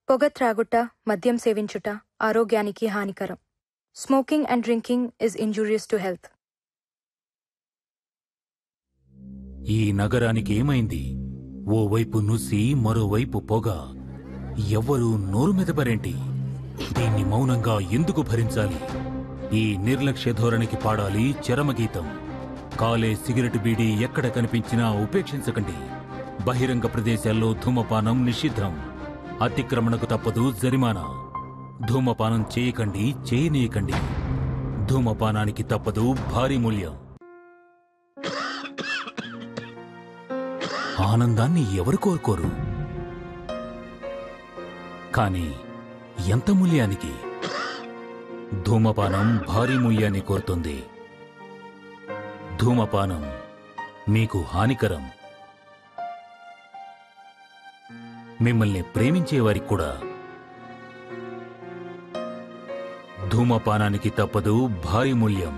పొగ త్రాగుట, మద్యం సేవించుట ఆరోగ్యానికి హానికరం. Smoking and drinking is injurious to health. ఈ నగరానికి ఏమైంది? ఓవైపు నుసి, మరోవైపు పొగ. ఎవ్వరూ నోరు మెదపరేంటి? దీన్ని మౌనంగా ఎందుకు భరించాలి? ఈ నిర్లక్ష్య ధోరణికి పాడాలి చరమగీతం. కాలే సిగరెట్ బీడీ ఎక్కడ కనిపించినా ఉపేక్షించకండి. బహిరంగ ప్రదేశాల్లో ధూమపానం నిషిద్ధం. అతిక్రమణకు తప్పదు జరిమానా. ధూమపానం చేయకండి, చేయనీయకండి. ధూమపానానికి తప్పదు భారీ మూల్యం. ఆనందాన్ని ఎవరు కోరుకోరు? కానీ ఎంత మూల్యానికి? ధూమపానం భారీ మూల్యాన్ని కోరుతుంది. ధూమపానం మీకు హానికరం. మిమ్మల్ని ప్రేమించేవారికి కూడా. ధూమపానానికి తప్పదు భారీ మూల్యం.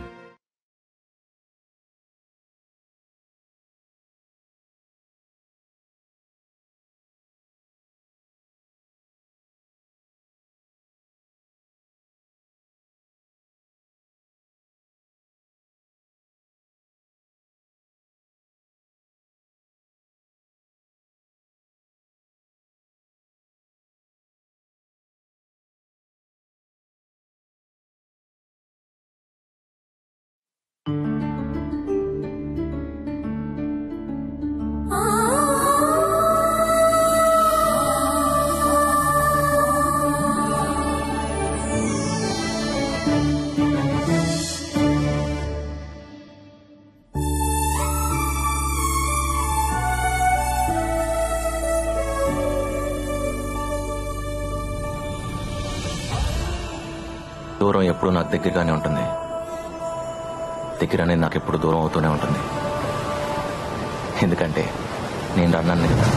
దూరం ఎప్పుడు నాకు దగ్గరగానే ఉంటుంది. దగ్గర అనేది నాకు ఎప్పుడు దూరం అవుతూనే ఉంటుంది. ఎందుకంటే నేను అన్నాను కదా.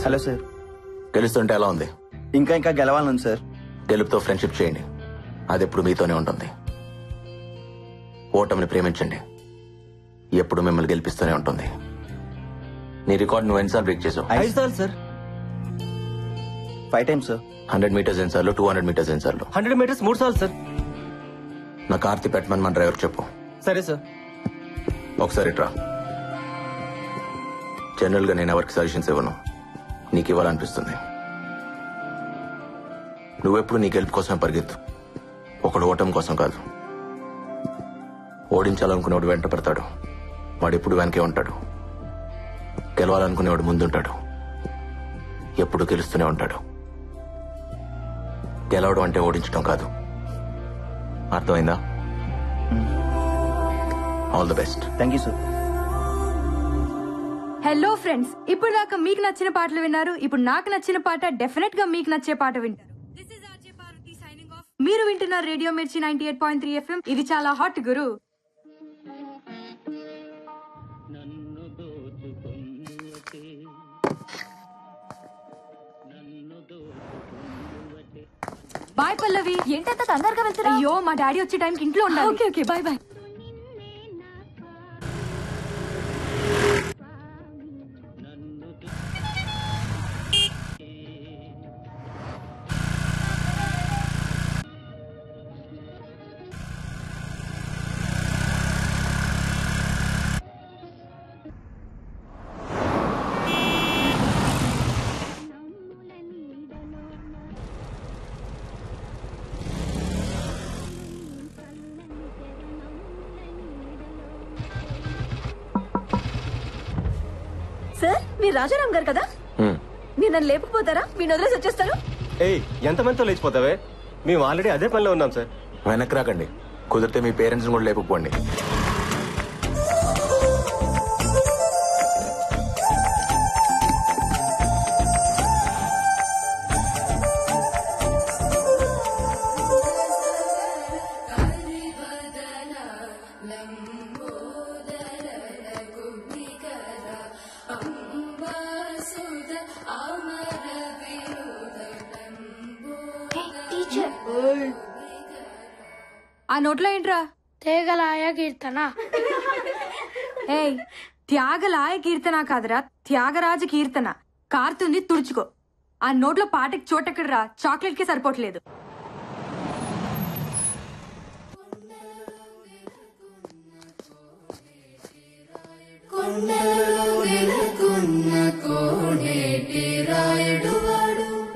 Hello sir. గెలుస్తుంటే ఎలా ఉంది? ఇంకా గెలవాలను సార్. గెలుపుతో ఫ్రెండ్షిప్ చేయండి, అది ఎప్పుడు మీతోనే ఉంటుంది. ఓటమిని ప్రేమించండి, ఎప్పుడు మిమ్మల్ని గెలిపిస్తూనే ఉంటుంది. నీ రికార్డ్ నువ్వు ఎన్నిసార్లు బ్రేక్ చేసావు? 5 సార్లు సార్. 5 times sir. 100 meters ఎన్నిసార్లు? 200 meters ఎన్నిసార్లు? 100 meters 3 సార్లు సార్. నా కార్తీ పెట్టమని మన డ్రైవర్ చెప్పు. సరే సార్. ఒకసారి ట్రా. జనరల్ గా నేను ఎవరికి సజెషన్స్ ఇవ్వను, నీకు ఇవ్వాలనిపిస్తుంది. నువ్వెప్పుడు నీ గెలుపు కోసం పరిగెత్తు, ఒకడు ఓటమి కోసం కాదు. ఓడించాలనుకునేవాడు వెంట పడతాడు, వాడు ఎప్పుడు వెనకే ఉంటాడు. గెలవాలనుకునేవాడు ముందుంటాడు, ఎప్పుడు గెలుస్తూనే ఉంటాడు. గెలవడం అంటే ఓడించడం కాదు. అర్థమైందా? All the best. Thank you sir. Hello friends, ఇప్పుడు దాకా మీకు నచ్చిన పాటలు విన్నారు. ఇప్పుడు నాకు నచ్చిన పాట డెఫినెట్ గా మీకు నచ్చే పాట వింటారు. మీరు వింటున్నారు రేడియో మిర్చి 98.3 FM. ఇది చాలా హాట్ గురు. బాయ్ పల్లవి. ఏంటంత తొందరగా వెళ్తున్నా? అయ్యో మా డాడీ వచ్చే టైంకి ఇంట్లో ఉండాలి. Okay okay bye bye. Sir మీరు రాజారాం గారు కదా? మీరు నన్ను లేపుకుపోతారా? మీరు వదిలేసి వచ్చేస్తారు. ఏయ్ ఎంతమందితో లేచిపోతావే? మేము ఆల్రెడీ అదే పనిలో ఉన్నాం సార్. వెనక్కి రాకండి, కుదిరితే మీ పేరెంట్స్ కూడా లేపుకోండి. ఆ నోట్లో ఏంట్రా? తేగలాయ కీర్తన. ఏయ్, త్యాగలాయ కీర్తన కాదురా, త్యాగరాజ కీర్తన. కారుతుంది, తుడుచుకో. ఆ నోట్లో పాటకి చోటెక్కడరా, చాక్లెట్ కి సరిపోవట్లేదు.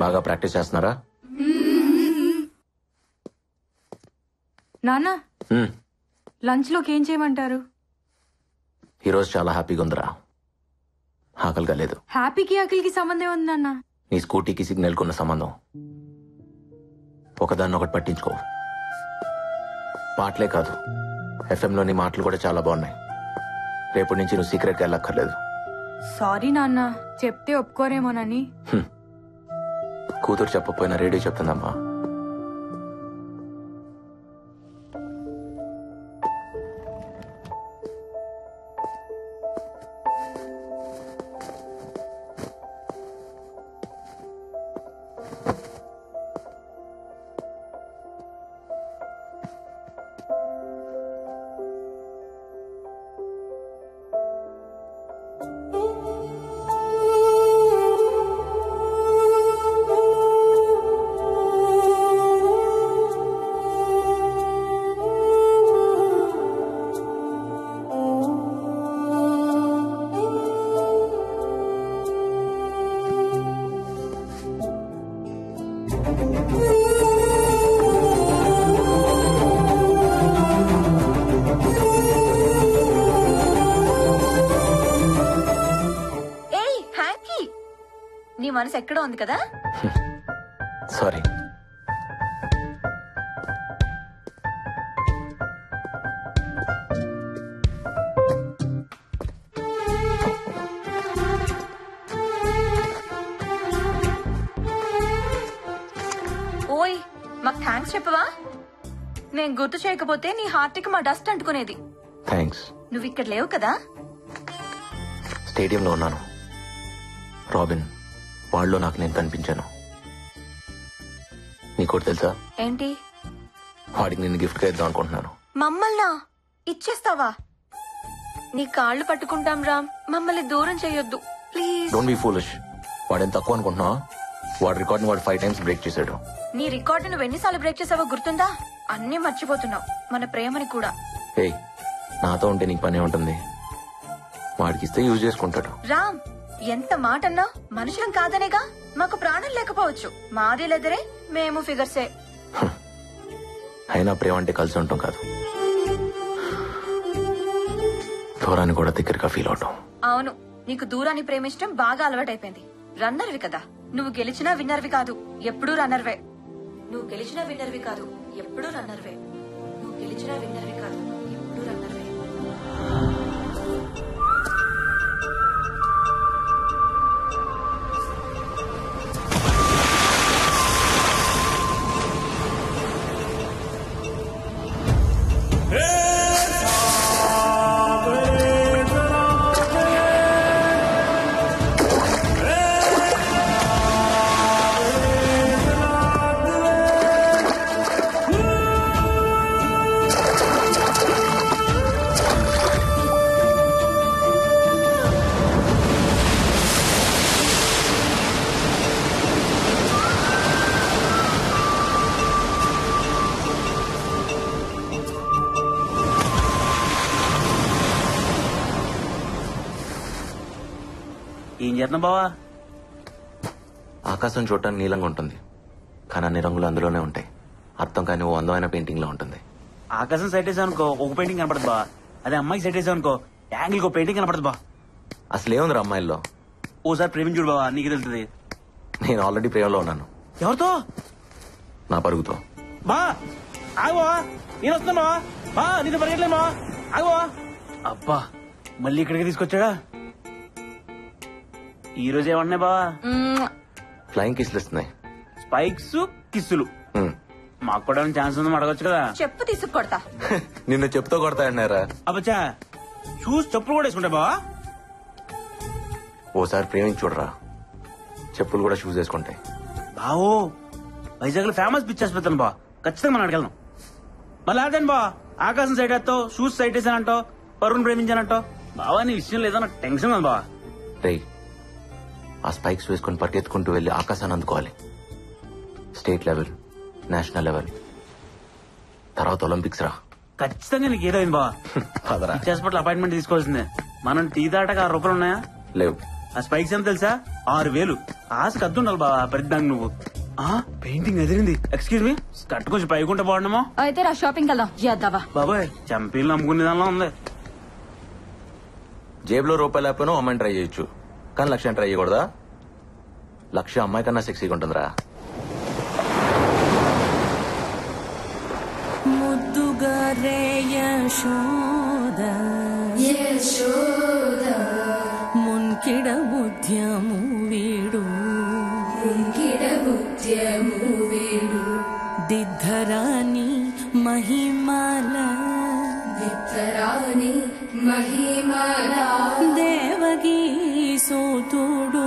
బాగా ప్రాక్టీస్ చేస్తున్నారా? నాన్న, లంచ్ లోకి ఏం చేయమంటారు? ఈరోజు చాలా హ్యాపీగా ఉందిరా, ఆకలిగా లేదు. హ్యాపీకి ఆకలికి సంబంధం ఉంది నాన్న. నీ స్కూటీకి సిగ్నల్ కున్న సంబంధం. ఒకదాన్ని ఒకటి పట్టించుకో. పాటలే కాదు, ఎఫ్ఎంలోని మాటలు కూడా చాలా బాగున్నాయి. రేపటి నుంచి నువ్వు సీక్రెట్గా వెళ్ళక్కర్లేదు. సారీ నాన్న, చెప్తే ఒప్పుకోరేమోనని. కూతురు చెప్పకపోయినా రేడియో చెప్తుందమ్మా. నీ మనసు ఎక్కడో ఉంది కదా? సారీ. ఓయ్, మాకు థ్యాంక్స్ చెప్పవా? నేను గుర్తు చేయకపోతే నీ హార్ట్ కి మా డస్ట్ అంటుకునేది. థ్యాంక్స్. నువ్వు ఇక్కడ లేవు కదా? స్టేడియంలో ఉన్నాను. రాబిన్ వాళ్ళలో నాకు నేను కనిపించాను. నీకోటి తెలుసా? ఏంటి? వాడికి నేను గిఫ్ట్ గా ఇద్దాం అనుకుంటున్నాను. మమ్మల్నా ఇచ్చేస్తావా? నీ కాళ్ళు పట్టుకుంటాం రామ్, మమ్మల్ని దూరం చేయొద్దు ప్లీజ్. Don't be foolish. వాడేం తక్కువ అనుకుంటున్నావా? వాడి రికార్డ్ ని వాడు 5 times బ్రేక్ చేశాడు. నీ రికార్డు నువ్వు ఎన్నిసార్లు బ్రేక్ చేసావో గుర్తుందా? అన్నీ మర్చిపోతున్నావు, మన ప్రేమని కూడా. ఏయ్, నాతో ఉంటే నీకు పని ఉంటుంది. వాడికి ఇస్తే యూజ్ చేసుకుంటాడు. రామ్, ఎంత మాటన్నా మనుషులం కాదనేగా. మాకు ప్రాణం లేకపోవచ్చు, మాది లెదరే, మేము ఫిగర్సే. అయినా ప్రేమ అంటే కలిసి ఉంటాం కాదు, దూరాన్ని కూడా దగ్గరగా ఫీల్ అవటం. అవును, నీకు దూరాన్ని ప్రేమించడం బాగా అలవాటైపోయింది. రన్నర్వి కదా నువ్వు. గెలిచినా విన్నర్వి కాదు, ఎప్పుడూ రన్నర్వే. నువ్వు గెలిచినా విన్నర్వి కాదు, ఎప్పుడూ రన్నర్వే. నువ్వు గెలిచినా విన్నర్వి కాదు, ఎప్పుడూ రన్నర్వే. ఏం చేస్తున్నావు బావా? ఆకాశం చూడటానికి నీలంగా ఉంటుంది, కానీ అన్ని రంగులు అందులోనే ఉంటాయి. అర్థం కాని ఓ అందమైన పెయింటింగ్ లో ఉంటుంది. ఆకాశం సెట్ వేసావు అనుకో ఒక పెయింటింగ్ కనపడదు బా. అదే అమ్మాయికి సెట్ వేసావు అనుకో యాంగిల్ ఒక పెయింటింగ్ కనపడదు బా. అసలు ఏముందిరా అమ్మాయిల్లో? ఓసారి ప్రేమించుడు బావా, నీకు తెలుస్తుంది. నేను ఆల్రెడీ ప్రేమలో ఉన్నాను. ఎవరితో? నా పరుగుతో. బా ఆగవా, నేను వస్తున్నా బా, నీతో పరిగెట్లేమా, ఆగవా. అబ్బా మళ్ళీ ఇక్కడికి తీసుకొచ్చాడా? ఈ రోజు ఏమన్నాయి బా? ఫ్లయింగ్ కిస్లు ఇస్తున్నాయి. స్పైక్స్ కిస్సులు. మాకు కూడా ఛాన్స్ ఉందని అడగొచ్చు కదా. చెప్పు తీసుకొడతా. నిన్ను చెప్తూ కొడతాయన్నారా? అబ్బచ్చా చూసి చెప్పులు కూడా వేసుకుంటా బా. ఓసారి ప్రేమించి చూడరా, చెప్పులు కూడా షూస్ వేసుకుంటాయి. బావో వైజాగ్ లో ఫేమస్ పిక్చర్స్ పెడతాను బా, ఖచ్చితంగా మనం అడగలను. మళ్ళీ అదేను బా, ఆకాశం సైడ్ వేస్తావు, షూస్ సైడ్ వేసానంటావు, పరువును ప్రేమించానంటావు. బావా నీ విషయం లేదా నాకు టెన్షన్ ఉంది బావా. రేయ్, ఆ స్పైక్స్ వేసుకుని పరిగెత్తుకుంటూ వెళ్లి ఆకాశాన్ని అందుకోవాలి. స్టేట్ లెవెల్, నేషనల్ లెవెల్, తర్వాత ఒలింపిక్స్ రా. ఖచ్చితంగా నీకు ఏదో అయింది బా. అదరా పిక్చర్స్ పట్ల అపాయింట్మెంట్ తీసుకోవాల్సిందే. మనం టీ దాటాక 6 రూపాయలు ఉన్నాయా? లేవు. ఆ స్పైక్స్ ఎంత తెలుసా? 6,000. ఆశకు అద్దు ఉండాలి బావా ప్రతిదానికి నువ్వు. పెయింటింగ్ ఎదిరింది. ఎక్స్క్యూజ్ మీ, కట్టు కొంచెం పైకుంటే బాగుండమో. అయితే రా షాపింగ్ వెళ్దాం. చేద్దావా బాబాయ్ చంపీలు నమ్ముకునే దానిలో ఉంది. జేబులో రూపాయలు లేకపోయినా అమ్మాయిని ట్రై చేయొచ్చు, కానీ లక్ష్యం ట్రై చేయకూడదా? లక్ష్యం అమ్మాయి కన్నా సెక్సీగా ఉంటుందిరా. ముద్దుగారే యశోద మున్కిడ బుద్ధ్యము వీడు దిద్ధరాని మహిమాల దేవగీ సూతుడు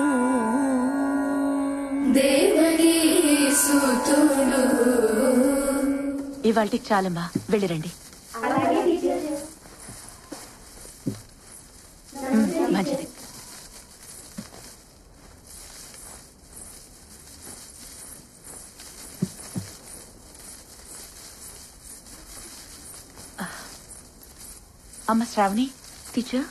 ఇవాళకి చాలమ్మా, వెళ్ళిరండి. మంచిది. అమ్మ శ్రావణి. టీచర్,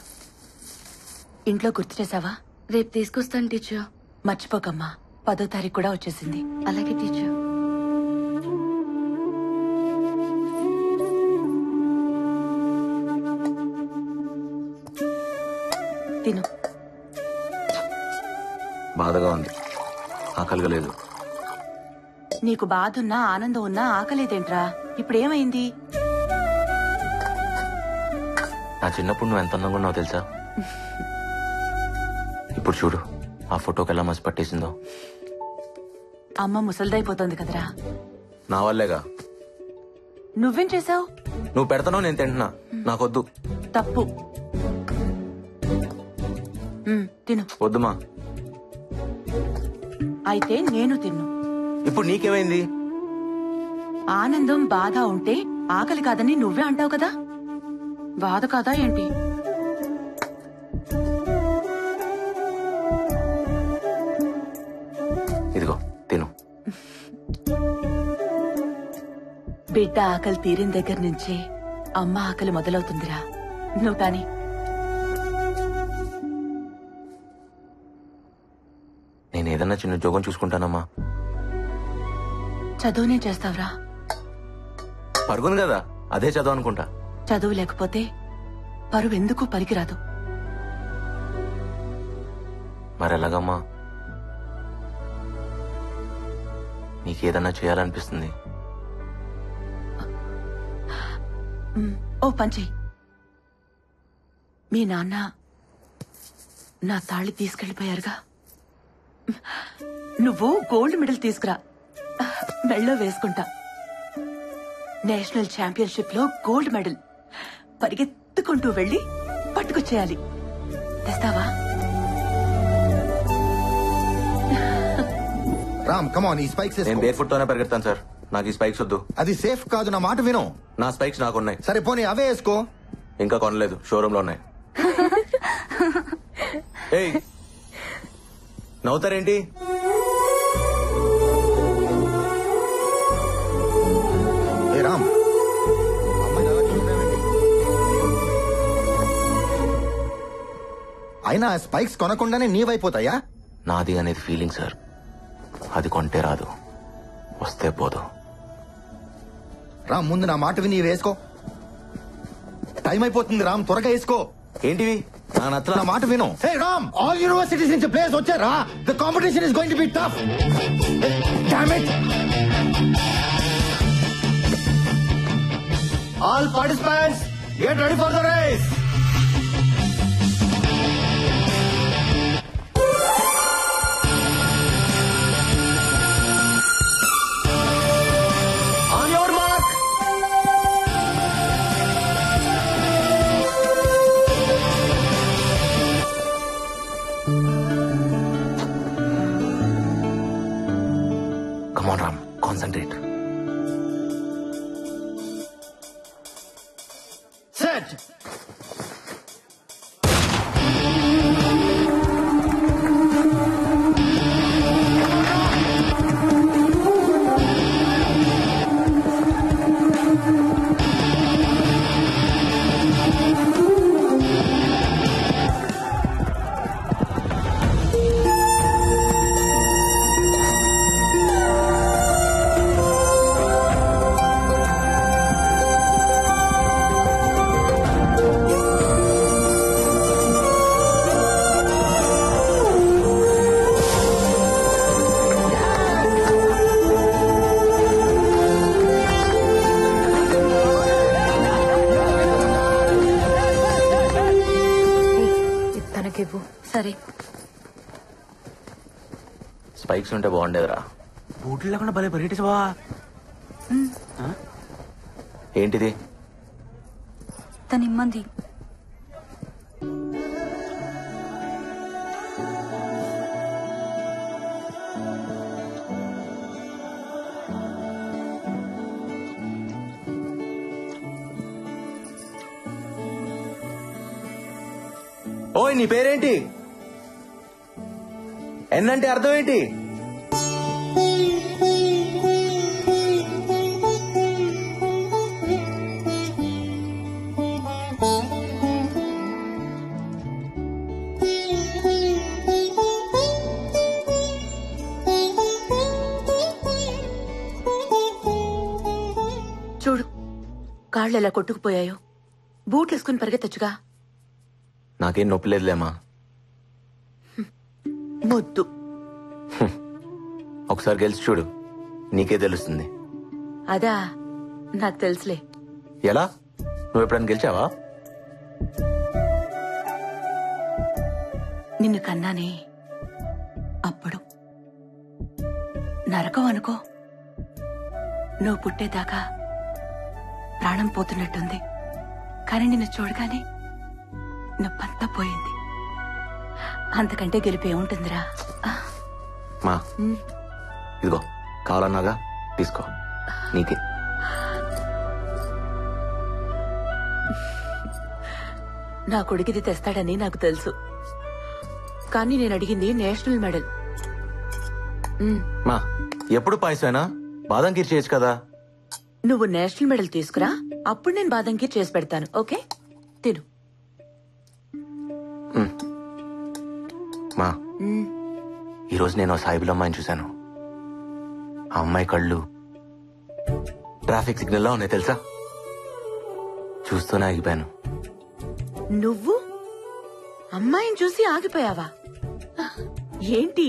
ఇంట్లో గుర్తు చేసావా? రేపు తీసుకొస్తాను టీచర్. మర్చిపోకమ్మా, 10వ తారీఖు కూడా వచ్చేసింది. అలాగే టీచర్. తిను. బాధగా ఉంది, ఆకలిగా లేదు. నీకు బాధ ఉన్నా ఆనందం ఉన్నా ఆకలేదేంట్రా? ఇప్పుడేమైంది? నా చిన్నప్పుడు నువ్వు ఎంత అందంగా ఉన్నావు తెలుసా? ఇప్పుడు చూడు, ఆ ఫోటోకి ఎలా మసి పట్టేసిందో. అమ్మ ముసలిదైపోతుంది కదరా. నా వల్లేగా. నువ్వేం చేసావు? నువ్వు పెడతానో నేను తింటున్నా, నాకొద్దు. తప్పు. తిను. వద్దుమా. అయితే నేను తిన్ను. ఇప్పుడు నీకేమైంది? ఆనందం బాధ ఉంటే ఆకలి కాదని నువ్వే అంటావు కదా, బాధ కాదా ఏంటి? ఇదిగో తిను. బిడ్డ ఆకలి తీరిన దగ్గర నుంచే అమ్మ ఆకలి మొదలవుతుందిరా. నువ్వు కాని. నేను ఏదన్నా చిన్న ఉద్యోగం చూసుకుంటానమ్మా. చదువునే చేస్తావురా? పరుగుంది కదా, అదే చదువు అనుకుంటా. చదువు లేకపోతే పరువు ఎందుకు పనికిరాదు. మరెలాగమ్మా? నీకేదన్నా చేయాలనిపిస్తుంది. ఓ పంచి, మీ నాన్న నా తాళి తీసుకెళ్లిపోయారుగా, నువ్వు గోల్డ్ మెడల్ తీసుకురా, మెళ్ళో వేసుకుంటా. నేషనల్ ఛాంపియన్షిప్ లో గోల్డ్ మెడల్ పరిగెత్తుకుంటూ వెళ్లి పట్టుకొచ్చేయాలి. తెస్తావా? రామ్ కమాన్, ఈ స్పైక్స్ నేను బేర్ ఫుట్ తోనే పరిగెడతాను సార్, నాకు ఈ స్పైక్స్ వద్దు. అది సేఫ్ కాదు, నా మాట విను. నా స్పైక్స్ నాకున్నాయి. సరే పోనీ అవే వేసుకో. ఇంకా కొనలేదు, షోరూమ్ లో ఉన్నాయి. ఏయ్, నవ్వుతారేంటి? ఏ రామ్, అమ్మాయిని అలా చూస్తున్నావేంటి? అయినా స్పైక్స్ కొనకుండానే నీవైపోతాయా? నాది అనేది ఫీలింగ్ సార్, అది కొంటే రాదు, వస్తే పోదు. రామ్, ముందు నా మాట విని వేసుకో. టైం అయిపోతుంది రామ్, త్వరగా వేసుకో. ఏంటివి? నా మాట విను. హే రామ్, ఆల్ యూనివర్సిటీస్ నుంచి ప్లేయర్స్ వచ్చారా? The competition is going to be tough. Damn it. All participants get ready for the race. On your mark. Come on, Ram. Concentrate. Set. సరే, స్పైక్స్ ఉంటే బాగుండేదిరా. బూట్లు లేకుండా భలే పరిగెట్టేసి బా. ఏంటిది? తన ఇమ్మంది. ఓయ్, నీ పేరేంటి? ఎన్నంటే అర్థం ఏంటి? చూడు, కాళ్ళు ఎలా కొట్టుకుపోయాయో. బూట్లు వేసుకుని పరిగెత్తచ్చుగా. నాకేం నొప్పి లేదులేమా. మొద్దు. ఒకసారి గెలిచి చూడు, నీకే తెలుస్తుంది. అదా, నాకు తెలుసులే. ఎలా? నువ్వు ఎప్పుడైనా గెలిచావా? నిన్ను కన్నానే అప్పుడు. నరకం అనుకో. నువ్వు పుట్టేదాకా ప్రాణం పోతున్నట్టుంది. కానీ నిన్ను చూడగానే నొప్పంతా పోయింది. అంతకంటే గెలిపే ఉంటుందిరా. మా ఇదిగో, కావాలన్నాగా తీసుకో, నీకే. నా కొడుకుది తెస్తాడని నాకు తెలుసు, కానీ నేను అడిగింది నేషనల్ మెడల్. మా ఎప్పుడు పాయసమేనా? బాదం కీర్ చేయొచ్చు కదా. నువ్వు నేషనల్ మెడల్ తీసుకురా, అప్పుడు నేను బాదం కీర్ చేసి పెడతాను. ఓకే, తిను. మా ఈరోజు నేను సాయిబుల్ అమ్మాయిని చూశాను. ఆ అమ్మాయి కళ్ళు ట్రాఫిక్ సిగ్నల్ లా ఉన్నాయి తెలుసా? చూస్తూనే ఆగిపోయాను. నువ్వు అమ్మాయిని చూసి ఆగిపోయావా? ఏంటి?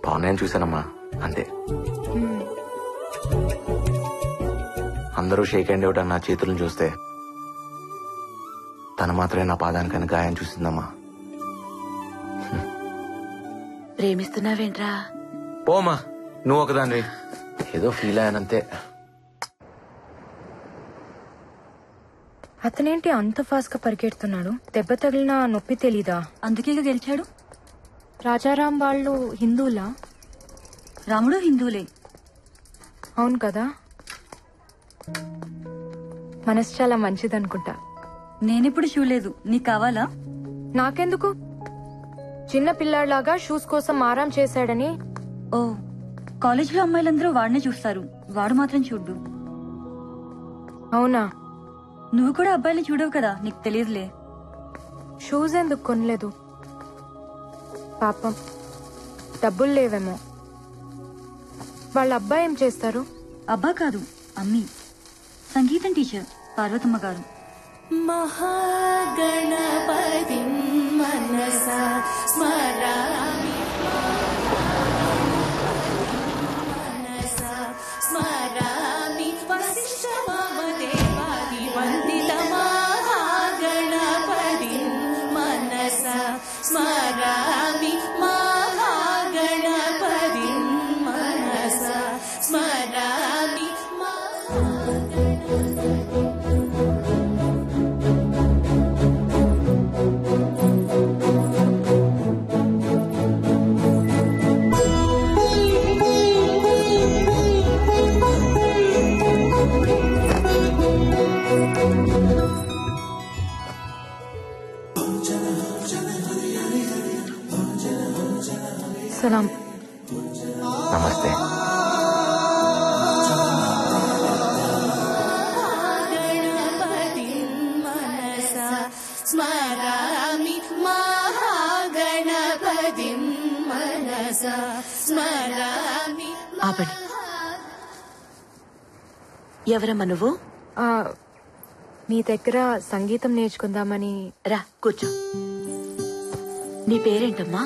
బాగున్నాయని చూశానమ్మా, అంతే. అందరూ షేక్ హ్యాండ్ ఇవ్వటం నా చేతులను చూస్తే తను మాత్రమే నా పాదానికని గాయం చూసిందమ్మా. ప్రేమిస్తున్నావేంట్రా? పోమా, నువ్వు ఒకదానివి. ఏదో ఫీల్ అయ్యానంతే. అతనేంటి అంత ఫాస్ట్ గా పరిగెడుతున్నాడు? దెబ్బ తగిలిన నొప్పి తెలీదా? అందుకే గెలిచాడు. రాజారాం వాళ్ళు హిందువులా? రాముడు హిందువులే. అవును కదా. మనసు చాలా మంచిదనుకుంటా. నేనెప్పుడు చూడలేదు. నీకు కావాలా? నాకెందుకు? చిన్న పిల్లాడిలాగా షూస్ కోసం ఆరాం చేశాడని. ఓ, కాలేజ్ లో అమ్మాయిలందరూ వాడినే చూస్తారు, వాడు మాత్రం చూడ్డు. అవునా? నువ్వు కూడా అబ్బాయిని చూడవు కదా, నీకు తెలియదులే. షూస్ ఎందుకు కొనలేదు? పాపం డబ్బులు లేవేమో. వాళ్ళ అబ్బాయి ఏం చేస్తారు? అబ్బా కాదు, అమ్మి. సంగీతం టీచర్ పార్వతమ్మ గారు. మహాగణపతిం మనసా స్మరామి మనసా స్మరామి వశిష్ఠమదేవాది వందిత మహాగణపతిం మనసా స్మరామి మహాగణపతిం మనసా స్మరామి సలాం. నమస్తే. స్మరామి మహాగణపతిం మనసా స్మరామి. ఆపండి. ఎవరమ్మా నువ్వు? మీ దగ్గర సంగీతం నేర్చుకుందామని. రా కూర్చో. నీ పేరేంటమ్మా?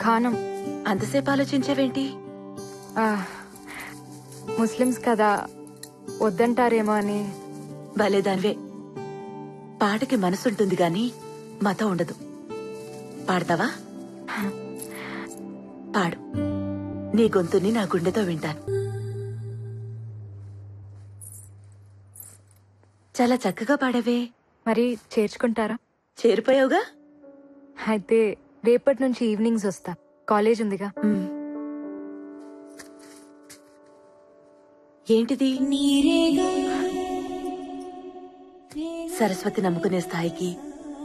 ఖానం. అంతసేపు ఆలోచించావేంటి? ముస్లిమ్స్ కదా, వద్దంటారేమో అని. భలేదానివే. పాటకి మనసుంటుంది గాని మతం ఉండదు. పాడతావా? పాడు. నీ గొంతుని నా గుండెతో వింటాను. చాలా చక్కగా పాడవే. మరి చేర్చుకుంటారా? చేరిపోయావుగా. అయితే రేపటి నుంచి ఈవినింగ్స్ వస్తా, కాలేజ్ ఉందిగా. ఏంటిది? సరస్వతి నమ్ముకునే స్థాయికి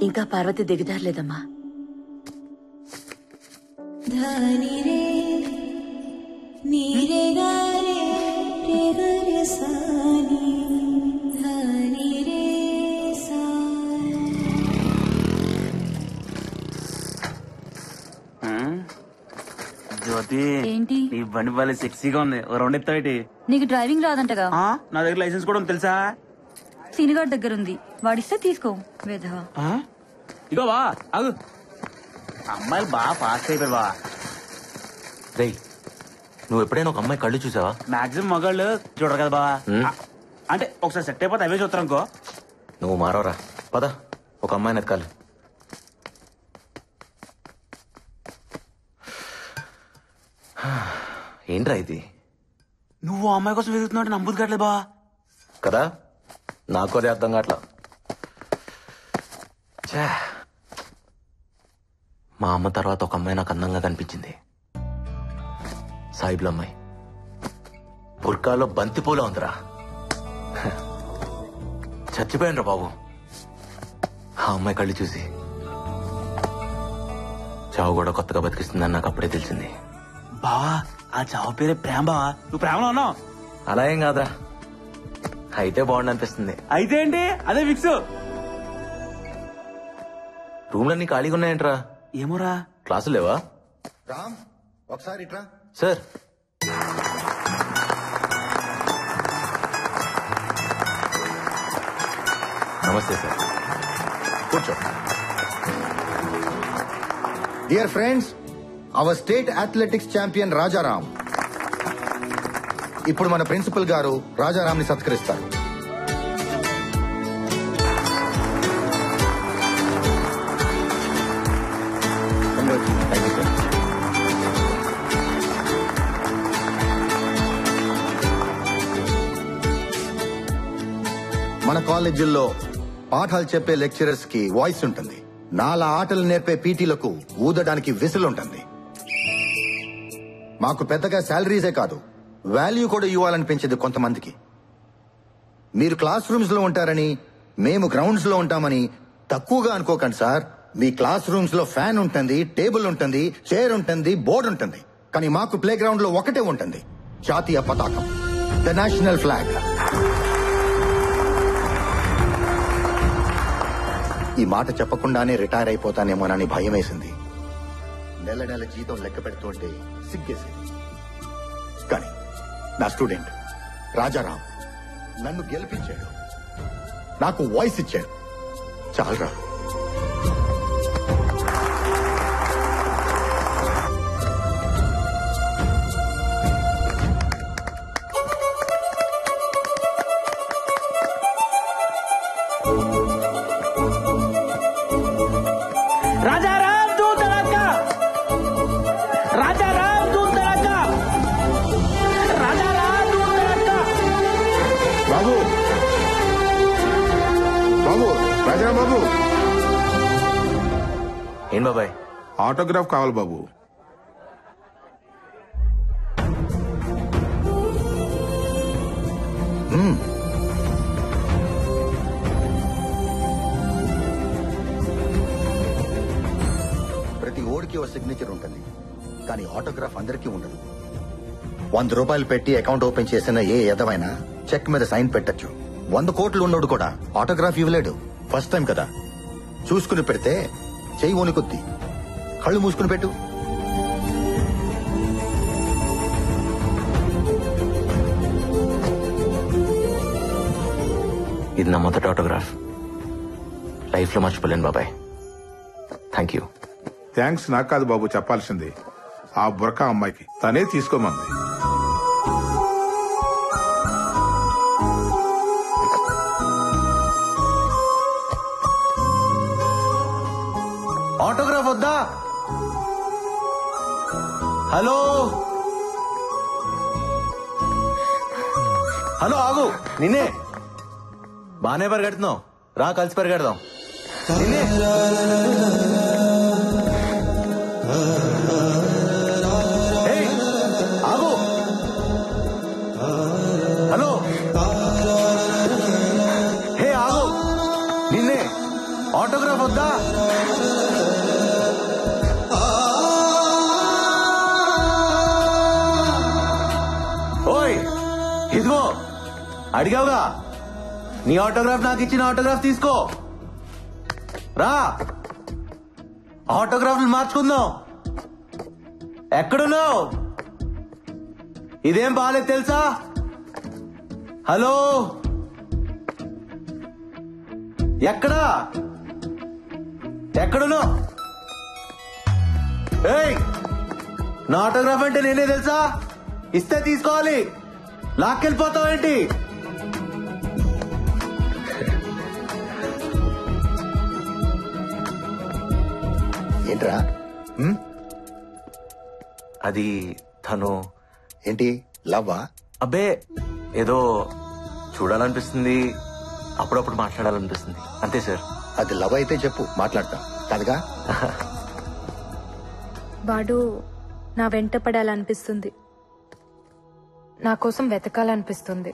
ఇంకా పార్వతి దిగజారలేదమ్మా. ధనిరే నీరే గారే రే గరే సాని ధనిరే సా. జ్యోతి, ఏంటి? నీ బండి బాలే సెక్సీగా ఉంది. ఓ రౌండ్ ఎత్తావేటి? నీకు డ్రైవింగ్ రాదంటగా. నా దగ్గర లైసెన్స్ కూడా ఉంది తెలుసా? సీనిగాడ్ దగ్గర ఉంది, వాడిస్తే తీసుకో. వేధవా. ఇగో బా అగు, అమ్మాయిలు బాగా ఫాస్ట్ అయిపోయారు బా. రేయ్, నువ్వు ఎప్పుడైనా ఒక అమ్మాయి కళ్ళు చూసావా? మాక్సిమం మగాళ్ళు చూడరు కదా బా. అంటే ఒకసారి సెట్ అయిపోతే అవే చూస్తారు అనుకో. నువ్వు మారవరా. పద, ఒక అమ్మాయిని ఎత్కాలి. ఏంట్రా ఇది? నువ్వు ఆ అమ్మాయి కోసం వెతుకుతున్నావు, నమ్ముదు కావట్లేదు బా. కదా, నాకు అదే అర్థం కావట్లా. మా అమ్మ తర్వాత ఒక అమ్మాయి నాకు అందంగా కనిపించింది. సాయిబుల అమ్మాయి. బుర్కాలో బంతిపూల ఉందిరా. చచ్చిపోయాను రా బాబు ఆ అమ్మాయి కళ్ళు చూసి. చావు కూడా కొత్తగా బతికిస్తుందని నాకు అప్పుడే తెలిసింది. బావా, ఆ చావు పేరే ప్రేమ బావా. నువ్వు ప్రేమలో ఉన్నావు? అలా ఏం కాదురా, అయితే బాగుండు అనిపిస్తుంది. అయితే ఏంటి, అదే ఫిక్స్. రూమ్లన్నీ ఖాళీగా ఉన్నాయంట్రా. ఏమోరా. క్లాసులు లేవా? రామ్, ఒకసారి ఇట్రా. సార్, నమస్తే సార్. కూర్చో. Dear friends, our state athletics champion Rajaram ఇప్పుడు మన ప్రిన్సిపల్ గారు రాజారాంని సత్కరిస్తారు. మన కాలేజీల్లో పాఠాలు చెప్పే లెక్చరర్స్ కి వాయిస్ ఉంటుంది. నాలా ఆటలు నేర్పే పీటీలకు ఊదడానికి విసులు ఉంటుంది. మాకు పెద్దగా శాలరీసే కాదు, వాల్యూ కూడా ఇవ్వాలనిపించేది కొంతమందికి. మీరు క్లాస్ రూమ్స్ లో ఉంటారని, మేము గ్రౌండ్స్ లో ఉంటామని తక్కువగా అనుకోకండి సార్. మీ క్లాస్ రూమ్స్ లో ఫ్యాన్ ఉంటుంది, టేబుల్ ఉంటుంది, చైర్ ఉంటుంది, బోర్డు ఉంటుంది. కానీ మాకు ప్లే గ్రౌండ్ లో ఒకటే ఉంటుంది, జాతీయ పతాకం, ద నేషనల్ ఫ్లాగ్. ఈ మాట చెప్పకుండానే రిటైర్ అయిపోతానేమోనని భయం వేసింది. నెల నెల జీతం లెక్క పెడుతుంటే సిగ్గేసింది. కానీ నా స్టూడెంట్ రాజారాం నన్ను గెలిపించాడు, నాకు వాయిస్ ఇచ్చాడు. చాలరా. రాజారాం దూర్ దరాకా, రాజారాం దూర్ దరాకా, రాజారాం దూర్ దరాకా. బాబు బాబు రాజారాం బాబు, ఏం బాబాయ్? ఆటోగ్రాఫ్ కావాలి బాబు. ప్రతి ఓడికి ఓ సిగ్నేచర్ ఉంటుంది, కానీ ఆటోగ్రాఫ్ అందరికీ ఉండదు. 100 రూపాయలు పెట్టి అకౌంట్ ఓపెన్ చేసిన ఏ ఎదవైనా చెక్ మీద సైన్ పెట్టచ్చు. 100 కోట్లు ఉన్నోడు కూడా ఆటోగ్రాఫ్ ఇవ్వలేడు. ఫస్ట్ టైం కదా, చూసుకుని పెడితే చెయ్యి వణుకుద్ది. కళ్ళు మూసుకుని పెట్టు. ఇది నా మొదటి ఆటోగ్రాఫ్. లైఫ్ లో మర్చిపోలేను బాబాయ్. Thank you. థ్యాంక్స్ నాకు కాదు బాబు చెప్పాల్సింది, ఆ బుర్కా అమ్మాయికి. తనే తీసుకోమంది. ఆటోగ్రాఫ్ వద్దా? హలో హలో, ఆగు. నిన్నే. బానే పరిగెడుతున్నావు, రా కలిసి పరిగెడదాం. నిన్నే. ఏయ్, ఆగు. హలో. హే ఆగు. నిన్నే. ఆటోగ్రాఫ్ వద్దా? ఓయ్, ఇదిగో అడిగావుగా, నీ ఆటోగ్రాఫ్ నాకు ఇచ్చిన ఆటోగ్రాఫ్ తీసుకో. రా, ఆటోగ్రాఫ్లు మార్చుకుందాం. ఎక్కడున్నావు? ఇదేం బాలేదు తెలుసా? హలో, ఎక్కడా? ఎక్కడున్నావు? ఏయ్, నా ఆటోగ్రాఫ్ అంటే నేనే తెలుసా? ఇస్తే తీసుకోవాలి, లాక్కెళ్ళిపోతావేంటి? ఏంట్రా? అది తను. ఏంటి లవ్వా? అబ్బే, ఏదో చూడాలనిపిస్తుంది, అప్పుడప్పుడు మాట్లాడాలనిపిస్తుంది, అంతే సార్. అది లవ్ అయితే చెప్పు, మాట్లాడతా. కాదుగా? వాడు నా వెంట పడాలనిపిస్తుంది, నా కోసం వెతకాలనిపిస్తుంది,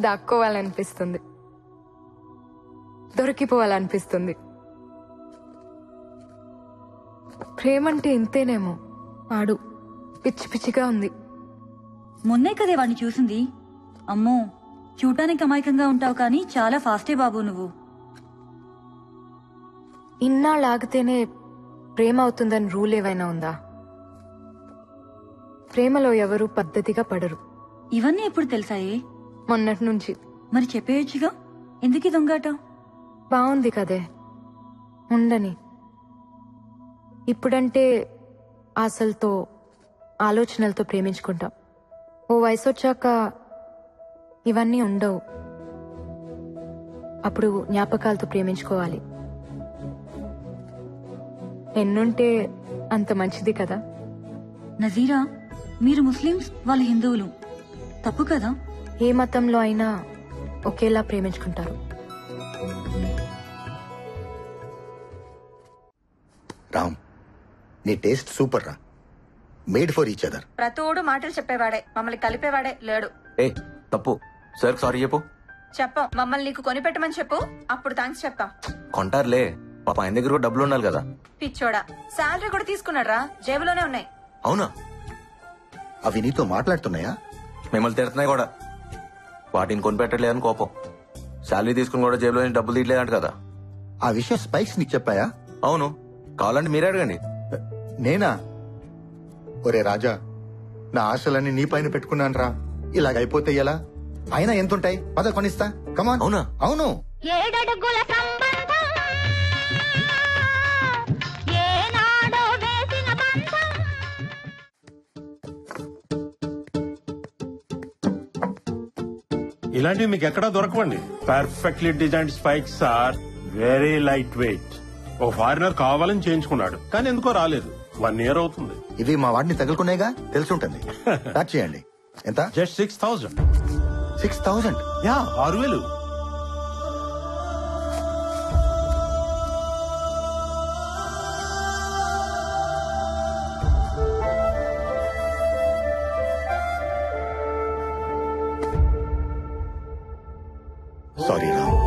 దాక్కోవాలనిపిస్తుంది, దొరికిపోవాలనిపిస్తుంది. ప్రేమంటే ఇంతేనేమో. వాడు పిచ్చి పిచ్చిగా ఉంది. మొన్నే కదే వాడిని చూసింది. అమ్మో, చూడటానికి అమాయకంగా ఉంటావు కానీ చాలా ఫాస్టే బాబు నువ్వు. ఇన్నాళ్ళు ఆగితేనే ప్రేమ అవుతుందని రూల్ ఏవైనా ఉందా? ప్రేమలో ఎవరూ పద్ధతిగా పడరు. ఇవన్నీ ఎప్పుడు తెలుసాయే? మొన్నటి నుంచి. మరి చెప్పేయచ్చుగా, ఎందుకు దొంగాట? బాగుంది కదే, ఉండని. ఇప్పుడంటే ఆశలతో ఆలోచనలతో ప్రేమించుకుంటాం. ఓ వయసు వచ్చాక ఇవన్నీ ఉండవు. అప్పుడు జ్ఞాపకాలతో ప్రేమించుకోవాలి. ఎన్నుంటే అంత మంచిది కదా. నజీరా, మీరు ముస్లిమ్స్, వాళ్ళు హిందువులు, తప్పు కదా? ఏ మతంలో అయినా ఒకేలా ప్రేమించుకుంటారు. రామ్, నీ టేస్ట్ సూపర్ రా. Made for each other. ప్రతోడు మాటలు చెప్పేవాడే, మమ్మల్ని కలిపేవాడే లేడు. ఏ తప్పు, సార్ సారీ చెప్పు. చెప్పం, మమ్మల్ని నీకు కొనిపెట్టమని చెప్పు, అప్పుడు థ్యాంక్స్ చెప్తాం. కొంటారులే, పాప ఆయన దగ్గర కూడా డబ్బులు ఉండాలి కదా. పిచ్చోడా, శాలరీ కూడా తీసుకున్నాడు రా, జేబులోనే ఉన్నాయి. అవునా? అవి నీతో మాట్లాడుతున్నాయా? మిమ్మల్ని తిడుతున్నాయి కూడా. వాటిని కొనిపెట్టలేదని కోపం. శాలరీ తీసుకుని కూడా జేబులో నుంచి డబ్బులు తీయలేదంట కదా. ఆ విషయం స్పైక్స్ నీకు చెప్పాయా? అవును, కావాలంటే మీరే అడగండి. నేనా? ఒరే రాజా, నా ఆశలన్నీ నీ పైన పెట్టుకున్నాను రా. ఇలాగైపోతే ఎలా? అయినా ఎంతుంటాయి? పద కొనిస్తా. కమాన్. అవునా? అవును. 7 అడుగుల సంబంధం ఏనాడో వేసిన బంధం. ఇలాంటివి మీకు ఎక్కడా దొరకవండి. Perfectly designed spikes sir, very light weight. ఓ ఫారినర్ కావాలని చేయించుకున్నాడు, కానీ ఎందుకో రాలేదు. 1 year అవుతుంది. ఇవి మా వాడిని తగులుకునేగా, తెలుసుంటుంది. ప్యాక్ చేయండి. ఎంత? జస్ట్ 6,000. 6,000? యా, 6,000. సారీ రామ్.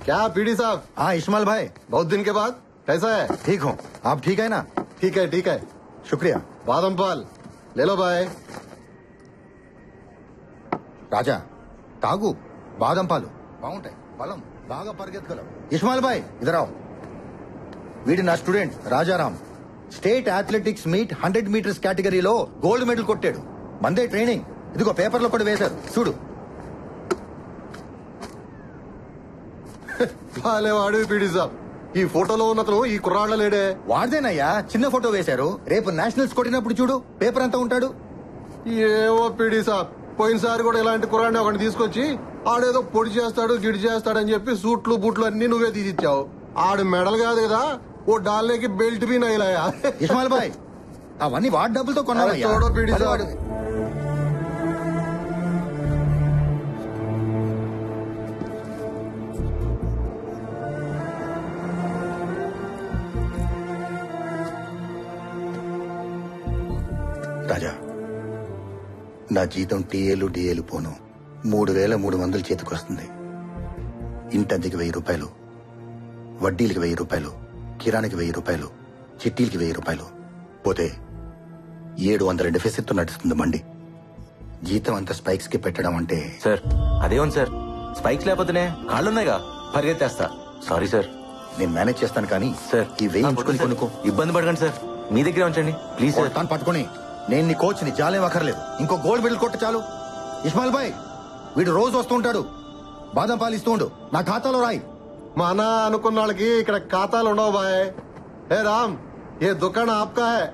क्या पीडी साहब? हाँ इस्माइल भाई, बहुत दिन के बाद कैसा है? ठीक हूँ. आप ठीक है ना? ठीक है ठीक है. शुक्रिया. बादाम पाल ले लो भाई. రాజా తాగు, బాదం పాలు బాగుంటాయి, బలం బాగా పరిగెత్తగలవు. ఇస్మాయిల్ భాయ్ ఇదరావు. వీడి నా student Rajaram. State athletics meet 100 meters కేటగిరీలో గోల్డ్ మెడల్ కొట్టాడు. మందే ట్రైనింగ్. ఇదిగో పేపర్లో కూడా వేశారు, చూడు. వాడు పీడి సాబ్, ఈ ఫోటోలో ఉన్నతను ఈ కుర్రాళ్ళ లేడే. వాడిదేనయ్యా, చిన్న ఫోటో వేశారు. రేపు నేషనల్స్ కొట్టినప్పుడు చూడు, పేపర్ అంతా ఉంటాడు. ఏవో పీడి సాబ్, పోయినసారి కూడా ఇలాంటి కుర్రాడిని ఒకటి తీసుకొచ్చి ఆడేదో పొడి చేస్తాడు గిడి చేస్తాడు అని చెప్పి సూట్లు బూట్లు అన్ని నువ్వే తీసిచ్చావు. ఆడు మెడల్ కాదు కదా, ఓ డాల్లేకి బెల్ట్ బీ నైలాయా. ఇస్మాయిల్ భాయ్ అవన్నీ వాడి డబ్బులతో కొన్నావయ్యా. చూడో పీడి సాబ్. రాజా, నా జీతం టీఏలు డిఏలు పోను 3,300 చేతికొస్తుంది. ఇంటద్దెకి 1,000 రూపాయలు, వడ్డీలకి 1,000 రూపాయలు, కిరాణికి 1,000 రూపాయలు, చిట్టీలకి 1,000 రూపాయలు పోతే 700 డెఫిసిట్ నడుస్తుంది మండి. జీతం అంత స్పైక్స్ కి పెట్టడం అంటే. సార్ అదేమో సార్, స్పైక్స్ లేకపోతేనే కాళ్ళున్నాయిగా, పరిగెత్తేస్తా. Sorry sir. నేను మేనేజ్ చేస్తాను కానీ సార్ ఈ వేయించుకొని కొనుక్కో. ఇబ్బంది పడకండి సార్, మీ దగ్గరే ఉంచండి ప్లీజ్ సార్. తాను పట్టుకుని నేను నీ కోచ్ ని, జాలేం అక్కర్లేదు. ఇంకో గోల్డ్ మెడల్ కొట్ట చాలు. ఇస్మాయిల్ భాయ్ వీడు రోజు వస్తుంటాడు, బాదం పాలు ఇస్తూ ఉండు, నా ఖాతాలో రాయి. మన అనుకున్న వాళ్ళకి ఇక్కడ ఖాతాలు ఉండవు బాయ్. ఏ రామ్, ఏ దుకాణం ఆప్కా హై.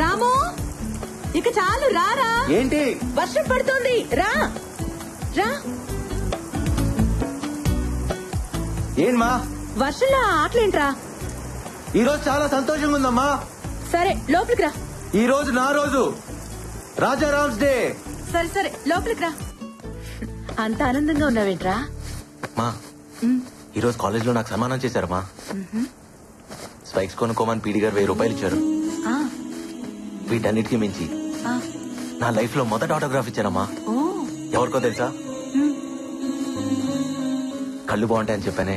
రాము, ఇక చాలు, రారా. ఏంటి? వర్షం పడుతోంది, రా రా. ఏంటమ్మా వర్షంలో ఆటలేంట్రా? ఈ రోజు చాలా సంతోషంగా ఉందమ్మా. సరే లోపలికి రా. ఈ రోజు నా రోజు, రాజారామ్స్ డే. సరే సరే లోపలికి రా. అంత ఆనందంగా ఉన్నావేంట్రా? మా ఈరోజు కాలేజ్ లో నాకు సన్మానం చేశారమ్మా. స్పైక్స్ కొనుక్కోమని పీడి గారు 1,000 రూపాయలు ఇచ్చారు. వీటన్నిటికీ మించి నా లైఫ్ లో మొదట ఆటోగ్రాఫ్ ఇచ్చారమ్మా. ఎవరికో తెలుసా? కళ్ళు బాగుంటాయని చెప్పానే,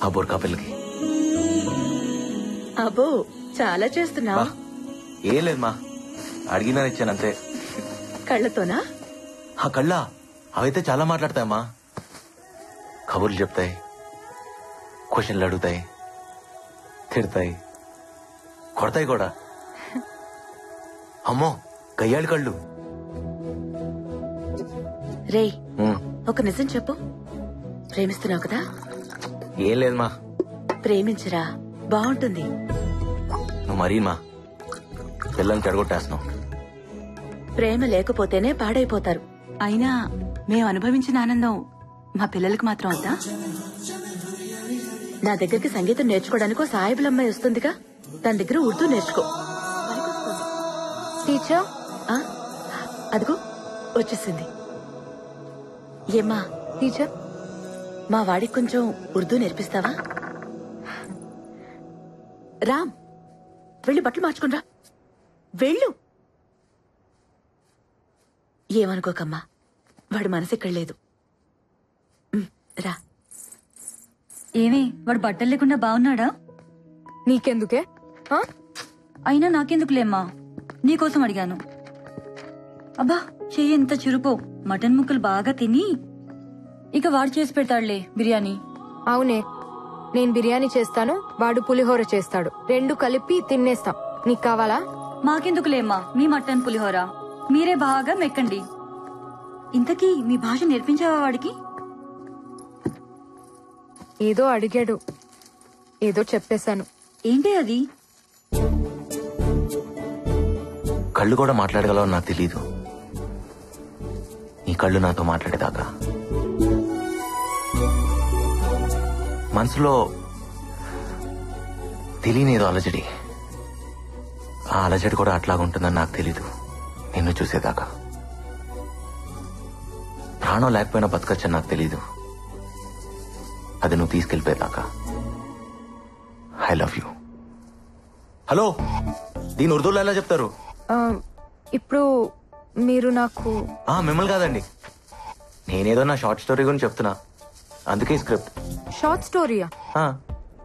ఆ బోర్కా పిల్లకి. అబ్బో, చాలా చేస్తున్నావు. ఏం లేదు మా, అడిగినా ఇచ్చానంతే. కళ్ళతోనా? ఆ కళ్ళ అవైతే చాలా మాట్లాడతాయమ్మా. కబుర్లు చెప్తాయి, క్వశ్చన్లు అడుగుతాయి, తిడతాయి, కొడతాయి కూడా. అమ్మో, గయ్యాళి కళ్ళు. రే, ఒక నిజం చెప్పు, ప్రేమిస్తున్నావు కదా? ఏం లేదు మా. ప్రేమించరా, బాగుంటుంది. నువ్వు మరీ మా పిల్లల్ని చెడగొట్టేస్తున్నావు. ప్రేమ లేకపోతేనే పాడైపోతారు. అయినా మేము అనుభవించిన ఆనందం మా పిల్లలకు మాత్రం వద్దా? నా దగ్గరికి సంగీతం నేర్చుకోవడానికి సాయిబుల్ అమ్మాయి వస్తుందిగా, తన దగ్గర ఉర్దూ నేర్చుకో. టీచర్, అదిగో వచ్చేసింది. ఏమ్మా టీచర్, మా వాడికి కొంచెం ఉర్దూ నేర్పిస్తావా? రామ్, వెళ్ళి బట్టలు మార్చుకునిరా. వెళ్ళు. ఏమనుకోకమ్మా, వాడి మనసు ఇక్కడ లేదు. రా. ఏమే, వాడు బట్టలు లేకుండా బాగున్నాడా? నీకెందుకే? అయినా నాకెందుకులేమ్మా, నీకోసం అడిగాను. అబ్బా, చెయ్యి ఎంత చురుపో. మటన్ ముక్కలు బాగా తిని ఇక వాడు చేసి పెడతాడులే బిర్యానీ. అవునే, నేను బిర్యానీ చేస్తాను, వాడు పులిహోర చేస్తాడు. రెండు కలిపి తినేస్తాం. నీకు కావాలా? మాకెందుకులేమ్మా మీ మటన్ పులిహోర, మీరే బాగా మెక్కండి. ఇంతకీ మీ భాష నేర్పించావా వాడికి? ఏదో అడిగాడు, ఏదో చెప్పేశాను. ఏంటి అది? కళ్ళు కూడా మాట్లాడగలవో నాకు తెలీదు. నీ కళ్ళు నాతో మాట్లాడేదాకా మనసులో తెలియనేదో అలజడి. ఆ అలజడి కూడా అట్లాగుంటుందని నాకు తెలీదు నిన్ను చూసేదాకా. ప్రాణం లేకపోయినా బతకచ్చని నాకు తెలీదు, అది నువ్వు తీసుకెళ్ళిపోయేదాకా. I love you. హలో, దీని ఉర్దూలో ఎలా చెప్తారు? ఇప్పుడు మీరు నాకు మిమ్మల్ని కాదండి, నేనేదో నా షార్ట్ స్టోరీ గురించి చెప్తున్నా, అందుకే స్క్రిప్ట్. షార్ట్ స్టోరీయా?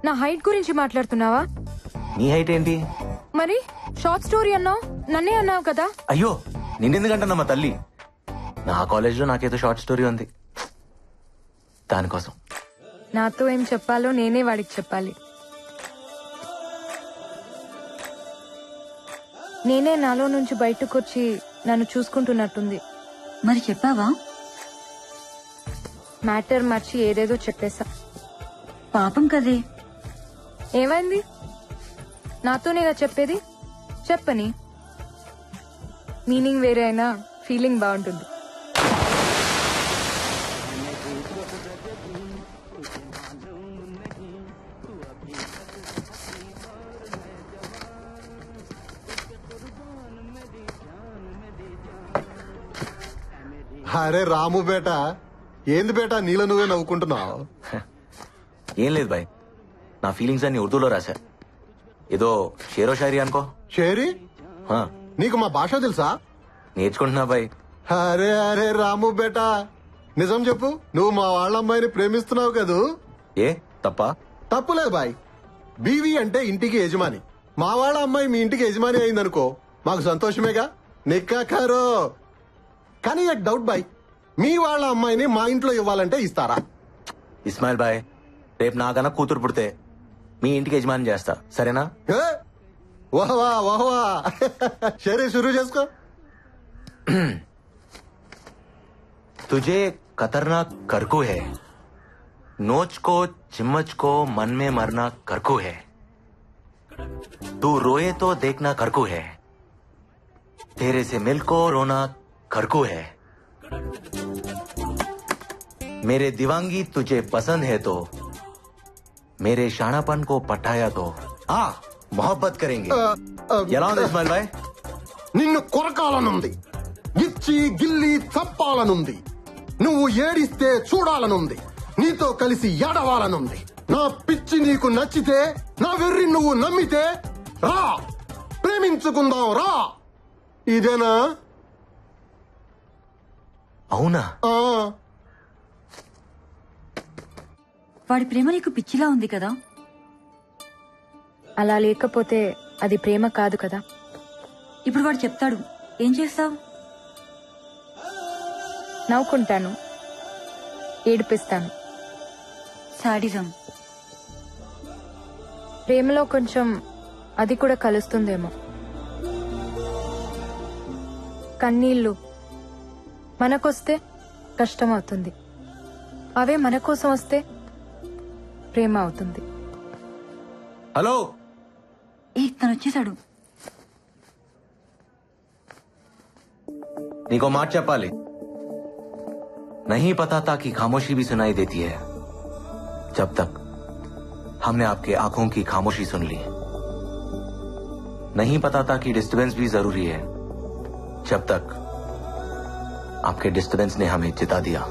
నా హైట్ గురించి మాట్లాడుతున్నావా? నీ హైట్ ఏంటి మరి? షార్ట్ స్టోరీ అన్నావు, నన్నే అన్నావు కదా. అయ్యో, నిన్నెందుకంటున్నా మా తల్లి. నా కాలేజ్ లో నాకేదో షార్ట్ స్టోరీ ఉంది, దానికోసం. నాతో ఏం చెప్పాలో నేనే వాడికి చెప్పాలి. నేనే నాలో నుంచి బయటకొచ్చి నన్ను చూసుకుంటున్నట్టుంది. మరి చెప్పావా? మ్యాటర్ మర్చి ఏదేదో చెప్పేశా. పాపం కదే. ఏమైంది? నాతోనేగా చెప్పేది, చెప్పని. మీనింగ్ వేరే అయినా ఫీలింగ్ బాగుంటుంది. అరే రాము బేటా, ఏంది బేటా నీలో నువ్వే నవ్వుకుంటున్నావు? ఏం లేదు బాయ్, నా ఫీలింగ్స్ అన్ని ఉర్దూలో రాశా. ఏదో షేరో షాయరీ అనుకో. షేరీ? నీకు మా భాష తెలుసా? నేర్చుకుంటున్నా బాయ్. అరే అరే రాము బేటా, నిజం చెప్పు, నువ్వు మా వాళ్ళ అమ్మాయిని ప్రేమిస్తున్నావు కదూ? ఏ తప్ప? తప్పులేదు బాయ్. బీవీ అంటే ఇంటికి యజమాని. మా వాళ్ళ అమ్మాయి మీ ఇంటికి యజమాని అయిందనుకో, మాకు సంతోషమేగా. నిక్కా ఖారో. కానీ ఒక డౌట్ బాయ్, మీ వాళ్ళ అమ్మాయిని మా ఇంట్లో ఇవ్వాలంటే ఇస్తారా? ఇస్మాయిల్ బాయ్, రేపు నాకన్నా కూతురు పుడితే మీ ఇంటికి యజమాని చేస్తా, సరేనా? వాహ్వా వాహ్వా, సరే షురూ చేసుకో. तुझे खतरनाक करकू है, नोच को चिम्मच को मन में मरना करकू है, तू रोए तो देखना करकू है, तेरे से मिल को रोना करकू है, मेरे दीवांगी तुझे पसंद है तो मेरे शानापन को पटाया तो मोहब्बत करेंगे. ఎలా ఉంది ఇస్మాయిల్ భాయ్? నిన్ను కొరకాలనుంది, ఇచ్చి గిల్లి చప్పాలనుంది, నువ్వు ఏడిస్తే చూడాలనుంది, నీతో కలిసి ఏడవాలనుంది. నా పిచ్చి నీకు నచ్చితే, నా వెర్రి నువ్వు నమ్మితే రా, ప్రేమించుకుందాం రా. ఇదేనా? అవునా? వాడి ప్రేమ నీకు పిచ్చిలా ఉంది కదా? అలా లేకపోతే అది ప్రేమ కాదు కదా. ఇప్పుడు వాడు చెప్తాడు, ఏం చేస్తావు? నవ్వుకుంటాను, ఏడిపిస్తాను. సాడిజం. ప్రేమలో కొంచెం అది కూడా కలుస్తుందేమో. కన్నీళ్లు మనకొస్తే కష్టం అవుతుంది, అవే మన కోసం వస్తే ప్రేమ అవుతుంది. హలో, తను వచ్చేసాడు. నీకో మాట చెప్పాలి. नहीं पता था कि खामोशी भी सुनाई देती है, जब तक हमने आपके आंखों की खामोशी सुन ली. नहीं पता था कि डिस्टर्बेंस भी जरूरी है, जब तक आपके डिस्टर्बेंस ने हमें जिता दिया.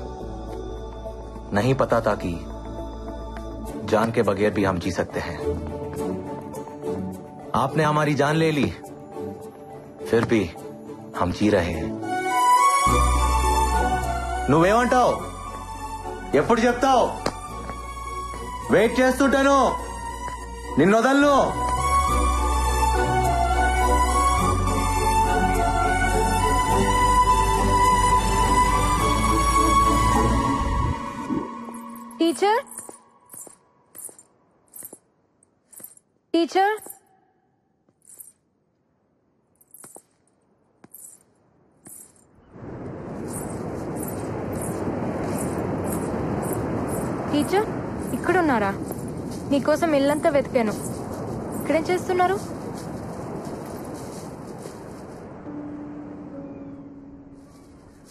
नहीं पता था कि जान के बगैर भी हम जी सकते हैं। आपने हमारी जान ले ली, फिर भी हम जी रहे हैं। నువ్వేమంటావు? ఎప్పుడు చెప్తావు? వెయిట్ చేస్తుంటాను, నిన్ను వదలను. టీచర్, టీచర్, టీచర్ ఇక్కడున్నారా? నీకోసం ఇల్లంతా వెతికాను. ఇక్కడేం చేస్తున్నారు?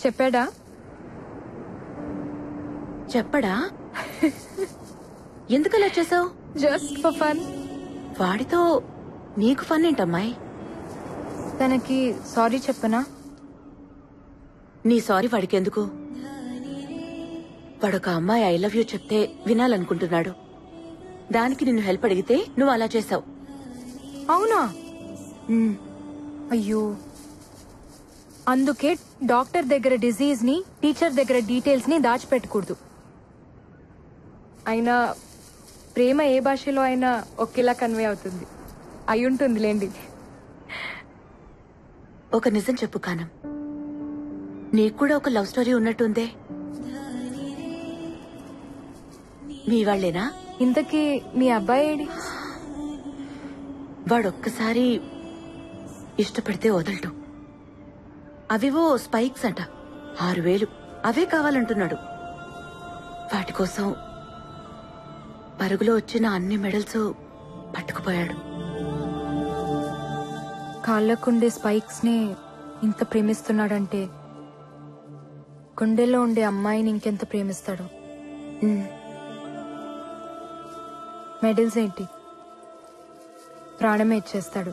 చెప్పాడా? చెప్పడా? ఎందుకు అలా చేసావు? Just for fun. వాడితో నీకు ఫన్ ఏంటమ్మాయి? తనకి సారీ చెప్పనా? నీ సారీ వాడికి ఎందుకు? వాడొక అమ్మాయి ఐ లవ్ యూ చెప్తే వినాలనుకుంటున్నాడు. దానికి నిన్ను హెల్ప్ అడిగితే నువ్వు అలా చేసావు. అవునా? అయ్యో, అందుకే డాక్టర్ దగ్గర డిజీజ్ ని, టీచర్ దగ్గర డీటెయిల్స్ ని దాచిపెట్టకూడదు. అయినా ప్రేమ ఏ భాషలో అయినా ఒకేలా కన్వే అవుతుంది. అయి ఉంటుందిలేండి. ఒక నిజం చెప్పు కానం, నీకు కూడా ఒక లవ్ స్టోరీ ఉన్నట్టుందే. మీ వాళ్లేనా? ఇంతకీ మీ అబ్బాయి ఏడి? వాడొక్కసారి ఇష్టపడితే వదలటం. అవివో స్పైక్స్ అంట, 6000 అవే కావాలంటున్నాడు. వాటి కోసం పరుగులో వచ్చిన అన్ని మెడల్స్ పట్టుకుపోయాడు. కాళ్ళకుండే స్పైక్స్ ని ఇంత ప్రేమిస్తున్నాడంటే గుండెల్లో ఉండే అమ్మాయిని ఇంకెంత ప్రేమిస్తాడు. మెడల్స్ ఏంటి, ప్రాణమే ఇచ్చేస్తాడు.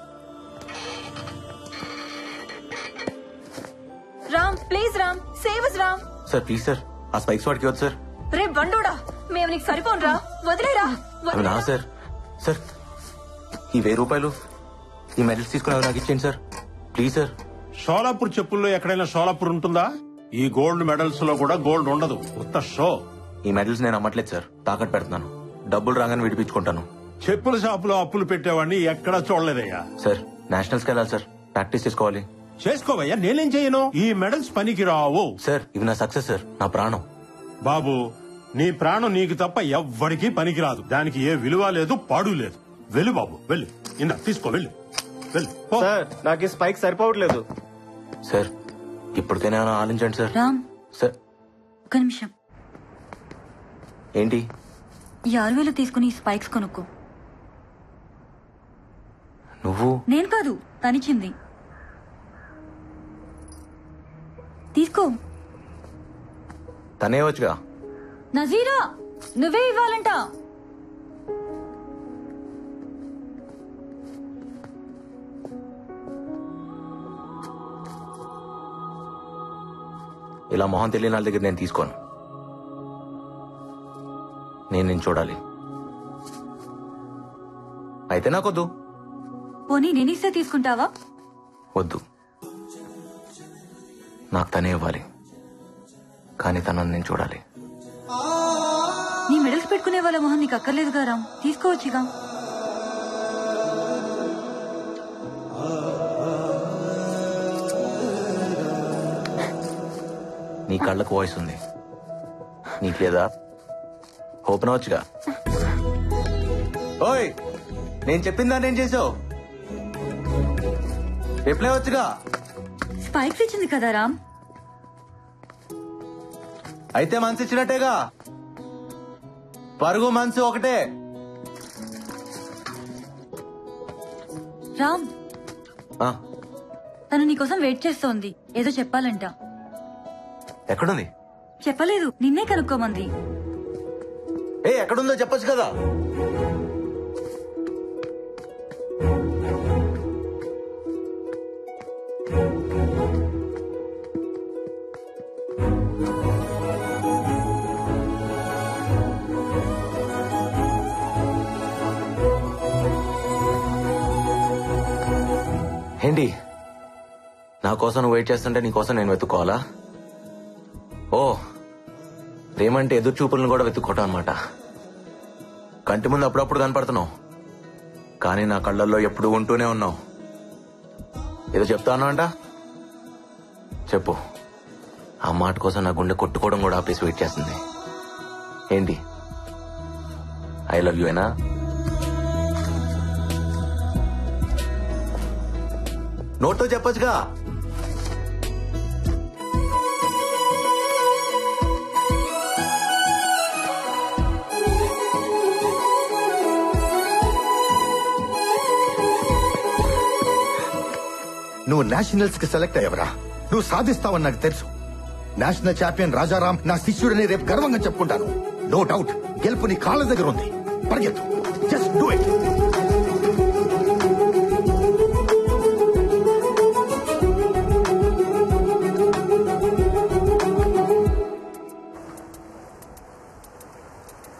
Ram, please Ram, save us Ram. Sir please sir, ఆ స్పైక్స్ వాడికి వద్దు సార్. రే బండోడా, మేము నీకు సరిపోనురా, వదిలేరా. అవి నా సార్. సార్ ఈ 1000 రూపాయలు ఈ మెడల్స్ తీసుకుని అవి నాకు ఇచ్చేయండి సార్, ప్లీజ్ సార్. షోలాపూర్ చెప్పుల్లో ఎక్కడైనా షోలాపూర్ ఉంటుందా? ఈ గోల్డ్ మెడల్స్ లో కూడా గోల్డ్ ఉండదు, ఉత్త షో. ఈ మెడల్స్ నేను అమ్మట్లేదు సార్, తాకట్టు పెడుతున్నాను. డబ్బులు రాగానే విడిపించుకుంటాను. చెప్పుల షాపులో అప్పులు పెట్టేవాడిని ఎక్కడా చూడలేదయ్యా. సార్ నేషనల్స్ కి వెళ్ళాలి సార్, ప్రాక్టీస్ చేసుకోవాలి. చేసుకోవయ్యా, నేనేం చేయను. ఈ మెడల్స్ పనికి రావు సార్. ఇవి నా సక్సెస్ సార్, నా ప్రాణం. బాబు, నీ ప్రాణం నీకు తప్ప ఎవ్వడికి పనికిరాదు. దానికి ఏ విలువ లేదు, పాడు లేదు. వెళ్ళు బాబు, వెళ్ళు. ఇందా తీసుకో, వెళ్ళు వెళ్ళు. సార్ నాకు ఈ స్పైక్ సరిపోవట్లేదు సార్. ఇప్పటికైనా ఆలోచించండి సార్. రామ్ సార్ ఒక్క నిమిషం. ఏంటి? ఈ 6000 తీసుకుని స్పైక్స్ కొనుక్కో. నువ్వు? నేను కాదు, తనిచ్చింది. తీసుకో. తనే వచ్చుగా. నజీరా, నువ్వే ఇవ్వాలంట. ఇలా మొహం తెలియని వాళ్ళ దగ్గర నేను తీసుకోను. నేను చూడాలి. అయితే నాకొద్దు. పోనీ నేనిస్తే తీసుకుంటావా? వద్దు, నాకు తనే ఇవ్వాలి, కానీ తనని నేను చూడాలి. నీ మెడల్స్ పెట్టుకునే వాళ్ళ మొహం నీకు అక్కర్లేదుగా రామ్, తీసుకోవచ్చుగా. నీ కళ్ళకు వాయిస్ ఉంది, నీకు లేదా? ఓపెన్ అవచ్చుగా. ఓయ్, నేను చెప్పిందా నేను చేసావు? రిప్లై వచ్చుగా. స్పైక్స్ ఇచ్చింది కదా రామ్. అయితే మనసు ఇచ్చినట్టేగా. పరుగు మనసు ఒకటే. రామ్, తను నీకోసం వెయిట్ చేస్తోంది, ఏదో చెప్పాలంట. ఎక్కడుంది? చెప్పలేదు, నిన్నే కనుక్కోమంది. ఎక్కడుందో చెప్పొచ్చు కదా. ఏంటి నా కోసం నువ్వు వెయిట్ చేస్తుంటే నీ కోసం నేను వెతుక్కోవాలా? ఓ, ప్రేమంటే ఎదురు చూపులను కూడా వెతుక్కోవటం అనమాట. కంటి ముందు అప్పుడప్పుడు కనపడుతున్నావు, కానీ నా కళ్ళల్లో ఎప్పుడు ఉంటూనే ఉన్నావు. ఏదో చెప్తాను అంట, చెప్పు. ఆ మాట కోసం నా గుండె కొట్టుకోవడం కూడా ఆపేసి వెయిట్ చేస్తుంది. ఏంటి, ఐ లవ్ యూ ఏనా? నోట్తో చెప్పొచ్చుగా. నువ్వు నేషనల్స్ కి సెలెక్ట్ అయ్యవరా? నువ్వు సాధిస్తావని నాకు తెలుసు. నేషనల్ ఛాంపియన్ రాజారాం నా శిష్యుడని రేపు గర్వంగా చెప్పుకుంటాను. నో డౌట్, గెలుపు నీ కాళ్ళ దగ్గర ఉంది. పరిగెత్తు, just do it.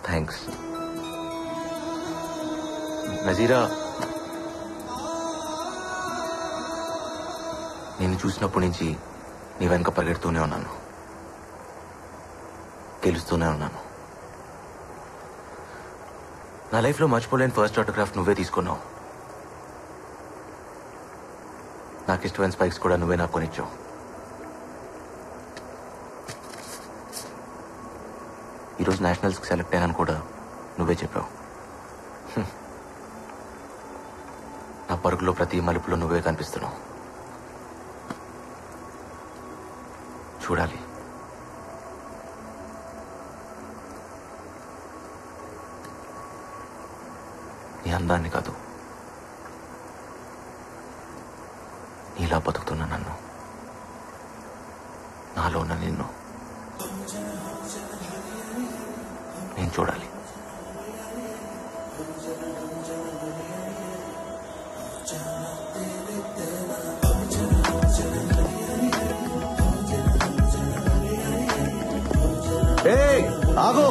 Thanks Nazira. నేను చూసినప్పటి నుంచి నీ వెనక పరిగెడుతూనే ఉన్నాను, గెలుస్తూనే ఉన్నాను. నా లైఫ్లో మర్చిపోలేని ఫస్ట్ ఆటోగ్రాఫ్ నువ్వే తీసుకున్నావు. నాకు ఇష్టమైన స్పైక్స్ కూడా నువ్వే నాకు కొనిచ్చావు. ఈరోజు నేషనల్స్కి సెలెక్ట్ అయ్యానని కూడా నువ్వే చెప్పావు. నా పరుగులో ప్రతి మలుపులో నువ్వే కనిపిస్తున్నావు. చూడాలి. నీ అందాన్ని కాదు, నీలా బతుకుతున్నా నన్ను, నాలో ఉన్న నిన్ను నేను చూడాలి. ఆగో,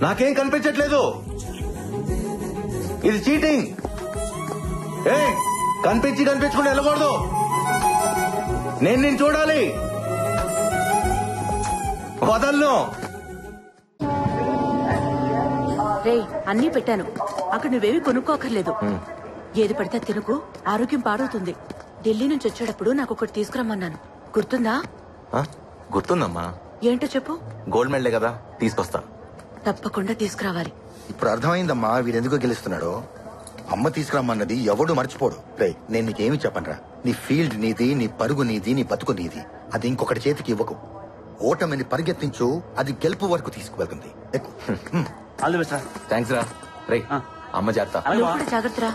నాకేం కనిపించట్లేదు. ఇది చీటింగ్. కనిపించకుండా వెళ్ళకూడదు. నేను చూడాలి. వదలను. రే, అన్నీ పెట్టాను. అక్కడ నువ్వేమి కొనుక్కోకర్లేదు. ఏది పడితే తినుకు, ఆరోగ్యం పాడవుతుంది. ఢిల్లీ నుంచి వచ్చేటప్పుడు నాకు ఒకటి తీసుకురమ్మన్నాను, గుర్తుందా? గుర్తుందమ్మా. ఏంటో చెప్పు. గోల్డ్ మెడలే కదా, తీసుకొస్తా. తప్పకుండా తీసుకురావాలి. ఇప్పుడు అర్థమైందమ్మా వీడెందుకో గెలుస్తున్నాడో. అమ్మ తీసుకురమ్మన్నది ఎవడు మర్చిపోడు. రే, నేను నీకేమి చెప్పనరా. నీ ఫీల్డ్ నీది, నీ పరుగు నీది, నీ బతుకు నీది. అది ఇంకొకటి చేతికి ఇవ్వకు. ఓటమిని పరిగెత్తించు, అది గెలుపు వరకు తీసుకువెళ్తుంది. థ్యాంక్స్ రా. రే, అమ్మ చేస్తా. జాగ్రత్త రా.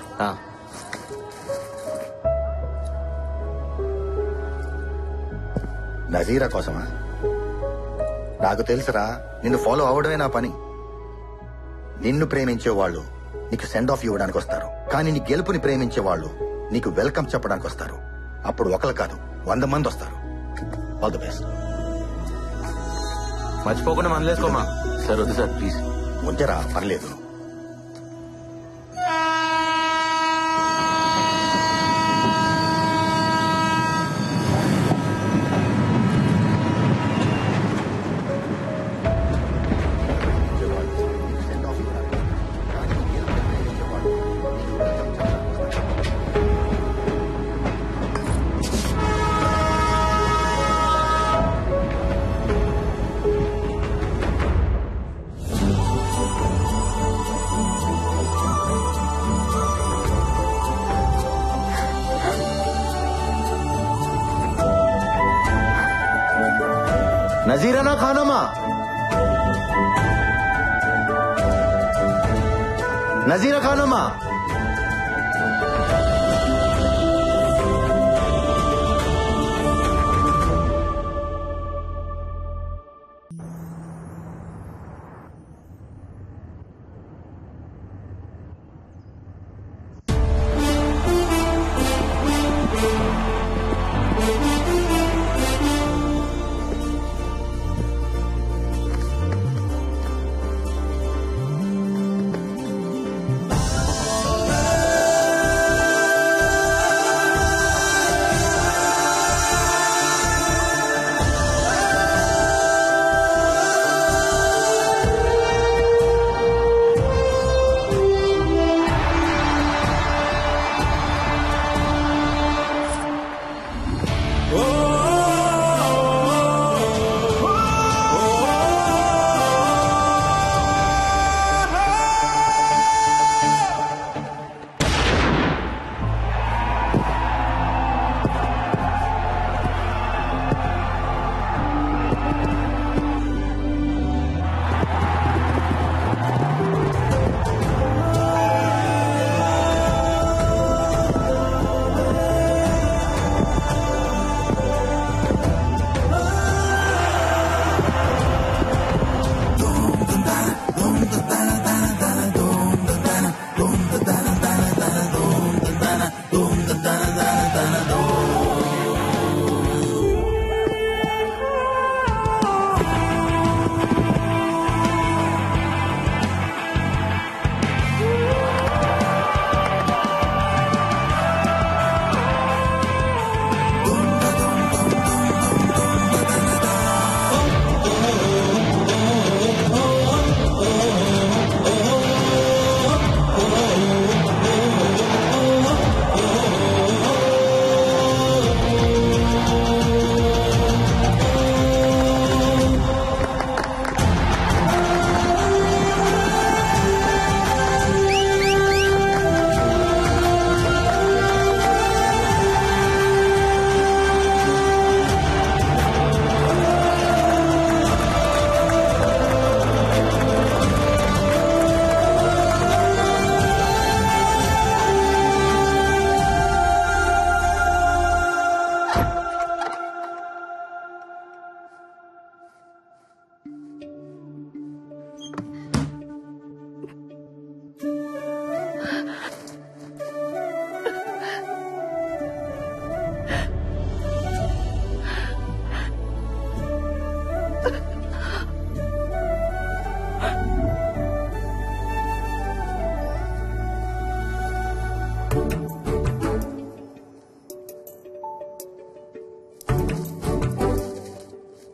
నజీరా కోసమా? నాకు తెలుసురా, నిన్ను ఫాలో అవడమే నా పని. నిన్ను ప్రేమించే వాళ్ళు నీకు సెండ్ ఆఫ్ ఇవ్వడానికి వస్తారు, కానీ నీ గెలుపుని ప్రేమించే వాళ్ళు నీకు వెల్కమ్ చెప్పడానికి వస్తారు. అప్పుడు ఒకరు కాదు, 100 మంది వస్తారు. All the best. మర్చిపోకుండా మనలేసుకోమా. సార్ వద్దు సార్, ప్లీజ్. ఉంచరా, పర్లేదు. नजीरा ना खाना माँ, नजीरा खाना माँ.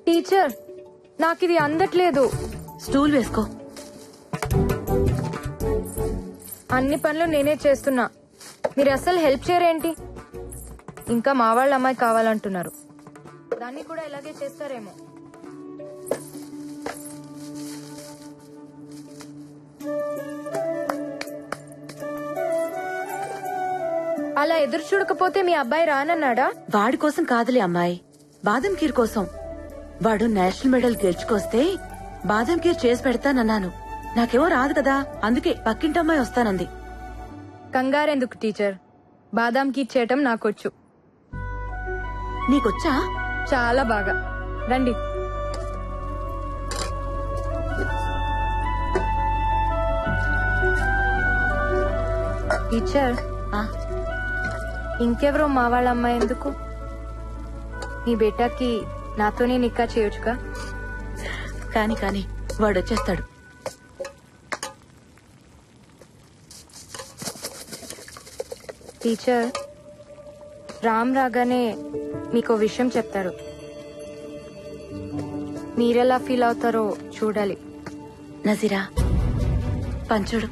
టీచర్ నాకు ఇది అందట్లేదు. స్టూల్ వేసుకో. అన్ని పనులు నేనే చేస్తున్నా, మీరు అసలు హెల్ప్ చేయరేంటి? ఇంకా మా వాళ్ళ అమ్మాయి కావాలంటున్నారు, దాన్ని కూడా ఇలాగే చేస్తారేమో. అలా ఎదురు చూడకపోతే మీ అబ్బాయి రానన్నాడా? వాడి కోసం కాదులే అమ్మాయి, బాదం ఖీర్ కోసం. వాడు నేషనల్ మెడల్ గెలుచుకొస్తే బాదం ఖీర్ చేసి పెడతానన్నాను. నాకేమో రాదు కదా, అందుకే పక్కింటమ్మాయి వస్తానంది. కంగారెందుకు టీచర్, బాదాం కీర్ చేయటం నాకొచ్చు. నీకొచ్చా? చాలా బాగా. రండి. టీచర్, ఇంకెవరో మా వాళ్ళ అమ్మాయి ఎందుకు? మీ బేటాకి నాతోనే నిక్కా చేయొచ్చుగా. కాని వాడొచ్చేస్తాడు. టీచర్, రామ్ రాగానే మీకో విషయం చెప్తారు, మీరెలా ఫీల్ అవుతారో చూడాలి. నజీరా పంచుడు.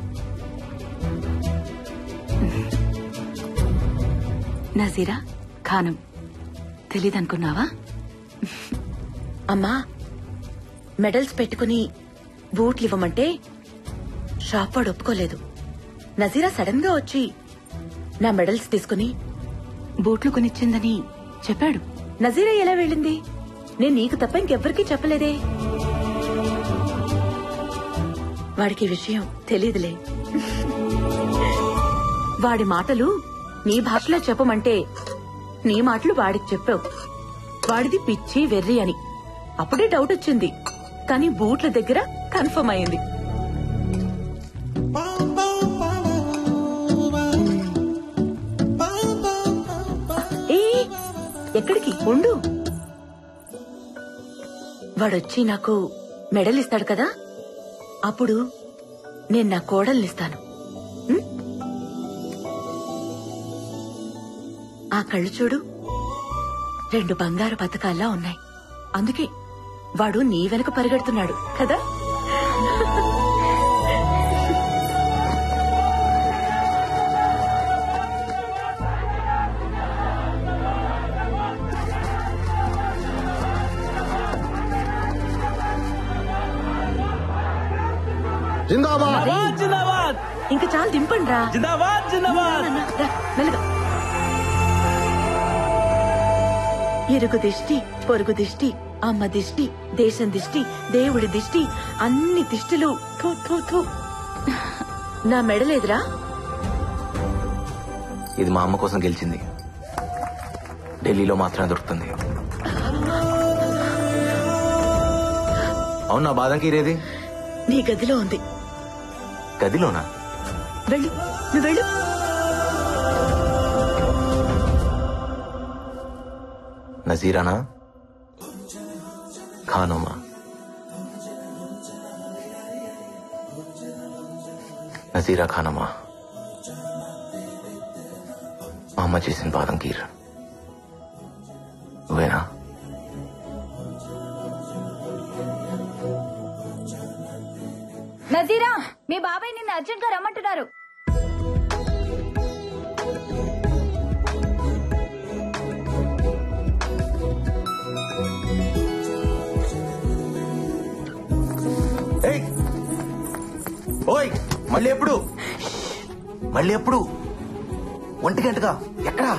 నజీరా ఖానం తెలీదనుకున్నావా? అమ్మా, మెడల్స్ పెట్టుకుని బూట్లు ఇవ్వమంటే షాప్ వాడు ఒప్పుకోలేదు. నజీరా సడన్ గా వచ్చి నా మెడల్స్ తీసుకుని బూట్లు కొనిచ్చిందని చెప్పాడు. నజీరా ఎలా వెళ్ళింది? నేను నీకు తప్ప ఇంకెవ్వరికీ చెప్పలేదే. వాడికి ఈ విషయం తెలీదులే. వాడి మాటలు నీ భాషలో చెప్పమంటే నీ మాటలు వాడికి చెప్పావు. వాడిది పిచ్చి వెర్రి అని అప్పుడే డౌట్ వచ్చింది, కానీ బూట్ల దగ్గర కన్ఫర్మ్ అయింది. ఎక్కడికి ఉండు. వాడొచ్చి నాకు మెడల్ ఇస్తాడు కదా, అప్పుడు నేను నా కోడల్నిస్తాను. ఆ కళ్ళు చూడు, 2 బంగారు పథకాల్లా ఉన్నాయి. అందుకే వాడు నీ వెనక పరిగెడుతున్నాడు కదా. జిందాబాద్ జిందాబాద్. ఇంకా చాలా దింపండి రా. జిందాబాద్ జిందాబాద్. మెల్లగా. ఇరుగు దిష్టి, పొరుగు దిష్టి, అమ్మ దిష్టి, దేశం దిష్టి, దేవుడి దిష్టి, అన్ని దిష్టిలు. థూ థూ థూ. నా మెడలేదురా. ఇది మా అమ్మ కోసం గెలిచింది, ఢిల్లీలో మాత్రమే దొరుకుతుంది. అవునా, బాదం ఖీర్ ఏది? నీ గదిలో ఉంది. గదిలోనా? వెళ్ళు, నువ్వు వెళ్ళు. నజీరానా ఖానోమా? నజీరా ఖానోమా, మా అమ్మ చేసిన బాదం ఖీర్ నువ్వేనా? నజీరా, మీ బాబాయ్ నిన్ను అర్జెంట్ గా రమ్మంటున్నారు. ఓయ్, మళ్ళీ ఎప్పుడు? మళ్ళీ ఎప్పుడు? 1 గంటగా ఎక్కడా?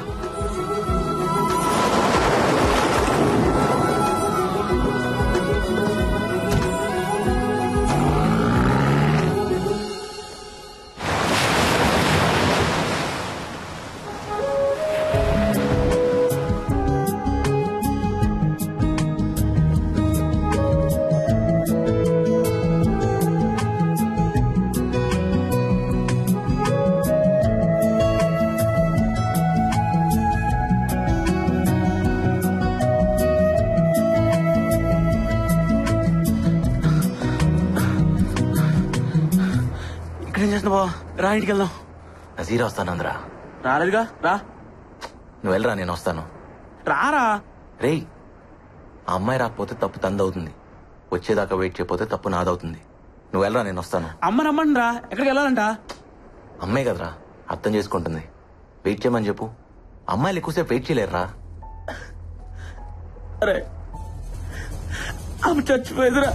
ఇక్కడేం చేస్తున్నా బా? రా, ఇంటికి వెళ్దాం. నజీరా వస్తానందరా. రాలేదుగా రా. నువ్వు వెళ్ళరా, నేను వస్తాను. రారా. రేయ్, ఆ అమ్మాయి రాకపోతే తప్పు తందవుతుంది. వచ్చేదాకా వెయిట్ చేయకపోతే తప్పు నాదవుతుంది. నువ్వు వెళ్ళరా, నేను వస్తాను. అమ్మ రమ్మండి రా. ఎక్కడికి వెళ్ళాలంట? అమ్మాయి కదరా, అర్థం చేసుకుంటుంది. వెయిట్ చేయమని చెప్పు. అమ్మాయిలు ఎక్కువసేపు వెయిట్ చేయలేరురా. అరే అమ్మ చచ్చిపోయేదిరా.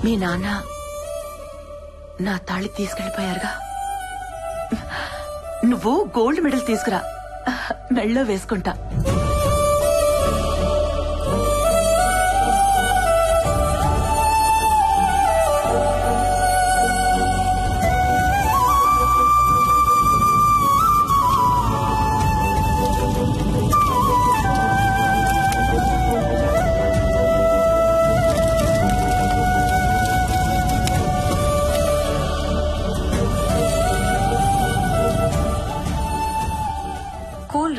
మీ నాన్న నా తాళి తీసుకెళ్లిపోయారుగా. నువ్వు గోల్డ్ మెడల్ తీసుకురా, మెళ్ళో వేసుకుంటా.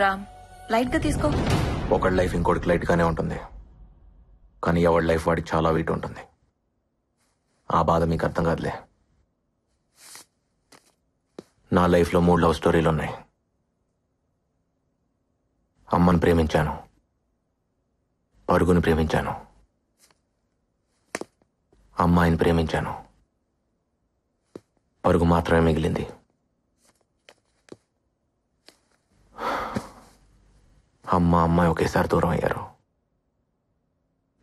రామ్, లైట్ గా తీసుకో. ఒకటి లైఫ్ ఇంకోటికి లైట్ గానే ఉంటుంది, కానీ ఎవరి లైఫ్ వాడికి చాలా వెయిట్ ఉంటుంది. ఆ బాధ మీకు అర్థం కాదులే. నా లైఫ్ లో 3 లవ్ స్టోరీలు ఉన్నాయి. అమ్మని ప్రేమించాను, పరుగుని ప్రేమించాను, అమ్మాయిని ప్రేమించాను. పరుగు మాత్రమే మిగిలింది. అమ్మాయి ఒకేసారి దూరం అయ్యారు.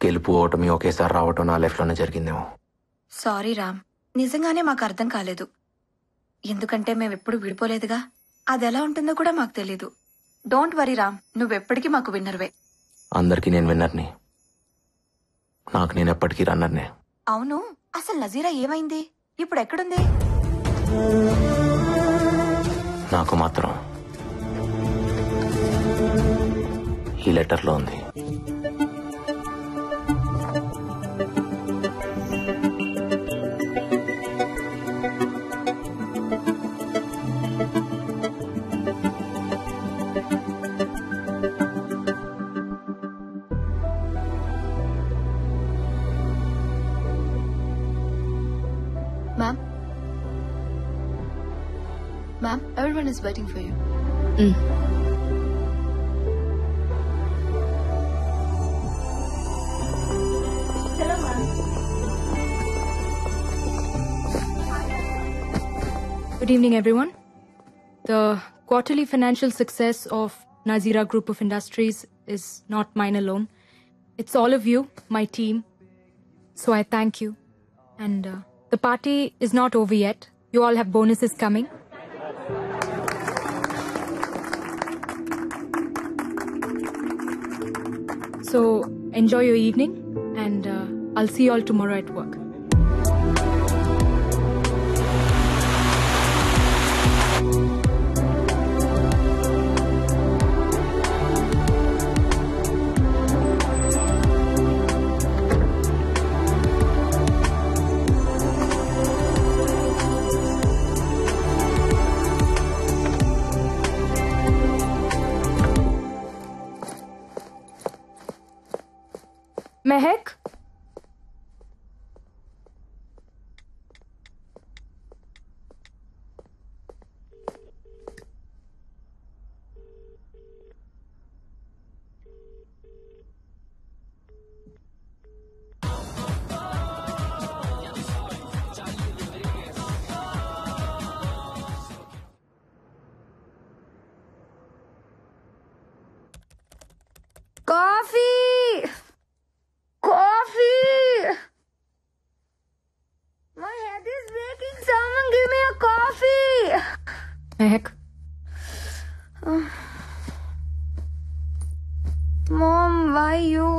గెలుపు ఓటమి ఒకేసారి రావటం నా లైఫ్ లోనే జరిగిందేమో. సారీ రామ్, నిజంగానే మాకు అర్థం కాలేదు. ఎందుకంటే మేమెప్పుడు విడిపోలేదుగా. అది ఎలా ఉంటుందో కూడా మాకు తెలీదు. డోంట్ వరీ రామ్, నువ్వెప్పటికీ మాకు విన్నర్వే. అందరికీ నేను విన్నర్ని, నాకు నేను ఎప్పటికీ రన్నర్నే. అవును, అసలు నజీరా ఏమైంది? ఇప్పుడు ఎక్కడుంది? నాకు మాత్రం ఈ లెటర్లో ఉంది. Ma'am, everyone is waiting for you. Hello, ma'am. Good evening, everyone. The quarterly financial success of Nazira Group of Industries is not mine alone. It's all of you, my team. So I thank you. And the party is not over yet. You all have bonuses coming. So enjoy your evening and I'll see you all tomorrow at work. Mehak? Coffee! Coffee! My head is breaking. Someone give me a coffee. Mehak? Mom, why you?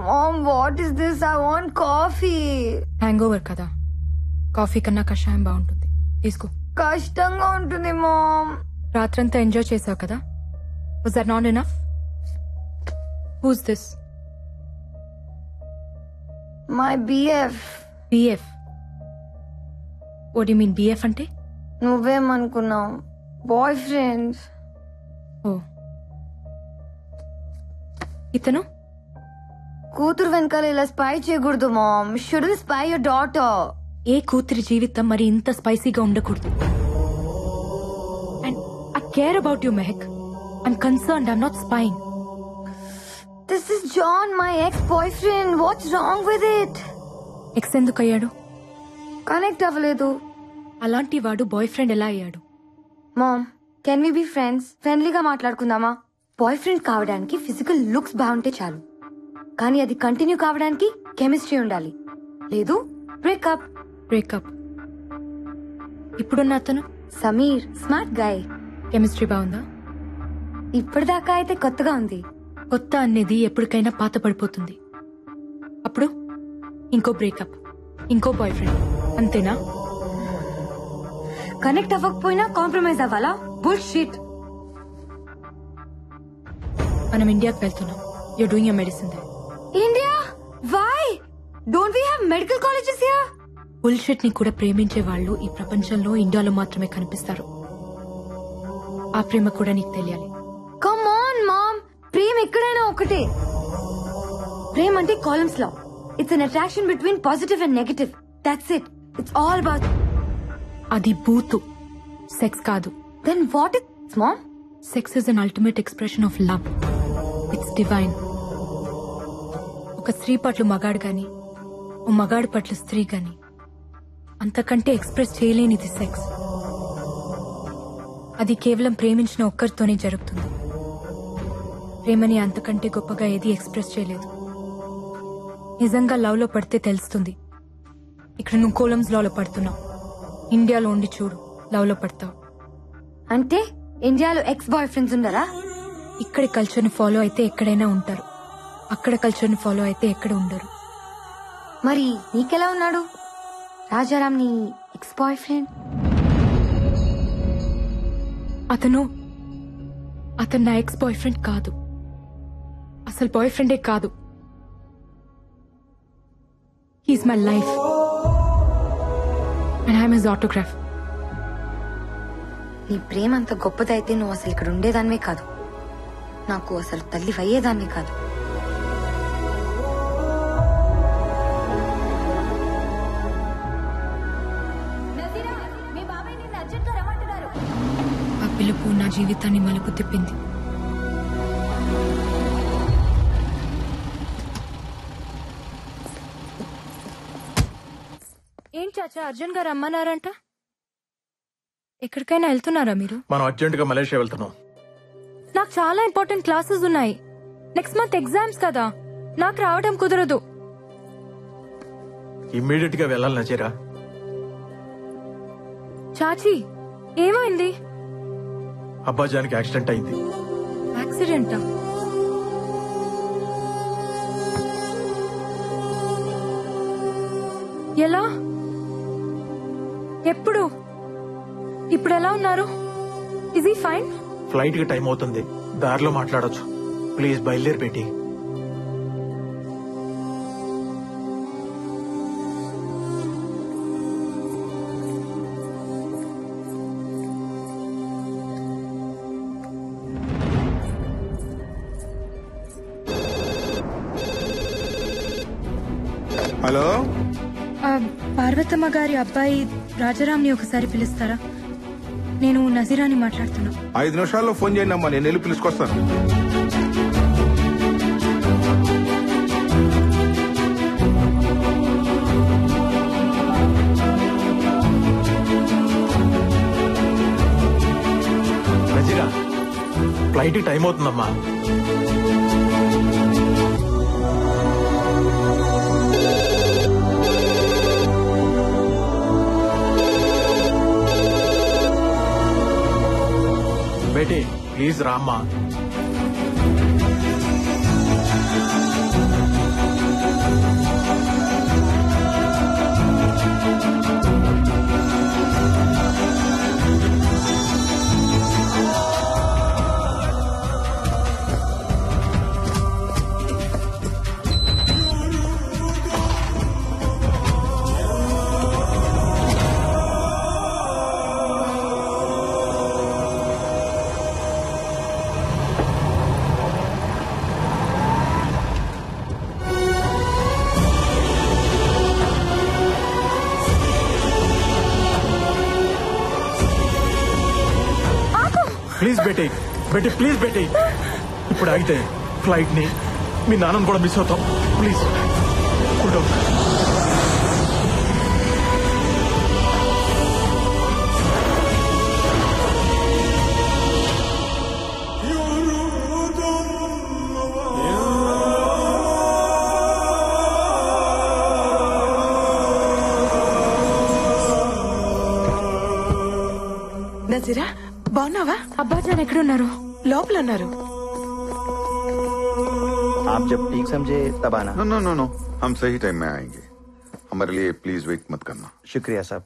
Mom, what is this? I want coffee. Hangover kada. Coffee కన్నా కషాయం బాగుంటుంది. తీసుకో. కష్టంగా ఉంటుంది ma'am. రాత్రంతా enjoy చేసావు కదా. Was that not enough? Who's this? My BF. BF? What do you mean BF అంటే? నువ్వేమనుకున్నావు? Boy friend. ఓ. ఇతను? కూతురు వెనకాల ఇలా స్పై చేయకూడదు mom. Shouldn't spy your daughter. ఏ కూతురి జీవితం మరి ఇంత స్పైసీగా ఉండకూడదు. And I care about you Mehak. I'm concerned. I'm not spying. This is John, my ex boy friend. What's wrong with it? Ex ఎందుకు అయ్యాడు? కనెక్ట్ అవ్వలేదు. అలాంటి వాడు బాయ్ ఫ్రెండ్ ఎలా అయ్యాడు? Mom, can we be friends? ఫ్రెండ్లీగా మాట్లాడుకుందామా? బాయ్ ఫ్రెండ్ కావడానికి ఫిజికల్ లుక్స్ బాగుంటే చాలు, కానీ అది కంటిన్యూ కావడానికి కెమిస్ట్రీ ఉండాలి. లేదు బ్రేకప్. బ్రేకప్. ఇప్పుడున్న అతను సమీర్, స్మార్ట్ గాయ్. కెమిస్ట్రీ బాగుందా? ఇప్పటిదాకా అయితే కొత్తగా ఉంది. కొత్త అనేది ఎప్పటికైనా పాత పడిపోతుంది. అప్పుడు ఇంకో బ్రేకప్, ఇంకో బాయ్ ఫ్రెండ్, అంతేనా? కనెక్ట్ అవ్వకపోయినా కాంప్రమైజ్ అవ్వాలా? బుల్షిట్. మనం ఇండియాకి వెళ్తున్నాం. You're doing your medicine there. India? Why? Don't we have medical colleges here? Bullshit ని కూడా ప్రేమించే వాళ్ళు ఈ ప్రపంచంలో ఇండియాలో మాత్రమే కనిపిస్తారు. ఆ ప్రేమ కూడా నీకు తెలియాలి. కమ్ ఆన్ మామ్, ప్రేమ ఎక్కడైనా ఒకటే. ప్రేమ అంటే Coulomb's law. It's an attraction between positive and negative. That's it. It's all about. అది బూతు, సెక్స్ కాదు. Then what it's mom? Sex is an ultimate expression of love. It's divine. ఒక స్త్రీ పట్ల మగాడు గాని, ఓ మగాడు పట్ల స్త్రీ గాని అంతకంటే ఎక్స్ప్రెస్ చేయలేనిది సెక్స్. అది కేవలం ప్రేమించిన ఒక్కరితోనే జరుగుతుంది. ప్రేమని అంతకంటే గొప్పగా ఏది ఎక్స్ప్రెస్ చేయలేదు. నిజంగా లవ్ లో పడితే తెలుస్తుంది. ఇక్కడ నువ్వు కోలమ్స్ లో పడుతున్నావు. ఇండియాలో ఉండి చూడు, లవ్ లో పడతావు. అంటే ఇండియాలో ఎక్స్ బాయ్ ఫ్రెండ్స్ ఉండరా? ఇక్కడి కల్చర్ ని ఫాలో అయితే ఎక్కడైనా ఉంటారు, అక్కడ కల్చర్ ని ఫాలో అయితే ఎక్కడ ఉండరు. మరి నీకెలా ఉన్నాడు రాజారాం, నీ ఎక్స్ బాయ్ ఫ్రెండ్? అతను నా ఎక్స్ బాయ్ ఫ్రెండ్ కాదు. అసలు బాయ్ ఫ్రెండే కాదు. He's my life and I'm his autograph. నీ ప్రేమ అంత గొప్పదైతే నువ్వు అసలు ఇక్కడ ఉండేదానివే కాదు. నాకు అసలు తల్లి అయ్యేదాన్నే కాదు. ఆ పిలుపు నా జీవితాన్ని మలుపు తిప్పింది. ఏం చాచా, అర్జున్ గారు రమ్మన్నారంట. ఎక్కడికైనా వెళ్తున్నారా మీరు? మనం అర్జెంట్ గా మలేషియా వెళ్తున్నాం. నాకు చాలా ఇంపార్టెంట్ క్లాసెస్ ఉన్నాయి. నెక్స్ట్ మంత్ ఎగ్జామ్స్ కదా, నాకు రావడం కుదరదు. ఇమ్మీడియట్ గా వెళ్ళాలి నజీరా. చాచి, ఏమైంది? అబ్బాజానికి యాక్సిడెంట్ అయింది. యాక్సిడెంటా? ఎలా? ఎప్పుడు? ఇప్పుడు ఎలా ఉన్నారు? ఇజ్ ఈ ఫైన్? ఫ్లైట్ కి టైం అవుతుంది, దారిలో మాట్లాడొచ్చు. ప్లీజ్ బయలుదేరి పెట్టి. హలో, పార్వతమ్మ గారి అబ్బాయి రాజారాంని ఒకసారి పిలుస్తారా? నేను నజీరాని మాట్లాడుతున్నా. 5 నిమిషాల్లో ఫోన్ చేయండి అమ్మా, నేను వెళ్ళి పిలుచుకొస్తాను. నజీరా, ఫ్లైట్ కి టైం అవుతుందమ్మా. బేటీ ప్లీజ్ రామ్మా. Please Beti, Beti please Beti. ఇప్పుడు ఆగితే ఫ్లైట్ ని మీ నాన్నను కూడా మిస్ అవుతాం. Please cool down. నజీరా, బాగున్నావా? అబ్బాజాన్ ఎక్కడున్నారు? లోపల ఉన్నారు. आप जब ठीक समझे तब आना. नो नो नो नो, हम सही टाइम में आएंगे. हमारे लिए प्लीज वेट मत करना. शुक्रिया साहब.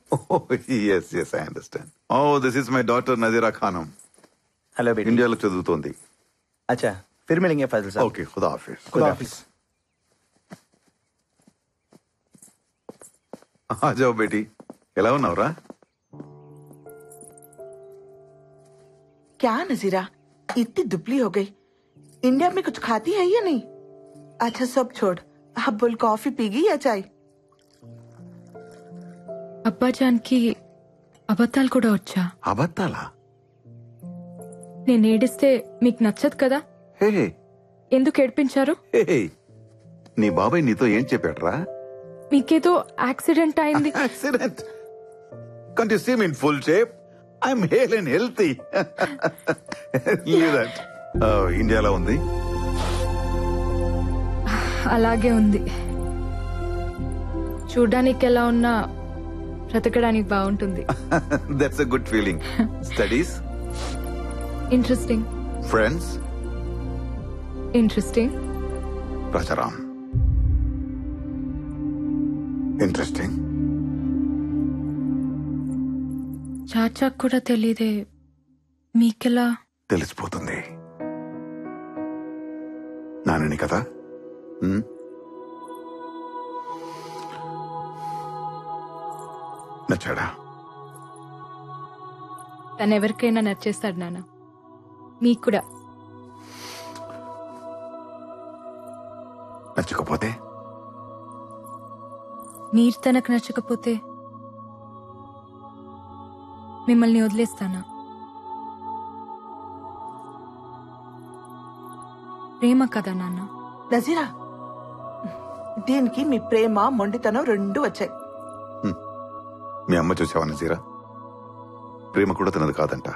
Yes yes I understand. Oh this is my daughter Nazira Khanam. Hello बेटी. इंडिया లో చదువుతోంది. अच्छा फिर मिलेंगे फैजल साहब. ओके, खुदा हाफिज. खुदा हाफिज. आ जाओ बेटी. ఎలా ఉన్నావురా? क्या नजीरा, इतनी दुबली हो गई. इंडिया में कुछ खाती है या नहीं? अच्छा सब छोड़, अब बोल कॉफी पीगी या चाय? అబ్బాజాన్కి అబద్ధాలు కూడా వచ్చా? అబద్ధాలా? నేను ఏడిస్తే మీకు నచ్చదు కదా? హే, ఎందుకు ఏడిపించారు? హే, నీ బాబాయ్ నీతో ఏం చెప్పాడ్రా? మీకేదో యాక్సిడెంట్ అయింది. Accident? Can't you see me in full shape? I'm hale and healthy. Leave that. ఇండియాలో ఉంది? అలాగే ఉంది. చూడ్డానికి ఎలా ఉన్నా బ్రతకడానికి బాగుంటుంది. That's a good feeling. Studies? Interesting. Friends? Interesting. Rajaram? Interesting. చాచాకు కూడా తెలీదే, మీకెలా? తెలిసిపోతుంది. నానని కదా. నచ్చాడా? తను ఎవరికైనా నచ్చేస్తాడు నాన్న, మీకు కూడా. నచ్చకపోతే? మీరు తనకు నచ్చకపోతే మిమ్మల్ని వదిలేస్తానా? ప్రేమ కదా నాన్న. నజీరా, దీనికి మీ ప్రేమ మొండితనం రెండు వచ్చాయి. మీ అమ్మ చూసావా నజీరా? ప్రేమ కూడా తనది కాదంట.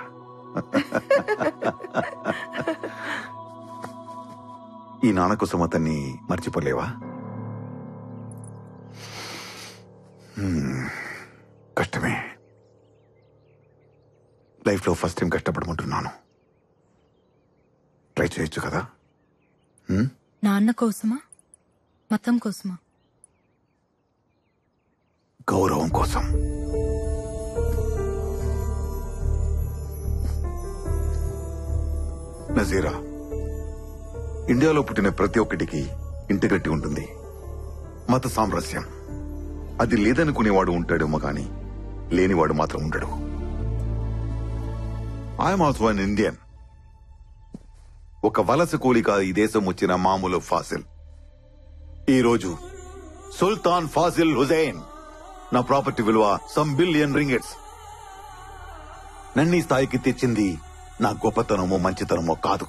ఈ నాన్న కోసం అతన్ని మర్చిపోలేవా? కష్టమే. లైఫ్లో ఫస్ట్ టైం కష్టపడమంటున్నాను. ట్రై చేయొచ్చు కదా? నాన్న కోసమా, మతం కోసమా? గౌరవం కోసం. నజీరా, ఇండియాలో పుట్టిన ప్రతి ఒక్కటికి ఇంటిగట్టి ఉంటుంది. మత సామరస్యం అది లేదనుకునేవాడు ఉంటాడేమో గాని లేనివాడు మాత్రం ఉండడు. I'm also an Indian. ఒక వలస కూలిక ఈ దేశం వచ్చిన మామూలు ఫాసిల్. ఈరోజు సుల్తాన్ ఫాసిల్ హుజైన్ నా ప్రాపర్టీ విలువ సమ్ బిలియన్ రింగిట్స్. నన్ను ఈ స్థాయికి తెచ్చింది నా గొప్పతనమో మంచితనమో కాదు,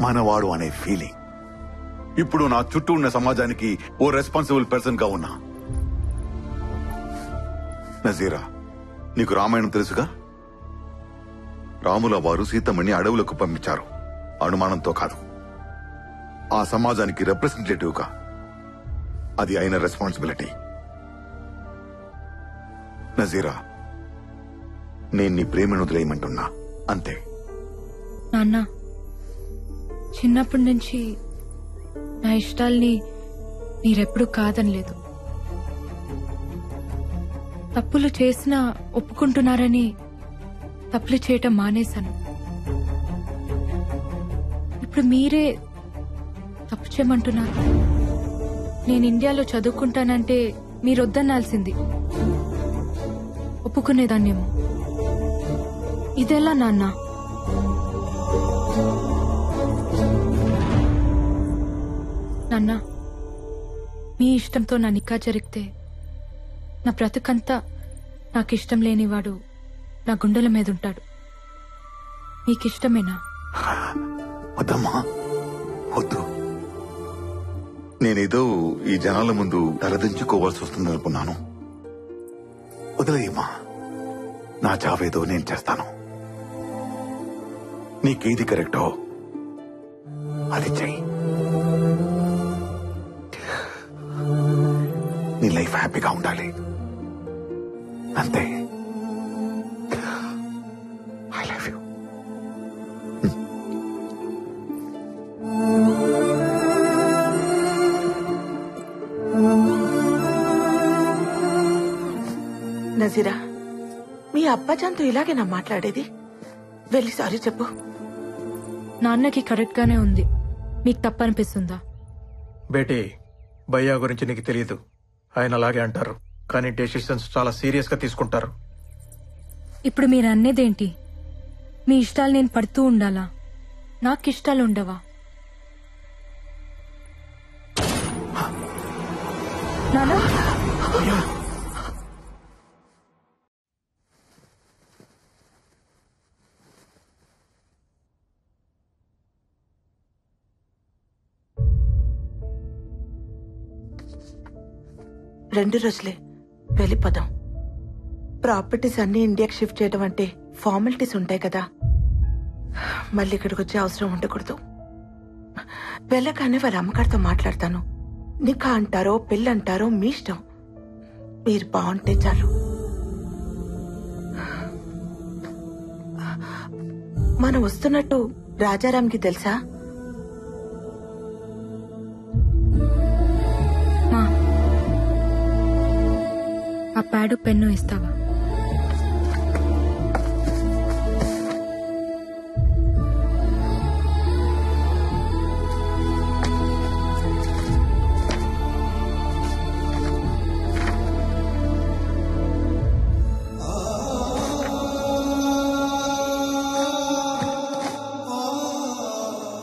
మనవాడు అనే ఫీలింగ్. ఇప్పుడు నా చుట్టూ ఉన్న సమాజానికి ఓ రెస్పాన్సిబుల్ పర్సన్ గా ఉన్నా. నజీరా, నీకు రామాయణం తెలుసుగా? రాముల వారు సీతమ్మని అడవులకు పంపించారు, అనుమానంతో కాదు. ఆ సమాజానికి రిప్రజెంటేటివ్ గా. అది ఆయన రెస్పాన్సిబిలిటీ. నజీరా, నేను నీ ప్రేమను వదిలేయమంటున్నా, అంతే. నాన్న, చిన్నప్పటి నుంచి నా ఇష్టాల్ని మీరెప్పుడు కాదనలేదు. తప్పులు చేసినా ఒప్పుకుంటున్నారని తప్పులు చేయటం మానేశాను. ఇప్పుడు మీరే తప్పు చేయమంటున్నారు. నేను ఇండియాలో చదువుకుంటానంటే మీరొద్దనాల్సింది, ఒప్పుకునేదాన్నేమో. ఇదెలా నాన్న? నాన్న, మీ ఇష్టంతో నా నిక్కా జరిగితే నా బ్రతుకంతా నాకిష్టం లేనివాడు నా గుండెల మీద ఉంటాడు. మీకిష్టమేనా? వద్దమ్మా, వద్దు. నేనేదో ఈ జనాల ముందు తలదించుకోవాల్సి వస్తుందనుకున్నాను. వదిలేయమ్మా, నా చావేదో నేను చేస్తాను. నీకేది కరెక్టో అది చెయ్యి. నీ లైఫ్ హ్యాపీగా ఉండాలి, అంతే. I love you. నజీరా, మీ అబ్బాజాన్తో ఇలాగేనా మాట్లాడేది? వెళ్ళి సారీ చెప్పు. నాన్నకి కరెక్ట్ గానే ఉంది, మీకు తప్పనిపిస్తుందా? బేటీ, భయ్యా గురించి నీకు తెలియదు. ఆయన అలాగే అంటారు, కానీ డెసిషన్స్ చాలా సీరియస్ గా తీసుకుంటారు. ఇప్పుడు మీరు అన్నేదేంటి? మీ ఇష్టాలు నేను పడుతూ ఉండాలా? నాకు ఇష్టాలు ఉండవా? నాన్న, రెండు రోజులే, వెళ్ళిపోదాం. ప్రాపర్టీస్ అన్ని ఇండియాకి షిఫ్ట్ చేయడం అంటే ఫార్మాలిటీస్ ఉంటాయి కదా, మళ్ళీ ఇక్కడికి వచ్చే అవసరం ఉండకూడదు. వెళ్ళగానే వాళ్ళ అమ్మగారితో మాట్లాడతాను. నికా అంటారో పెళ్ళంటారో మీ ఇష్టం, మీరు బాగుంటే చాలు. మనం వస్తున్నట్టు రాజారాంకి తెలుసా? ఆ ప్యాడు పెన్ను ఇస్తావా?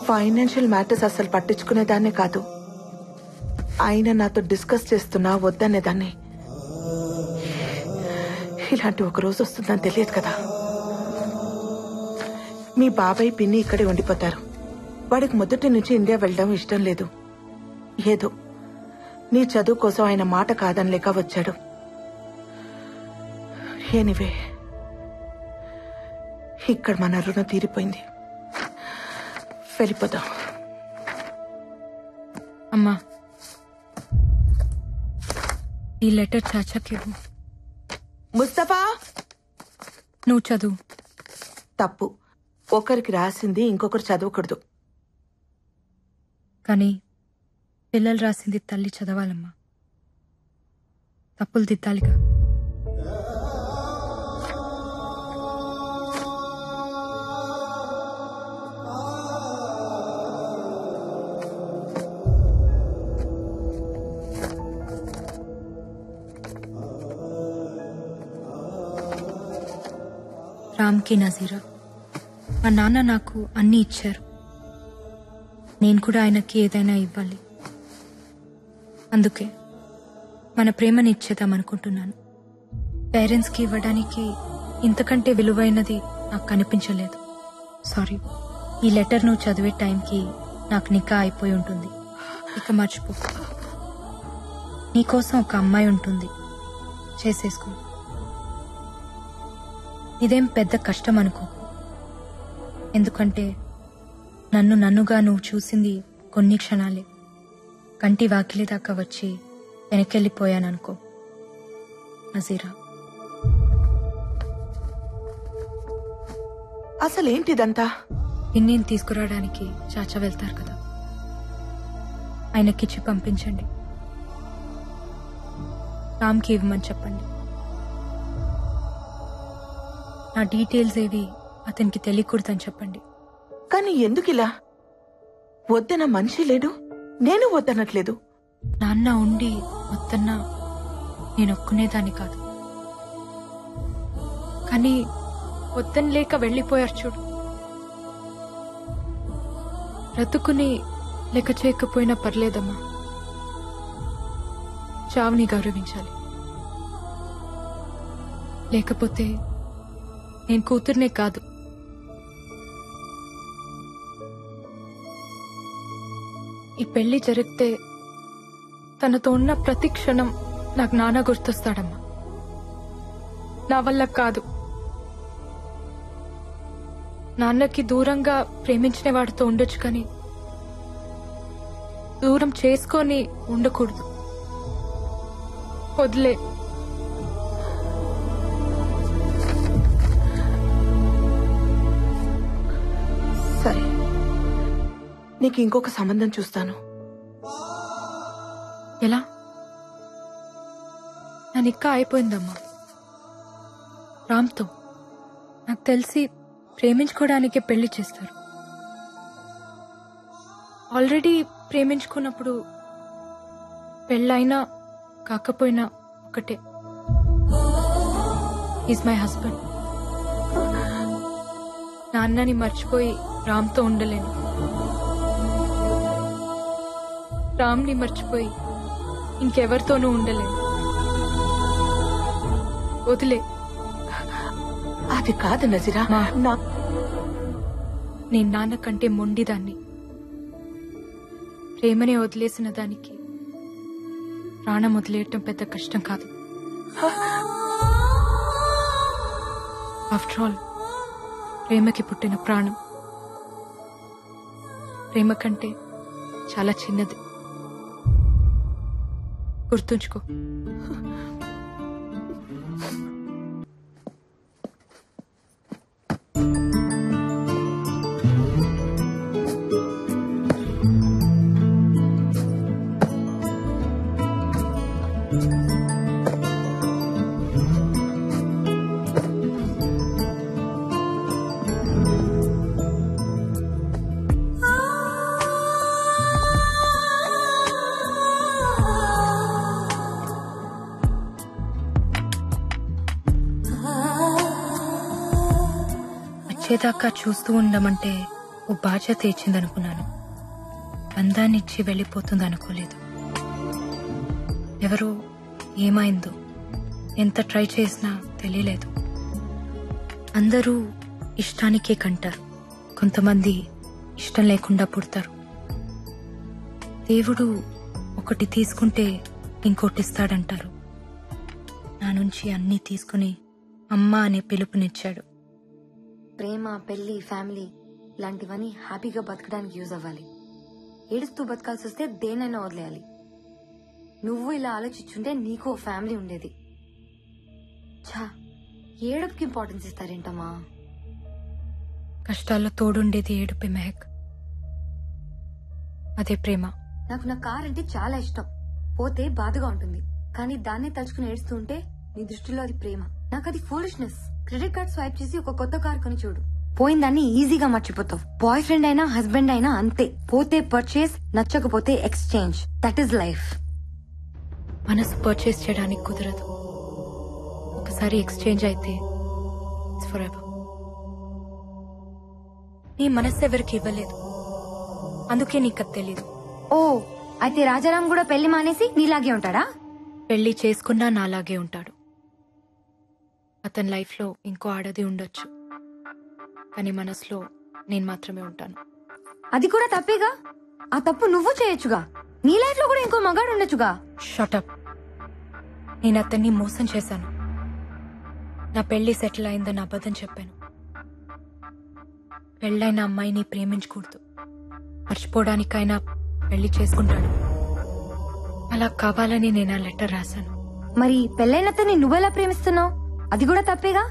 ఫైనాన్షియల్ మ్యాటర్స్ అసలు పట్టించుకునేదాన్నే కాదు. ఆయన నాతో డిస్కస్ చేస్తున్నా వద్దనేదాన్ని. ఇలాంటి ఒక రోజు వస్తుందని తెలియదు కదా. మీ బాబాయ్ పిన్ని ఇక్కడే ఉండిపోతారు. వాడికి మొదటి నుంచి ఇండియా వెళ్ళడం ఇష్టం లేదు. ఏదో నీ చదువు కోసం ఆయన మాట కాదనలేక వచ్చాడు. ఎనీవే, ఇక్కడ మన రుణం తీరిపోయింది, వెళ్ళిపోదాం. అమ్మా, ఈ లెటర్ చాచాకి ఇవ్వు. ముస్తఫా, నువ్వు చదువు. తప్పు. ఒకరికి రాసింది ఇంకొకరు చదవకూడదు. కానీ పిల్లలు రాసింది తల్లి చదవాలమ్మా. తప్పులు దిద్దాలిగా. రామ్కి నజీరా, మా నాన్న నాకు అన్నీ ఇచ్చారు. నేను కూడా ఆయనకి ఏదైనా ఇవ్వాలి. అందుకే మన ప్రేమని ఇచ్చేద్దామనుకుంటున్నాను. పేరెంట్స్కి ఇవ్వడానికి ఇంతకంటే విలువైనది నాకు కనిపించలేదు. సారీ. ఈ లెటర్ నువ్వు చదివే టైంకి నాకు నికా అయిపోయి ఉంటుంది. ఇక మర్చిపో. నీకోసం ఒక అమ్మాయి ఉంటుంది, చేసేసుకో. ఇదేం పెద్ద కష్టం అనుకో. ఎందుకంటే నన్నుగా నువ్వు చూసింది కొన్ని క్షణాలే. కంటి వాకిలి దాకా వచ్చి వెనకెళ్ళిపోయాననుకో నజీరా. అసలేంటిదంతా? ఇన్నేం తీసుకురావడానికి చాచా వెళ్తారు కదా, ఆయనకిచ్చి పంపించండి. రామ్కి ఇవ్వమని చెప్పండి. నా డీటెయిల్స్ ఏవి అతనికి తెలియకూడదని చెప్పండి. కానీ ఎందుకిలా? వద్దన మనిషి లేడు, నేను వద్దనట్లేదు. నాన్న ఉండి వద్దన్నా నేను ఒక్కునేదాన్ని కాదు. కానీ వద్దని లేక వెళ్ళిపోయారు చూడు. బ్రతుకుని లెక్క చేయకపోయినా పర్లేదమ్మా. చావుని గౌరవించాలి. లేకపోతే నేను కూతుర్నే కాదు, ఈ పెళ్లి జరిగితే తనతో ఉన్న ప్రతి క్షణం నాకు నాన్న గుర్తొస్తాడమ్మా. నా వల్ల కాదు. నాన్నకి దూరంగా ప్రేమించిన వాడితో ఉండొచ్చు, కానీ దూరం చేసుకొని ఉండకూడదు. వదిలే. సరే, నీకు ఇంకొక సంబంధం చూస్తాను. ఎలా? నా నిక్కా అయిపోయిందమ్మా రామ్తో. నాకు తెలిసి ప్రేమించుకోవడానికే పెళ్లి చేస్తారు. ఆల్రెడీ ప్రేమించుకున్నప్పుడు పెళ్ళైనా కాకపోయినా ఒకటే. Is my husband. నాన్నని మర్చిపోయి రామ్తో ఉండలేను. రామ్ని మర్చిపోయి ఇంకెవరితోనూ ఉండలేను. వదిలే. అది కాదు నజీరా. నేను నాన్న కంటే మొండిదాన్ని. ప్రేమనే వదిలేసిన దానికి ప్రాణం వదిలేయటం పెద్ద కష్టం కాదు. ఆఫ్టర్ ఆల్ ప్రేమకి పుట్టిన ప్రాణం ప్రేమ కంటే చాలా చిన్నది. గుర్తుంచుకో. వచ్చేదాకా చూస్తూ ఉండమంటే ఓ బాధ్యత ఇచ్చిందనుకున్నాను. బంధాన్నిచ్చి వెళ్ళిపోతుంది అనుకోలేదు. ఎవరో ఏమైందో ఎంత ట్రై చేసినా తెలియలేదు. అందరూ ఇష్టానికే కంటారు, కొంతమంది ఇష్టం లేకుండా పుడతారు. దేవుడు ఒకటి తీసుకుంటే ఇంకోటిస్తాడంటారు. నా నుంచి అన్నీ తీసుకుని అమ్మ అనే పిలుపునిచ్చాడు. ప్రేమ, పెళ్లి, ఫ్యామిలీ ఇలాంటివన్నీ హ్యాపీగా బతకడానికి యూజ్ అవ్వాలి. ఏడుస్తూ బతకాల్సి వస్తే దేనైనా వదిలేయాలి. నువ్వు ఇలా ఆలోచించుంటే నీకు ఓ ఫ్యామిలీ ఉండేది. ఛా, ఏడుపుకి ఇంపార్టెన్స్ ఇస్తారేంటమ్మా? కష్టాల్లో తోడుండేది ఏడుపే మెహక్. అదే ప్రేమ. నాకు నా కార్ అంటే చాలా ఇష్టం. పోతే బాధగా ఉంటుంది, కానీ దాన్నే తలుచుకుని ఏడుస్తూ ఉంటే నీ దృష్టిలో అది ప్రేమ. నాకు అది ఫూలిష్నెస్. క్రెడిట్ కార్డ్ స్వైప్ చేసి ఒక కొత్త కార్ కొని చూడు, పోయిందాన్ని ఈజీగా మర్చిపోతావు. బాయ్ ఫ్రెండ్ అయినా హస్బెండ్ అయినా అంతే. పోతే పర్చేస్, నచ్చకపోతే ఎక్స్చేంజ్. That is life. మనసు పర్చేస్ చేయడానికి కుదరదు. ఒకసారి ఎక్స్చేంజ్ అయితే ఇట్స్ ఫర్ ఎవర్. నీ మనసు ఎవరికి ఇవ్వలేదు, అందుకే నీకు అది తెలీదు. ఓ, అయితే రాజారాం కూడా పెళ్లి మానేసి నీలాగే ఉంటాడా? పెళ్లి చేసుకున్నా నాలాగే ఉంటాడు. అతని లైఫ్ లో ఇంకో ఆడది ఉండొచ్చు, కానీ మనసులో నేను మాత్రమే ఉంటాను. అది కూడా తప్పేగా. ఆ తప్పు నువ్వు చేయొచ్చుగా. నీ లైఫ్ లో కూడా ఇంకో మగాడు ఉండొచ్చుగా. షటప్. నేను అతన్ని మోసం చేశాను. నా పెళ్లి సెటిల్ అయిందని అబద్ధం చెప్పాను. పెళ్ళైన అమ్మాయిని ప్రేమించకూడదు, మర్చిపోవడానికైనా పెళ్లి చేసుకుంటాడు. అలా కావాలని నేను ఆ లెటర్ రాశాను. మరి పెళ్ళైన అతన్ని నువ్వెలా ప్రేమిస్తున్నావు? అది కూడా తప్పేగా.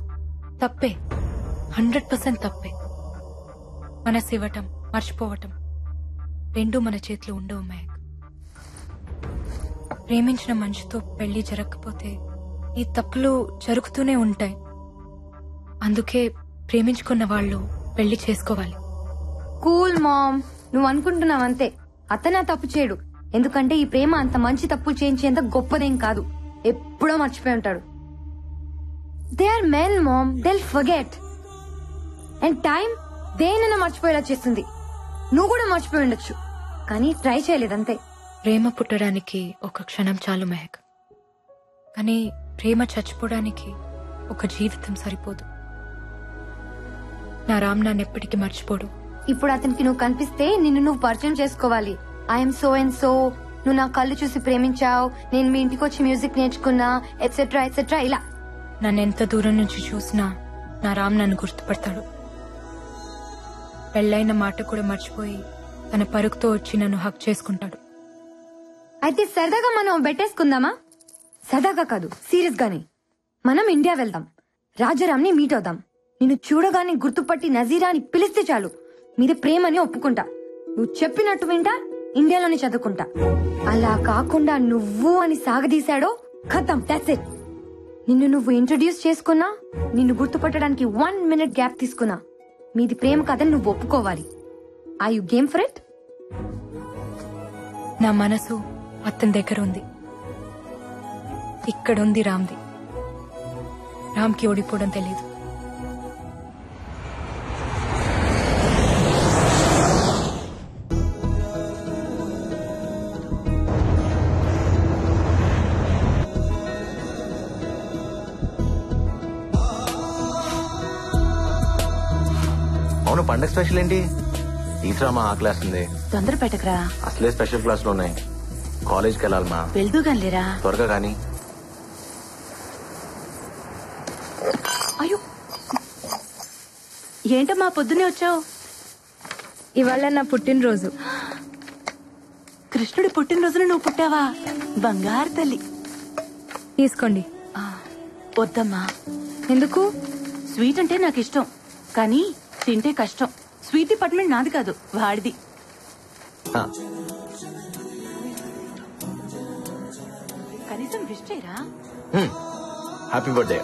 తప్పే, 100% తప్పే. మనసు ఇవ్వటం, మర్చిపోవటం రెండూ మన చేతిలో ఉండవు మేఘ్. ప్రేమించిన మనిషితో పెళ్లి జరగకపోతే ఈ తప్పులు జరుగుతూనే ఉంటాయి. అందుకే ప్రేమించుకున్న వాళ్ళు పెళ్లి చేసుకోవాలి. కూల్ మామ్, నువ్వు అనుకుంటున్నావంతే. అతనే తప్పు చేయడు, ఎందుకంటే ఈ ప్రేమ అంత మంచి తప్పులు చేయించేంత గొప్పదేం కాదు. ఎప్పుడో మర్చిపోయి ఉంటాడు. They are men mom, they'll forget. And time దేనైనా మర్చిపోయేలా చేస్తుంది. నువ్వు కూడా మర్చిపోయి ఉండొచ్చు, కానీ ట్రై చేయలేదంతే. ప్రేమ పుట్టడానికి ఒక క్షణం చాలు మెహక్, కానీ ప్రేమ చచ్చిపోవడానికి ఒక జీవితం సరిపోదు. నా రామ్ నన్నెప్పటికీ మర్చిపోడు. ఇప్పుడు అతనికి నువ్వు కనిపిస్తే నిన్ను నువ్వు పరిచయం చేసుకోవాలి. ఐఎమ్ సో అండ్ సో, నువ్వు నా కళ్ళు చూసి ప్రేమించావు, నేను మీ ఇంటికి వచ్చి మ్యూజిక్ నేర్చుకున్నా, ఎట్సెట్రా ఎట్సెట్రా. ఇలా నన్ను ఎంత దూరం నుంచి చూసినా నా రామ్ నన్ను గుర్తుపడతాడు. పెళ్ళైన మాట కూడా మర్చిపోయి తన పరుగుతో వచ్చి నన్ను హక్ చేసుకుంటాడు. అయితే సరదాగా మనం బెట్టేసుకుందామా? సరదాగా కాదు, సీరియస్ గానే. మనం ఇండియా వెళ్దాం, రాజారాంని మీట్ అవుదాం. నిన్ను చూడగానే గుర్తుపట్టి నజీరా అని పిలిస్తే చాలు, మీద ప్రేమని ఒప్పుకుంటా. నువ్వు చెప్పినట్టు వింటా, ఇండియాలోనే చదువుకుంటా. అలా కాకుండా నువ్వు అని సాగదీశాడో ఖతం, దట్స్ ఇట్. నిన్ను నువ్వు ఇంట్రొడ్యూస్ చేసుకున్నా, నిన్ను గుర్తుపట్టడానికి 1 minute గ్యాప్ తీసుకున్నా, మీది ప్రేమ కథని నువ్వు ఒప్పుకోవాలి. Are you game for it? నా మనసు అతని దగ్గర ఉంది, ఇక్కడుంది రామ్ది. రామ్కి ఓడిపోవడం తెలీదు. అవును, పండగ స్పెషల్ ఏంటి? తీసురామా, ఆ క్లాస్ ఉంది. తొందర పెట్టకరా, అసలే స్పెషల్ క్లాసులు ఉన్నాయి. కాలేజ్కి వెళ్ళాలమ్మా. వెళ్దూగానిలేరా. త్వరగా కానీ. అయ్యో, ఏంటమ్మా పొద్దునే వచ్చావు? ఇవాళ నా పుట్టినరోజు. కృష్ణుడి పుట్టినరోజున నువ్వు పుట్టావా? బంగారు తల్లి. తీసుకోండి. వద్దమ్మా. ఎందుకు? స్వీట్ అంటే నాకు ఇష్టం, కానీ తింటే కష్టం. స్వీట్ డిపార్ట్మెంట్ నాది కాదు, వాడిది. కనీసం విష్ చేయరా? Happy birthday.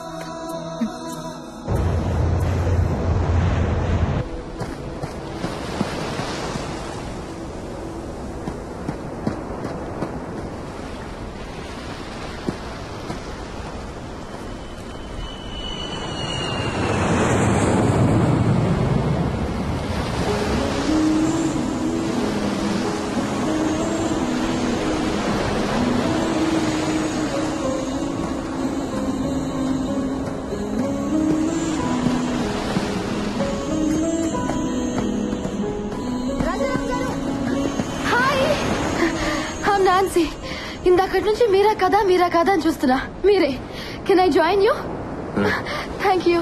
నాన్సీ, ఇందాకటి నుంచి మీరా కదా అని చూస్తున్నా. మీరే. Can I join you? Thank you.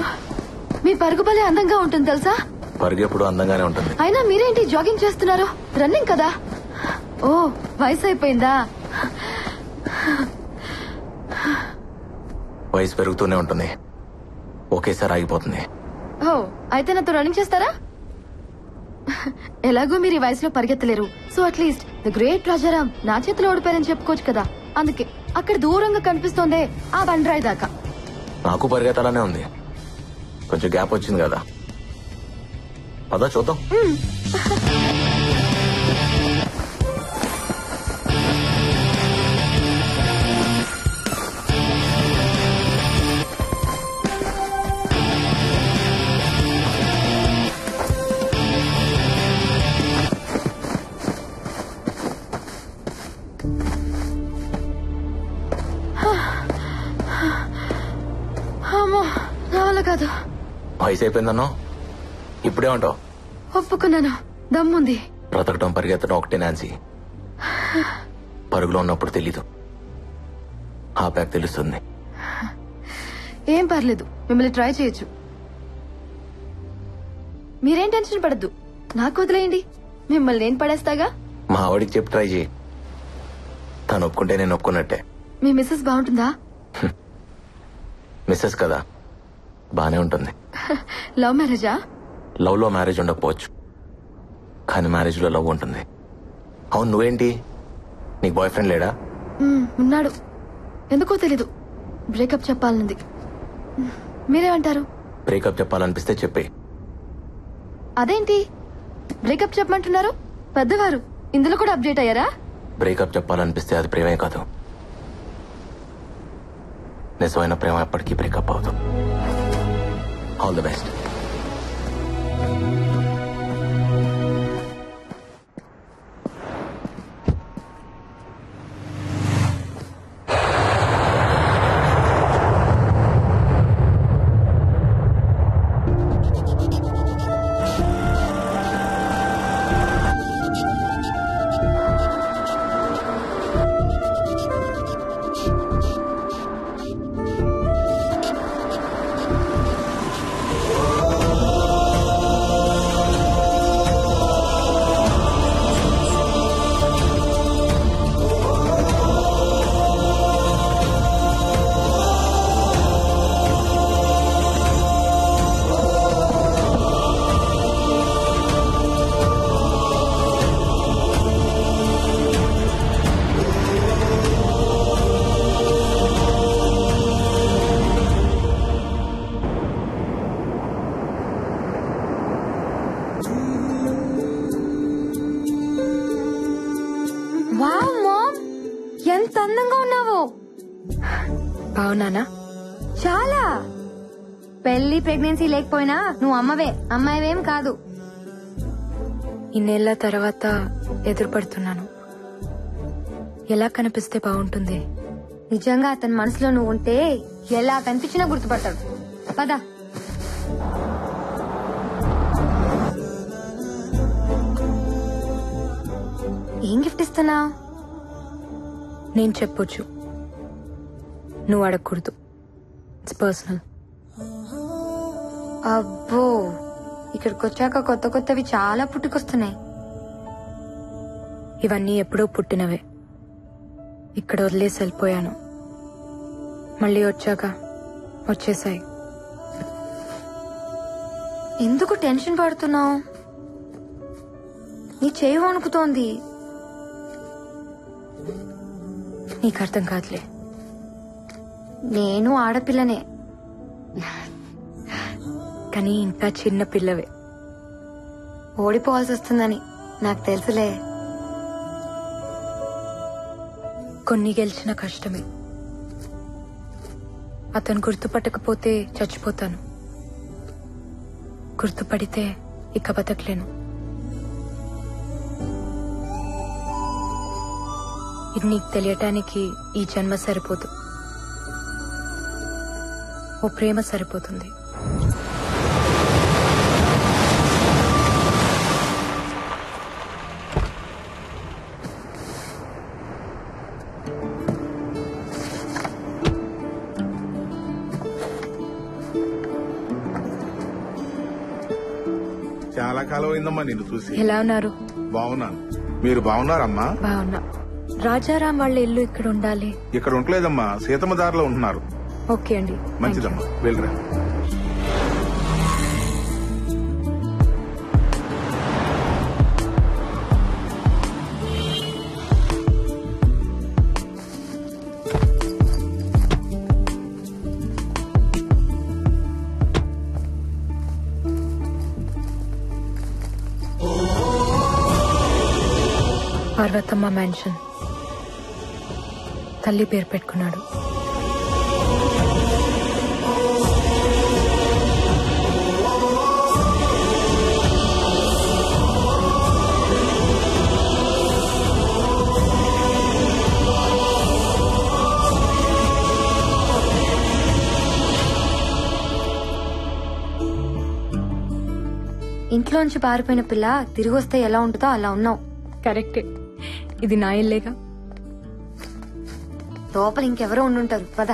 మీ పరుగు భలే అందంగా ఉంటుంది తెలుసా? పరుగు ఎప్పుడు అందంగానే ఉంటుంది. అయినా మీరేంటి జాగింగ్ చేస్తున్నారు? రన్నింగ్ కదా? ఓ, వయసు అయిపోయిందా? వయసు పెరుగుతూనే ఉంటుంది, ఒకేసారి ఆగిపోతుంది. ఓ, అయితే నాతో రన్నింగ్ చేస్తారా? ఎలాగో మీరు ఈ వయసులో పరిగెత్తలేరు, so at least the great Rajaram నా చేతిలో ఓడిపోయారని చెప్పుకోవచ్చు కదా. అందుకే అక్కడ దూరంగా కనిపిస్తోందే ఆ బండరాయి దాకా. నాకు పరిగెత్తాలనే ఉంది, కొంచెం గ్యాప్ వచ్చింది కదా, పదా చూద్దాం. అమ్మో, నా వల్ల కాదు. వయసు అయిపోయిందన్నో ఇప్పుడే ఉంటావు. ఒప్పుకున్నాను, దమ్ముంది. బ్రతకటం పరిగెత్తడం ఒకటే నాన్సీ. పరుగులో ఉన్నప్పుడు తెలీదు, ఆ ప్యాక్ తెలుస్తుంది. ఏం పర్లేదు, మిమ్మల్ని ట్రై చేయొచ్చు. మీరేం టెన్షన్ పడద్దు, నాకు వదిలేయండి, మిమ్మల్ని నేను పడేస్తాగా. మా ఆవిడికి చెప్పి ట్రై చేయి, తను ఒప్పుకుంటే నేను ఒప్పుకున్నట్టే. మీ మిస్సెస్ బాగుంటుందా? మిస్సెస్ కదా, బానే ఉంటుంది. లవ్ మ్యారేజా? లవ్ లో మ్యారేజ్ ఉండకపోవచ్చు, కానీ మ్యారేజ్ లో లవ్ ఉంటుంది. అవును, నువ్వేంటి, నీకు బాయ్ ఫ్రెండ్ లేడా? ఉన్నాడు, ఎందుకో తెలీదు, బ్రేకప్ చెప్పాలనుంది. మీరేమంటారు? బ్రేకప్ చెప్పాలనిపిస్తే చెప్పే. అదేంటి బ్రేకప్ చెప్పమంటున్నారు? పెద్దవారు ఇందులో కూడా అప్డేట్ అయ్యారా? బ్రేకప్ చెప్పాలనిపిస్తే అది ప్రేమే కాదు, నిజమైన ప్రేమ ఎప్పటికీ బ్రేకప్ అవుతుంది. All the best. Wow ma'am, ఎంత అందంగా ఉన్నావు. బావున్నానా? చాలా. పెళ్లి ప్రెగ్నెన్సీ లేకపోయినా నువ్వు అమ్మవే, అమ్మాయివేం కాదు. ఇన్నేళ్ల తర్వాత ఎదురుపడుతున్నాను. ఎలా కనిపిస్తే బాగుంటుంది? నిజంగా అతని మనసులో నువ్వు ఉంటే ఎలా కనిపించినా గుర్తుపడతాడు. పద. ఏం గిఫ్ట్ ఇస్తున్నావు? నేను చెప్పొచ్చు, నువ్వు అడగకూడదు. It's personal. అబ్బో, ఇక్కడికి వచ్చాక కొత్త కొత్తవి చాలా పుట్టుకొస్తున్నాయి. ఇవన్నీ ఎప్పుడో పుట్టినవే, ఇక్కడ వదిలేసి వెళ్ళిపోయాను. మళ్ళీ వచ్చాక వచ్చేసాయి. ఎందుకు టెన్షన్ పడుతున్నావు? నీ చేయి వణుకుతోంది. నీకు అర్థం కాదులే. నేను ఆడపిల్లనే, కానీ ఇంకా చిన్న పిల్లవే. ఓడిపోవాల్సి వస్తుందని నాకు తెలుసులే. కొన్ని గెలిచిన కష్టమే. అతను గుర్తుపట్టకపోతే చచ్చిపోతాను, గుర్తుపడితే ఇక బతకలేను. ఇది నీకు తెలియటానికి ఈ జన్మ సరిపోదు, ఓ ప్రేమ సరిపోతుంది. చాలా కాలం అయిందమ్మా నిన్ను చూసి. ఎలా ఉన్నారు? బాగున్నాను, మీరు బాగున్నారమ్మా? బాగున్నా. రాజారాం వాళ్ళ ఇల్లు ఇక్కడ ఉండాలి. ఇక్కడ ఉండలేదమ్మా, సీతమ్మ దారిలో ఉంటున్నారు. ఓకే అండి, మంచిదమ్మా, వెళ్ళరా. పార్వతమ్మ మ్యాన్షన్. తల్లి పేరు పెట్టుకున్నాడు. ఇంట్లోంచి పారిపోయిన పిల్ల తిరిగి వస్తే ఎలా ఉంటుందో అలా ఉన్నావు. కరెక్టే. ఇది నా ఇల్లేగా. లోపల ఇంకెవరో ఉండుంటారు. పద.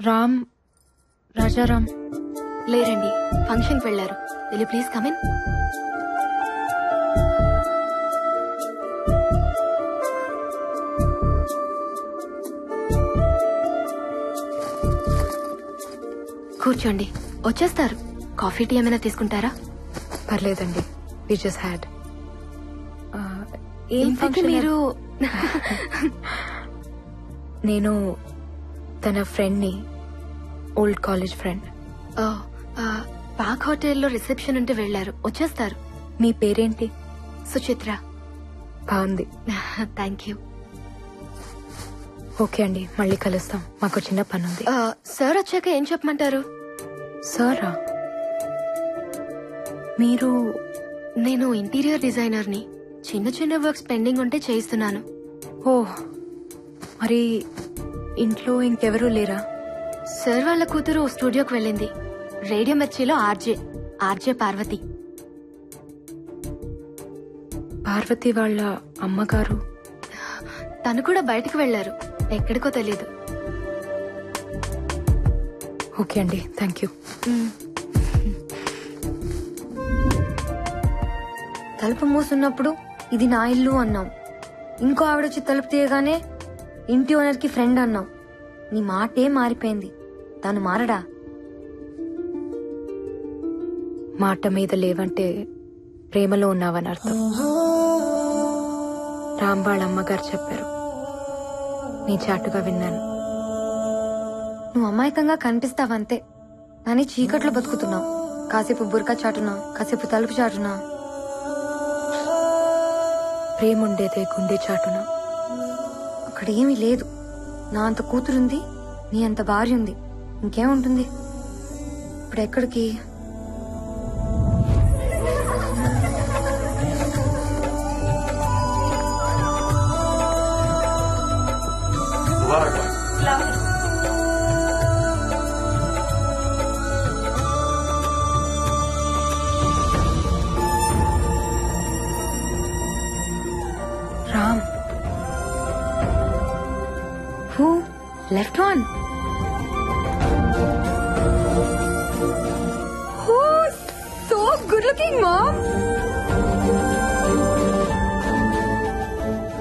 రామ్, రాజారాం లేరండి, ఫంక్షన్కి వెళ్లారు. Will you please come in? కూర్చోండి, వచ్చేస్తారు. కాఫీ టీ ఏమైనా తీసుకుంటారా? పర్లేదండి, వి జస్ట్ హ్యాడ్. మీరు నేను తన ఫ్రెండ్ని, ఓల్డ్ కాలేజ్ ఫ్రెండ్. పాక్ హోటల్లో రిసెప్షన్ ఉంటే వెళ్లారు, వచ్చేస్తారు. మీ పేరేంటి? సుచిత్ర. బాగుంది. Thank you. ఓకే అండి, మళ్ళీ కలుస్తాం. మాకు చిన్న పని ఉంది. సార్ వచ్చాక ఏం చెప్పమంటారు? సారా? మీరు? నేను ఇంటీరియర్ డిజైనర్ని. చిన్న చిన్న వర్క్స్ పెండింగ్ ఉంటే చేయిస్తున్నాను. ఓ, మరి ఇంట్లో ఇంకెవరూ లేరా? సార్ వాళ్ళ కూతురు స్టూడియోకి వెళ్ళింది. రేడియో మిర్చిలో ఆర్జే పార్వతి. పార్వతి వాళ్ళ అమ్మగారు? తను కూడా బయటకు వెళ్లారు, ఎక్కడికో తెలీదు. ఓకే అండి, థ్యాంక్ యూ. తలుపు మూసున్నప్పుడు ఇది నా ఇల్లు అన్నాం. ఇంకో ఆవిడొచ్చి తలుపు తీయగానే ఇంటి ఓనర్ కి ఫ్రెండ్ అన్నాం. నీ మాటే మారిపోయింది. తను మారడా? మాట మీద లేవంటే ప్రేమలో ఉన్నావని అర్థం. రామ్ వాళ్ళ అమ్మగారు చెప్పారు, నీ చాటుగా విన్నాను. నువ్వు అమాయకంగా కనిపిస్తావంతే, కానీ చీకట్లో బతుకుతున్నావు. కాసేపు బురకా చాటునా, కాసేపు తలుపు చాటునా. ప్రేముండేదే గుండె చాటునా. అక్కడ ఏమీ లేదు. నా అంత కూతురుంది, నీ అంత భార్య ఉంది, ఇంకేముంటుంది? ఇప్పుడు ఎక్కడికి? Ram. Who? Left one. Oh, so good looking, Mom.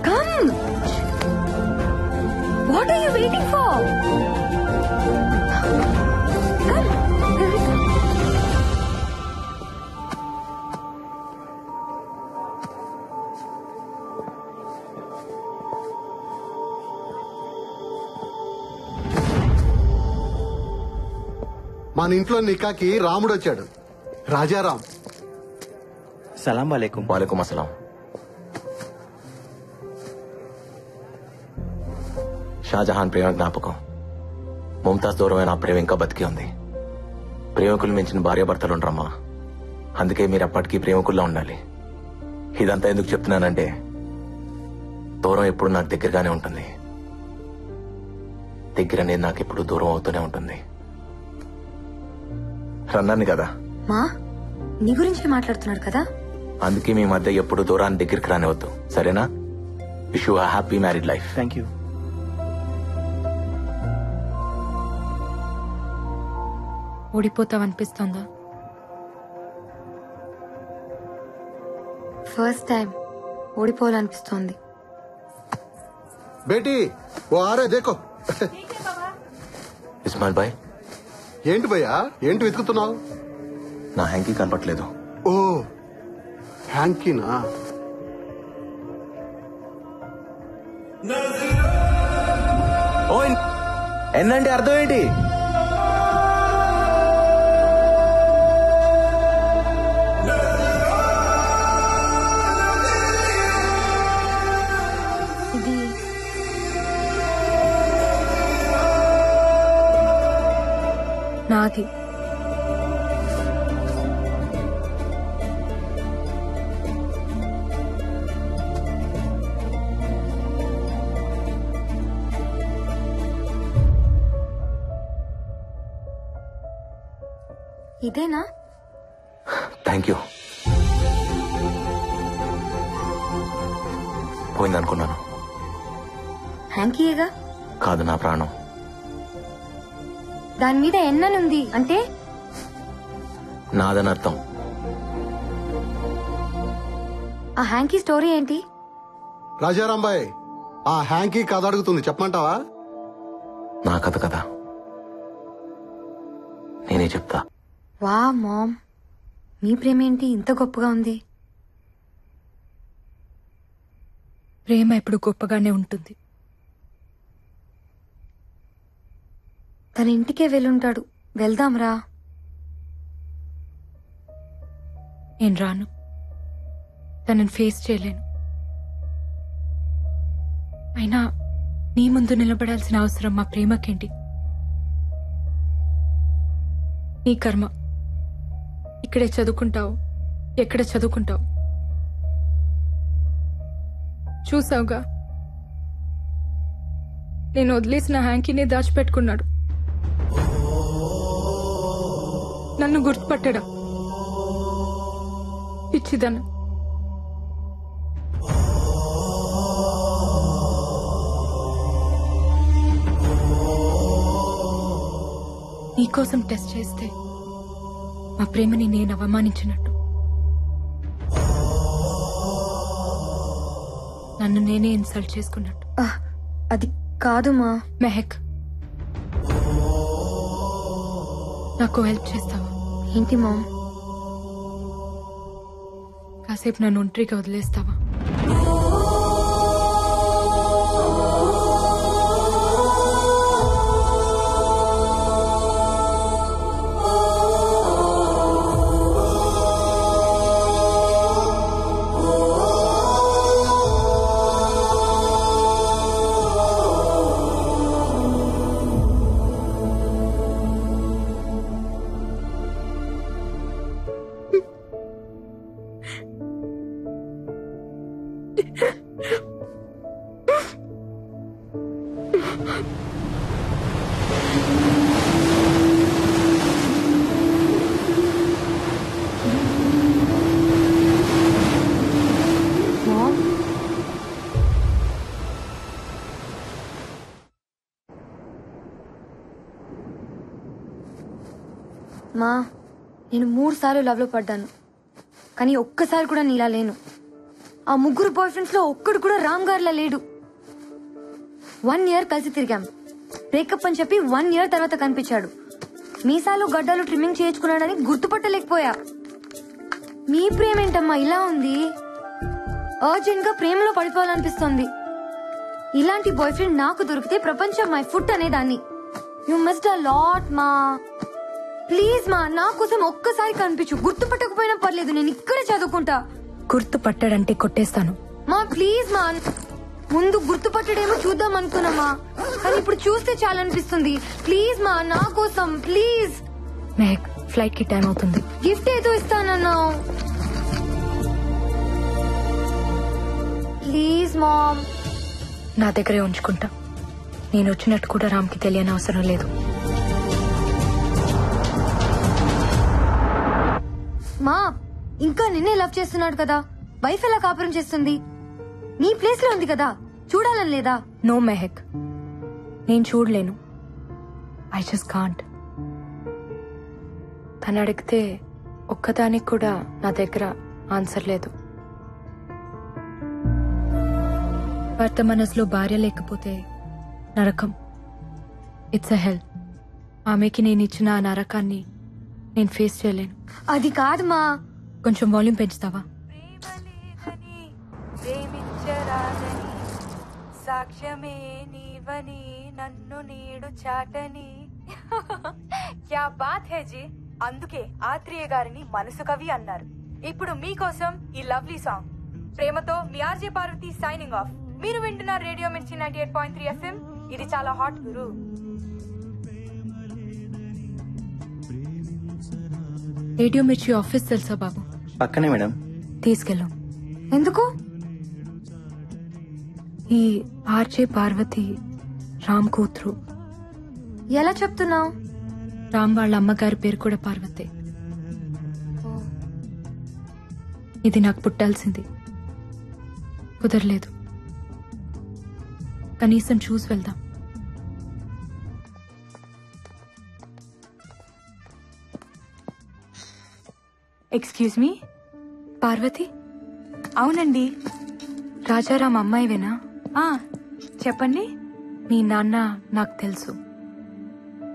Come. What are you waiting for? Come. మన ఇంట్లో నికాకి రాముడు వచ్చాడు. రాజారాం. సలాం వాలేకుం. వాలేకుం అస్సలాం. షాజహాన్ ప్రేమ జ్ఞాపకం. ముంతాజ్ దూరమైన ఆ ప్రేమ ఇంకా బతికి ఉంది. ప్రేమికులు మించిన భార్యాభర్తలు ఉండరమ్మా. అందుకే మీరు అప్పటికీ ప్రేమికుల్లో ఉండాలి. ఇదంతా ఎందుకు చెప్తున్నానంటే, దూరం ఎప్పుడు నాకు దగ్గరగానే ఉంటుంది. దగ్గర అనేది నాకు ఎప్పుడు దూరం అవుతూనే ఉంటుంది. రన్నాను కదా, మా నీ గురించి మాట్లాడుతున్నాడు కదా. అందుకే మీ మధ్య ఎప్పుడు దూరాన్ని దగ్గరికి రానివద్దు, సరేనా? Wish you happy married life. Thank you. ఓడిపోతావనిపిస్తోందా? ఫస్ట్ టైం ఓడిపోవాలనిపిస్తోంది. బేటీ ఓ ఆరే దేకో. ఇస్మాయిల్ భాయ్. ఏంటి భయ్యా, ఏంటి వెతుకుతున్నావు? నా హ్యాంకీ కనపట్లేదు. ఓ హ్యాంకీనా? ఎన్ అంటే అర్థం ఏంటి? ఇది నాది. ఇదేనా? Thank you. పోయిందనుకున్నాను. హ్యాంకీయేగా. కాదు, నా ప్రాణం. దాని మీద ఎన్ననుంది అంటే నాదని అర్థం. ఆ హ్యాంకీ స్టోరీ ఏంటి? రాజారాంబాయ్, ఆ హ్యాంకీ కథ అడుగుతుంది, చెప్పమంటావా? నా కథ కదా, నేనే చెప్తా. వా మామ్, మీ ప్రేమ ఏంటి ఇంత గొప్పగా ఉంది? ప్రేమ ఎప్పుడు గొప్పగానే ఉంటుంది. తన ఇంటికే వెళ్ళుంటాడు, వెళ్దాంరా. నేను రాను. తనని ఫేస్ చేయలేను. అయినా నీ ముందు నిలబడాల్సిన అవసరం మా ప్రేమకేంటి? నీ కర్మ. ఇక్కడే చదువుకుంటావు, ఎక్కడ చదువుకుంటావు చూసావుగా. నేను వదిలేసిన హ్యాంకీనే దాచిపెట్టుకున్నాడు. నన్ను గుర్తుపట్టడా? పిచ్చిదన్న. నీకోసం టెస్ట్ చేస్తే మా ప్రేమని నేను అవమానించినట్టు, నన్ను నేనే ఇన్సల్ట్ చేసుకున్నట్టు. అది కాదు మా మెహక్, నాకు హెల్ప్ చేస్తావా? ఏంటి మా? కాసేపు నన్ను ఒంటరిగా వదిలేస్తావా? మా, నేను 3 సార్లు లవ్ లో పడ్డాను, కానీ ఒక్కసారి కూడా నీలా లేను. ఆ 3 బాయ్ ఫ్రెండ్స్ లో ఒక్కడు కూడా రామ్ గారిలా లేడు. 1 ఇయర్ కలిసి తిరిగాం. బ్రేకప్ అని చెప్పి 1 ఇయర్ తర్వాత కనిపించాడు. మీసాలు గడ్డలు ట్రిమ్మింగ్ చేయించుకున్నాడని గుర్తుపట్టలేకపోయా. మీ ప్రేమ ఏంటమ్మా ఇలా ఉంది? అర్జెంట్ గా ప్రేమలో పడిపోవాలనిపిస్తోంది. ఇలాంటి బాయ్ ఫ్రెండ్ నాకు దొరికితే ప్రపంచం మై ఫుట్ అనేదాన్ని. యు మిస్డ్ అ లాట్ మా. ప్లీజ్ మా, నా కోసం ఒక్కసారి కనిపించు. గుర్తుపట్టకపోయినా పర్లేదు, నేను ఇక్కడే చదువుకుంటా. గుర్తుపట్టాడంటే కొట్టేస్తాను. మా ప్లీజ్ మా, ముందు గుర్తుపట్టడేమో చూద్దాం అనుకున్నామా, కానీ ఇప్పుడు చూస్తే చాలనిపిస్తుంది. ప్లీజ్ మా, నా కోసం ప్లీజ్. మెహక్, ఫ్లైట్ కి టైం అవుతుంది. గిఫ్ట్ ఏదో ఇస్తానన్నావు. Please ma'am. నా దగ్గరే ఉంచుకుంటా. నేను వచ్చినట్టు కూడా రామ్కి తెలియని అవసరం లేదు. మా, ఇంకా నిన్నే లవ్ చేస్తున్నాడు కదా, వైఫ్ ఎలా కాపురం చేస్తుంది? నీ ప్లేస్ లో ఉంది కదా, చూడాలని లేదా? నో మెహక్, నేను చూడలేను. I just can't. తను అడిగితే ఒక్కదానికి కూడా నా దగ్గర ఆన్సర్ లేదు. భర్త మనసులో భార్య లేకపోతే నరకం. ఇట్స్ అ హెల్. ఆమెకి నేను ఇచ్చిన ఆ నరకాన్ని నేను ఫేస్ చేయలేను. అది కాదు మా. కొంచెం వాల్యూమ్ పెంచుతావా? సాక్ష్యమే నీ మరువని నన్ను నీడు చాటని. క్యా బాత్ హే జీ. అందుకే ఆత్రేయ గారిని మనసు కవి అన్నారు. ఇప్పుడు మీకోసం ఈ లవ్లీ సాంగ్. ప్రేమతో మీ ఆర్జే పార్వతి సైనింగ్ ఆఫ్. మీరు వింటున్నారు రేడియో మిర్చి 98.3 FM. ఇది చాలా హాట్ గురు. రేడియో మిర్చి ఆఫీస్ తెలుసా బాబు? పక్కనే మేడం. తీసుకెళ్ళు. ఎందుకు? ఈ ఆర్జే పార్వతి రామ్ కూతురు. ఎలా చెప్తున్నావు? రామ్ వాళ్ళ అమ్మగారి పేరు కూడా పార్వతే. ఇది నాకు పుట్టాల్సింది, కుదరలేదు. కనీసం చూసి వెళ్దాం. Excuse me, Parvathi? అవునండి. రాజారాం అమ్మాయివేనా? చెప్పండి. మీ నాన్న నాకు తెలుసు.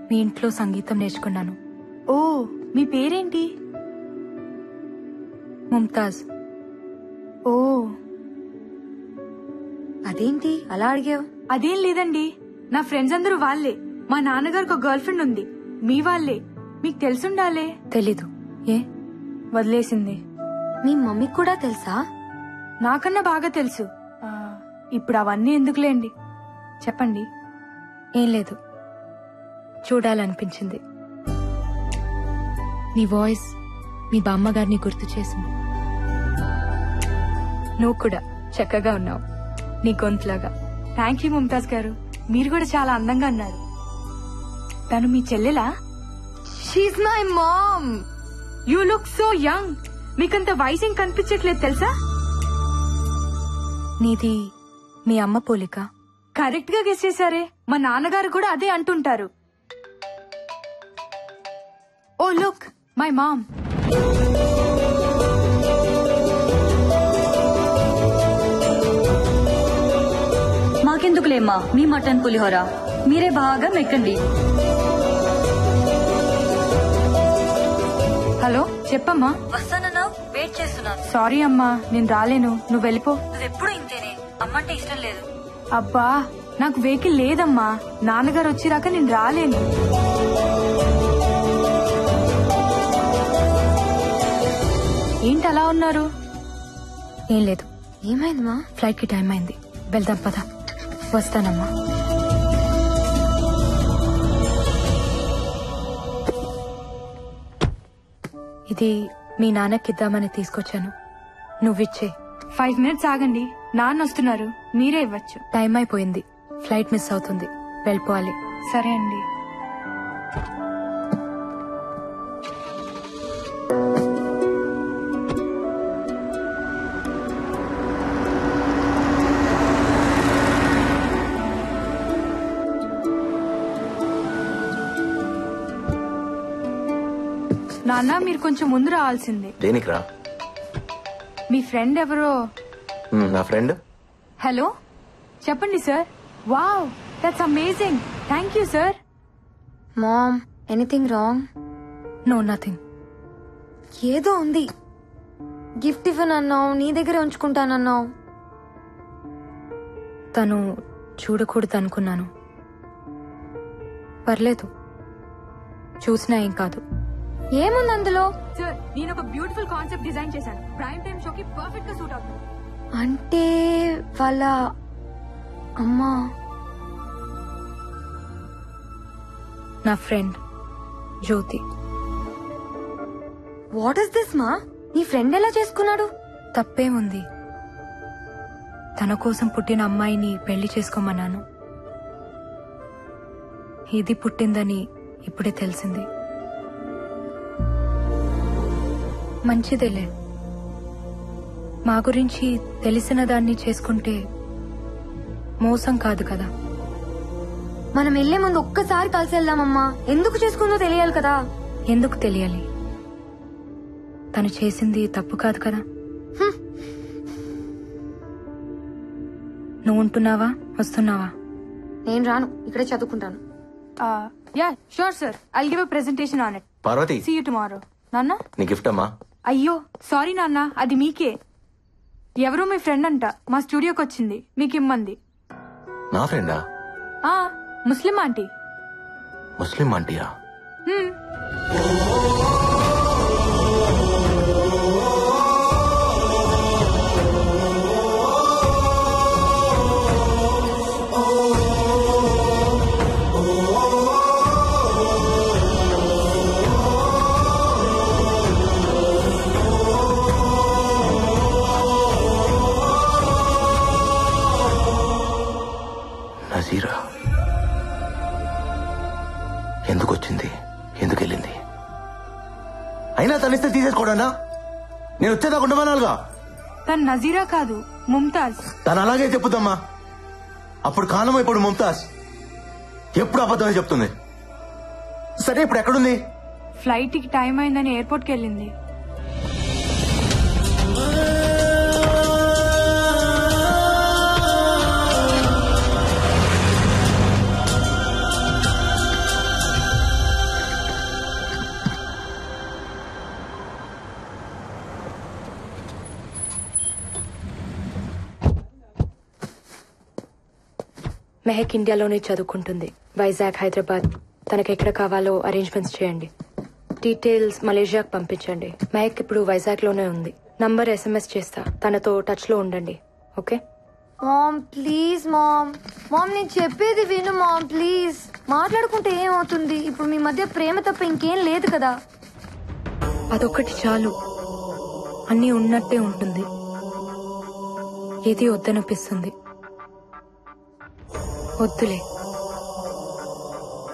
మీ ఇంట్లో సంగీతం నేర్చుకున్నాను. ఓ, మీ పేరేంటి? ముంతాజ్. ఓ, అదేంటి అలా అడిగావు? అదేం లేదండి, నా ఫ్రెండ్స్ అందరూ వాళ్ళే. మా నాన్నగారికి ఒక గర్ల్ ఫ్రెండ్ ఉంది, మీ వాళ్ళే. మీకు తెలుసుండాలే. తెలీదు. ఏ? వదిలేసింది. మీ మమ్మీకి కూడా తెలుసా? నాకన్నా బాగా తెలుసు. ఇప్పుడు అవన్నీ ఎందుకులేండి, చెప్పండి. ఏం లేదు, చూడాలనిపించింది. నీ వాయిస్ మీ బామ్మగారిని గుర్తు చేసింది. నువ్వు కూడా చక్కగా ఉన్నావు, నీ గొంతులాగా. థ్యాంక్ యూ ముంతాజ్ గారు, మీరు కూడా చాలా అందంగా ఉన్నారు. తను మీ చెల్లెలా? She's my mom. You look so young. మీకంత వయసు ఏం కనిపించట్లేదు తెలుసా? నీది మీ అమ్మ పోలిక. కరెక్ట్ గా గెస్ చేశారే. మా నాన్నగారు కూడా అదే అంటుంటారు. Oh look, my mom. మాకెందుకులేమ్మా మీ మటన్ పులిహోర, మీరే బాగా మెక్కండి. హలో, చెప్పమ్మా. వస్తానన్నావు, వెయిట్ చేస్తున్నాను. సారీ అమ్మా, నేను రాలేను, నువ్వు వెళ్ళిపో. నువ్వెప్పుడు ఇంతేనే, అమ్మంటే ఇష్టం లేదు. అబ్బా, నాకు వెహికల్ లేదమ్మా. నాన్నగారు వచ్చిరాక నేను రాలేను. ఏంటి అలా ఉన్నారు? ఏం లేదు. ఏమైందమ్మా? ఫ్లైట్ కి టైం అయింది, వెళ్దాం పద. వస్తానమ్మా. ఇది మీ నాన్నకిద్దామని తీసుకొచ్చాను, నువ్విచ్చే. 5 minutes ఆగండి, నాన్న వస్తున్నారు, మీరే ఇవ్వచ్చు. టైం అయిపోయింది, ఫ్లైట్ మిస్ అవుతుంది, వెళ్ళిపోవాలి. సరే అండి. నాన్న, మీరు కొంచెం ముందు రావాల్సింది. దేనికిరా? మీ ఫ్రెండ్ ఎవరో. నా ఫ్రెండ్. హలో, చెప్పండి sir. Wow, that's amazing. Thank you sir. Mom, anything wrong? No, nothing. ఏదో ఉంది. గిఫ్ట్ ఇవ్వనన్నావు, నీ దగ్గర ఉంచుకుంటానన్నావు. తను చూడకూడదు అనుకున్నాను. పర్లేదు, చూసినా ఏం కాదు. ఏముంది అందులో? సార్, నేను ఒక బ్యూటిఫుల్ కాన్సెప్ట్ డిజైన్ చేశాను, ప్రైమ్ టైం షోకి పర్ఫెక్ట్ గా సూట్ అవుతుంది. అంటే వాళ్ళ అమ్మా? నా friend Jyothi. What is this ma? నీ ఫ్రెండ్ ఎలా చేసుకున్నాడు? తప్పేముంది, తన కోసం పుట్టిన అమ్మాయిని పెళ్లి చేసుకోమన్నాను. ఇది పుట్టిందని ఇప్పుడే తెలిసింది. మంచిదేలే, మా గురించి తెలిసిన దాన్ని చేసుకుంటే మోసం కాదు కదా. మనం వెళ్లే ముందు ఒక్కసారి కలిసి వెళ్దామమ్మా. ఎందుకు చేసుకుందో తెలియాలి కదా. ఎందుకు తెలియాలి? తను చేసింది తప్పు కాదు కదా. నువ్వు ఉంటున్నావా, వస్తున్నావా? నేను రాను, ఇక్కడే చదువుకుంటాను. Yeah sure sir, I'll give a presentation on it. Parvathi, see you tomorrow. నాన్న, నీ గిఫ్ట్ అమ్మా. అయ్యో సారీ నాన్న, అది మీకే. ఎవరో మీ ఫ్రెండ్ అంట, మా స్టూడియోకి వచ్చింది, మీకు ఇమ్మంది. నా ఫ్రెండా? ముస్లిం ఆంటీ. ముస్లిం ఆంటీయా? నజీరా ఎందుకు వచ్చింది, ఎందుకు వెళ్ళింది? అయినా తనిస్తే తీసేసుకోవడానా? నేను వచ్చేదా ఉండమనాలుగా. తను నజీరా కాదు, ముంతాజ్. తను అలాగే చెప్పుదమ్మా. అప్పుడు కాలం, ఇప్పుడు ముంతాజ్. ఎప్పుడు అబద్ధమే చెప్తుంది. సరే ఇప్పుడు ఎక్కడుంది? ఫ్లైట్ కి టైం అయిందని ఎయిర్పోర్ట్ కి వెళ్ళింది. మెహక్ ఇండియాలోనే చదువుకుంటుంది. వైజాగ్, హైదరాబాద్. తనకెక్కడ కావాలో అరేంజ్మెంట్స్ చేయండి. డీటెయిల్స్ మలేషియాకి పంపించండి. మెహక్ ఇప్పుడు వైజాగ్ లోనే ఉంది. నంబర్ SMS చేస్తా. తనతో టచ్ లో ఉండండి. Okay? Mom please mom. Mom నేను చెప్పేది విను మామ్ ప్లీజ్. మాట్లాడుకుంటే ఏమవుతుంది? ఇప్పుడు మీ మధ్య ప్రేమ తప్ప ఇంకేం లేదు కదా. అదొక్కటి చాలు. అన్నీ ఉన్నట్టే ఉంటుంది. ఏది వద్దనిపిస్తుంది. వద్దులే,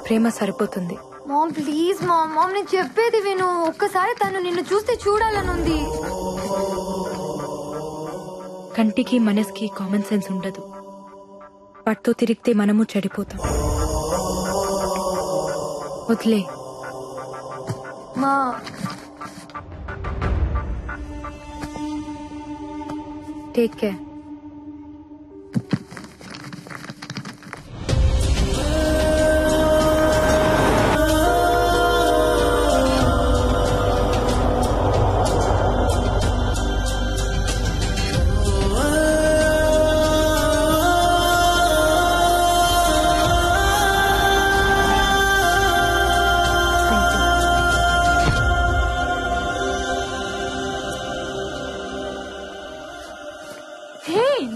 ప్రేమ సరిపోతుంది. Ma'am please mom. మామ్ నేను చెప్పేది విను. ఒక్కసారి తను నిన్ను చూస్తే చూడాలనుంది. కంటికి మనసుకి కామన్ సెన్స్ ఉండదు. వాటితో తిరిగితే మనము చెడిపోతాం. వదిలే. మా take care.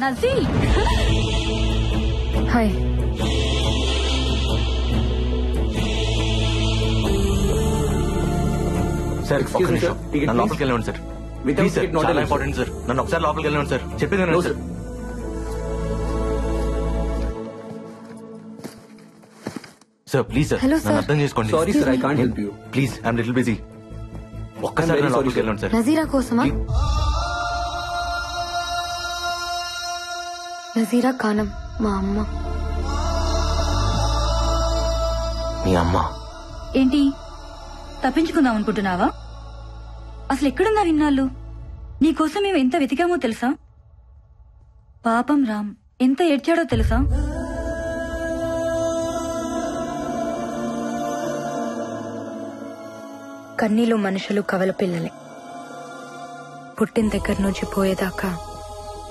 Nazir, hi. Sir నన్ను లోపలికి వెళ్ళండి సార్. ప్లీజ్ సార్, చాలా ఇంపార్టెంట్ సార్. నన్ను ఒకసారి లోపలికి వెళ్ళండి సార్. చెప్పేది సార్. సార్ ప్లీజ్ సార్, నన్ను అర్థం చేసుకోండి. Sorry sir, I can't help you. Please, I'm little busy. ఒక్కసారి నన్ను లోపలికి వెళ్ళండి సార్. నజీరా కోసమా? నజీరా ఖానం మా అమ్మ. మీ అమ్మ? ఏంటి తప్పించుకుందాం అనుకుంటున్నావా? అసలు ఎక్కడున్నారు ఇన్నాళ్ళు? నీకోసం మేము ఎంత వెతికామో తెలుసా? పాపం రామ్ ఎంత ఏడ్చాడో తెలుసా? కన్నీలు మనుషులు కవల పిల్లలే. పుట్టిన దగ్గర నుంచి పోయేదాకా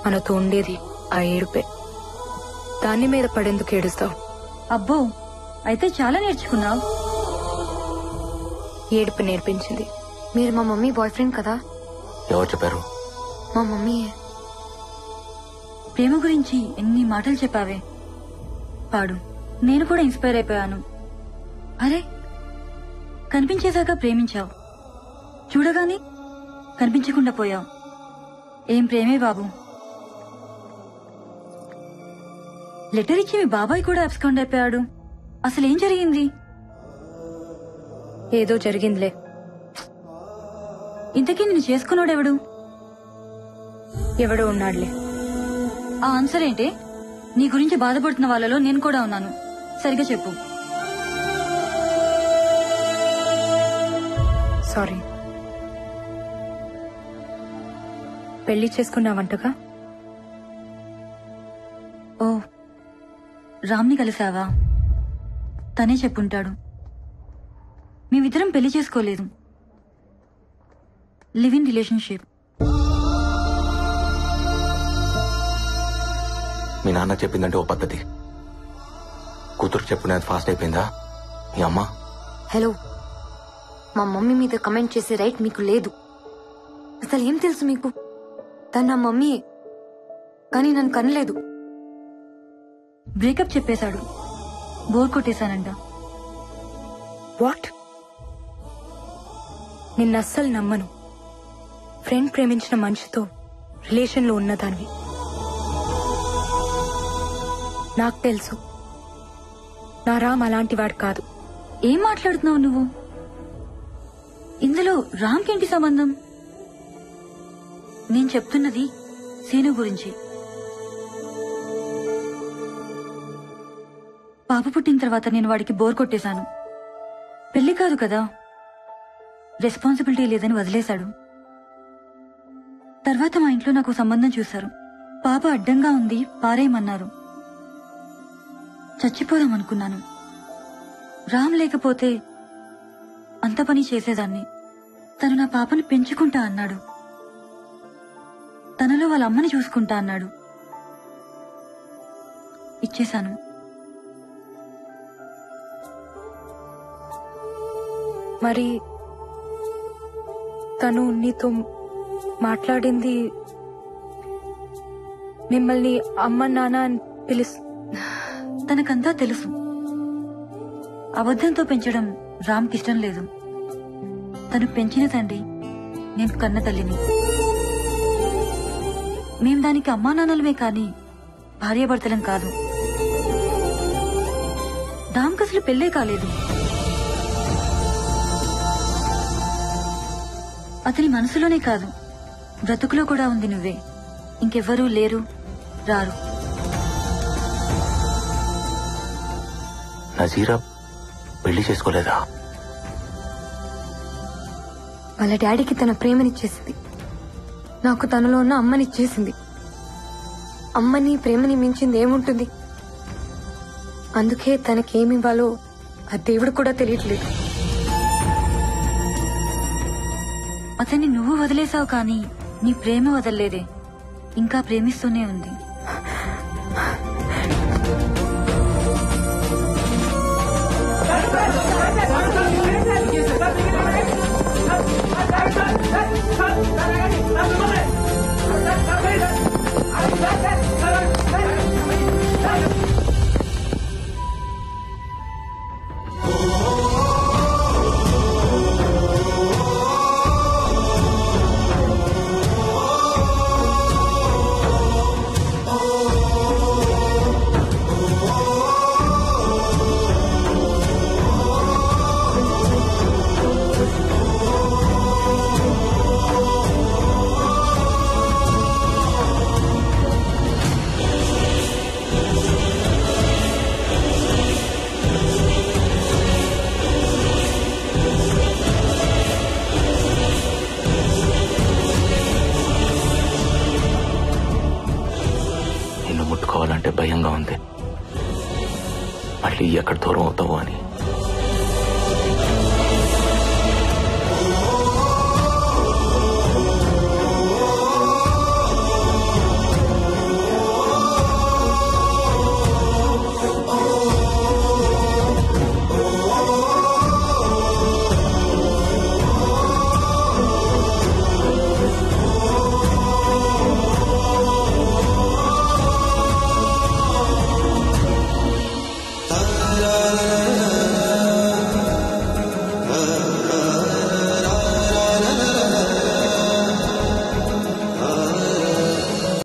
మనతో ఉండేది ఆ ఏడుపే. దాని మీద పడేందుకు ఏడుస్తావు? అబ్బో, అయితే చాలా నేర్చుకున్నావు. ఏడుపు నేర్పించింది. మీరు మా మమ్మీ బాయ్ ఫ్రెండ్ కదా? ఎవరు చెప్పారు? మా మమ్మీయే. ప్రేమ గురించి ఎన్ని మాటలు చెప్పావే. పాడు. నేను కూడా ఇన్స్పైర్ అయిపోయాను. అరే, కనిపించేశాక ప్రేమించావు, చూడగానే కనిపించకుండా పోయావు. ఏం ప్రేమే బాబు. లెటర్ ఇచ్చి మీ బాబాయ్ కూడా అబ్స్కాండ్ అయిపోయాడు. అసలేం జరిగింది? ఏదో జరిగిందిలే. ఇంతకీ నిన్ను చేసుకున్నాడెవడు? ఎవడో ఉన్నాడులే. ఆ ఆన్సర్ ఏంటే? నీ గురించి బాధపడుతున్న వాళ్ళలో నేను కూడా ఉన్నాను. సరిగా చెప్పు. సారీ. పెళ్లి చేసుకున్నావంటగా? ఓ, రామ్ని కలిసావా? తనే చెప్పుంటాడు. మేమిద్దరం పెళ్లి చేసుకోలేదు. Live in relationship. మీ నాన్న చెప్పిందంటే ఓ పద్ధతి, కూతురు చెప్పునేది ఫాస్ట్ అయిపోయిందా మీ అమ్మ? హలో, మా మమ్మీ మీద కమెంట్ చేసే రైట్ మీకు లేదు. అసలు ఏం తెలుసు మీకు? తను నా మమ్మీయే, కానీ నన్ను కనలేదు. బ్రేకప్ చెప్పేశాడు. బోర్ కొట్టేశానంట. వాట్? నిన్న అస్సలు నమ్మను. ఫ్రెండ్ ప్రేమించిన మనిషితో రిలేషన్ లో ఉన్నదాన్ని. నాకు తెలుసు నా రామ్ అలాంటి వాడు కాదు. ఏం మాట్లాడుతున్నావు నువ్వు? ఇందులో రామ్కేంటి సంబంధం? నేను చెప్తున్నది సీను గురించి. పాప పుట్టిన తర్వాత నేను వాడికి బోర్ కొట్టేశాను. పెళ్లి కాదు కదా, రెస్పాన్సిబిలిటీ లేదని వదిలేశాడు. తర్వాత మా ఇంట్లో నాకు సంబంధం చూశారు. పాప అడ్డంగా ఉంది, పారేయమన్నారు. చచ్చిపోదామనుకున్నాను. రామ్ లేకపోతే అంత పని చేసేదాన్ని. తను నా పాపని పెంచుకుంటా అన్నాడు. తనలో వాళ్ళ అమ్మని చూసుకుంటా అన్నాడు. ఇచ్చేశాను. మరి తను నీతో మాట్లాడింది, మిమ్మల్ని అమ్మ నాన్న అని తనకంతా తెలుసు. అబద్ధంతో పెంచడం రామ్కిష్టం లేదు. తను పెంచిన తండ్రి, నేను కన్న తల్లిని. మేం దానికి అమ్మా నాన్నలమే కాని భార్యాభర్తలం కాదు. రామ్కి అసలు పెళ్ళే కాలేదు. అతని మనసులోనే కాదు, బ్రతుకులో కూడా ఉంది నువ్వే. ఇంకెవ్వరూ లేరు, రారు. నజీరా పెళ్లి చేసుకోలేదా? వాళ్ళ డాడీకి తన ప్రేమనిచ్చేసింది. నాకు తనలో ఉన్న అమ్మనిచ్చేసింది. అమ్మని ప్రేమని మించింది ఏముంటుంది? అందుకే తనకేమివ్వాలో ఆ దేవుడు కూడా తెలియట్లేదు. అతన్ని నువ్వు వదిలేసావు కానీ నీ ప్రేమ వదలలేదే, ఇంకా ప్రేమిస్తూనే ఉంది. ముట్టుకోవాలంటే భయంగా ఉంది, మళ్ళీ ఎక్కడ దూరం అవుతావో అని.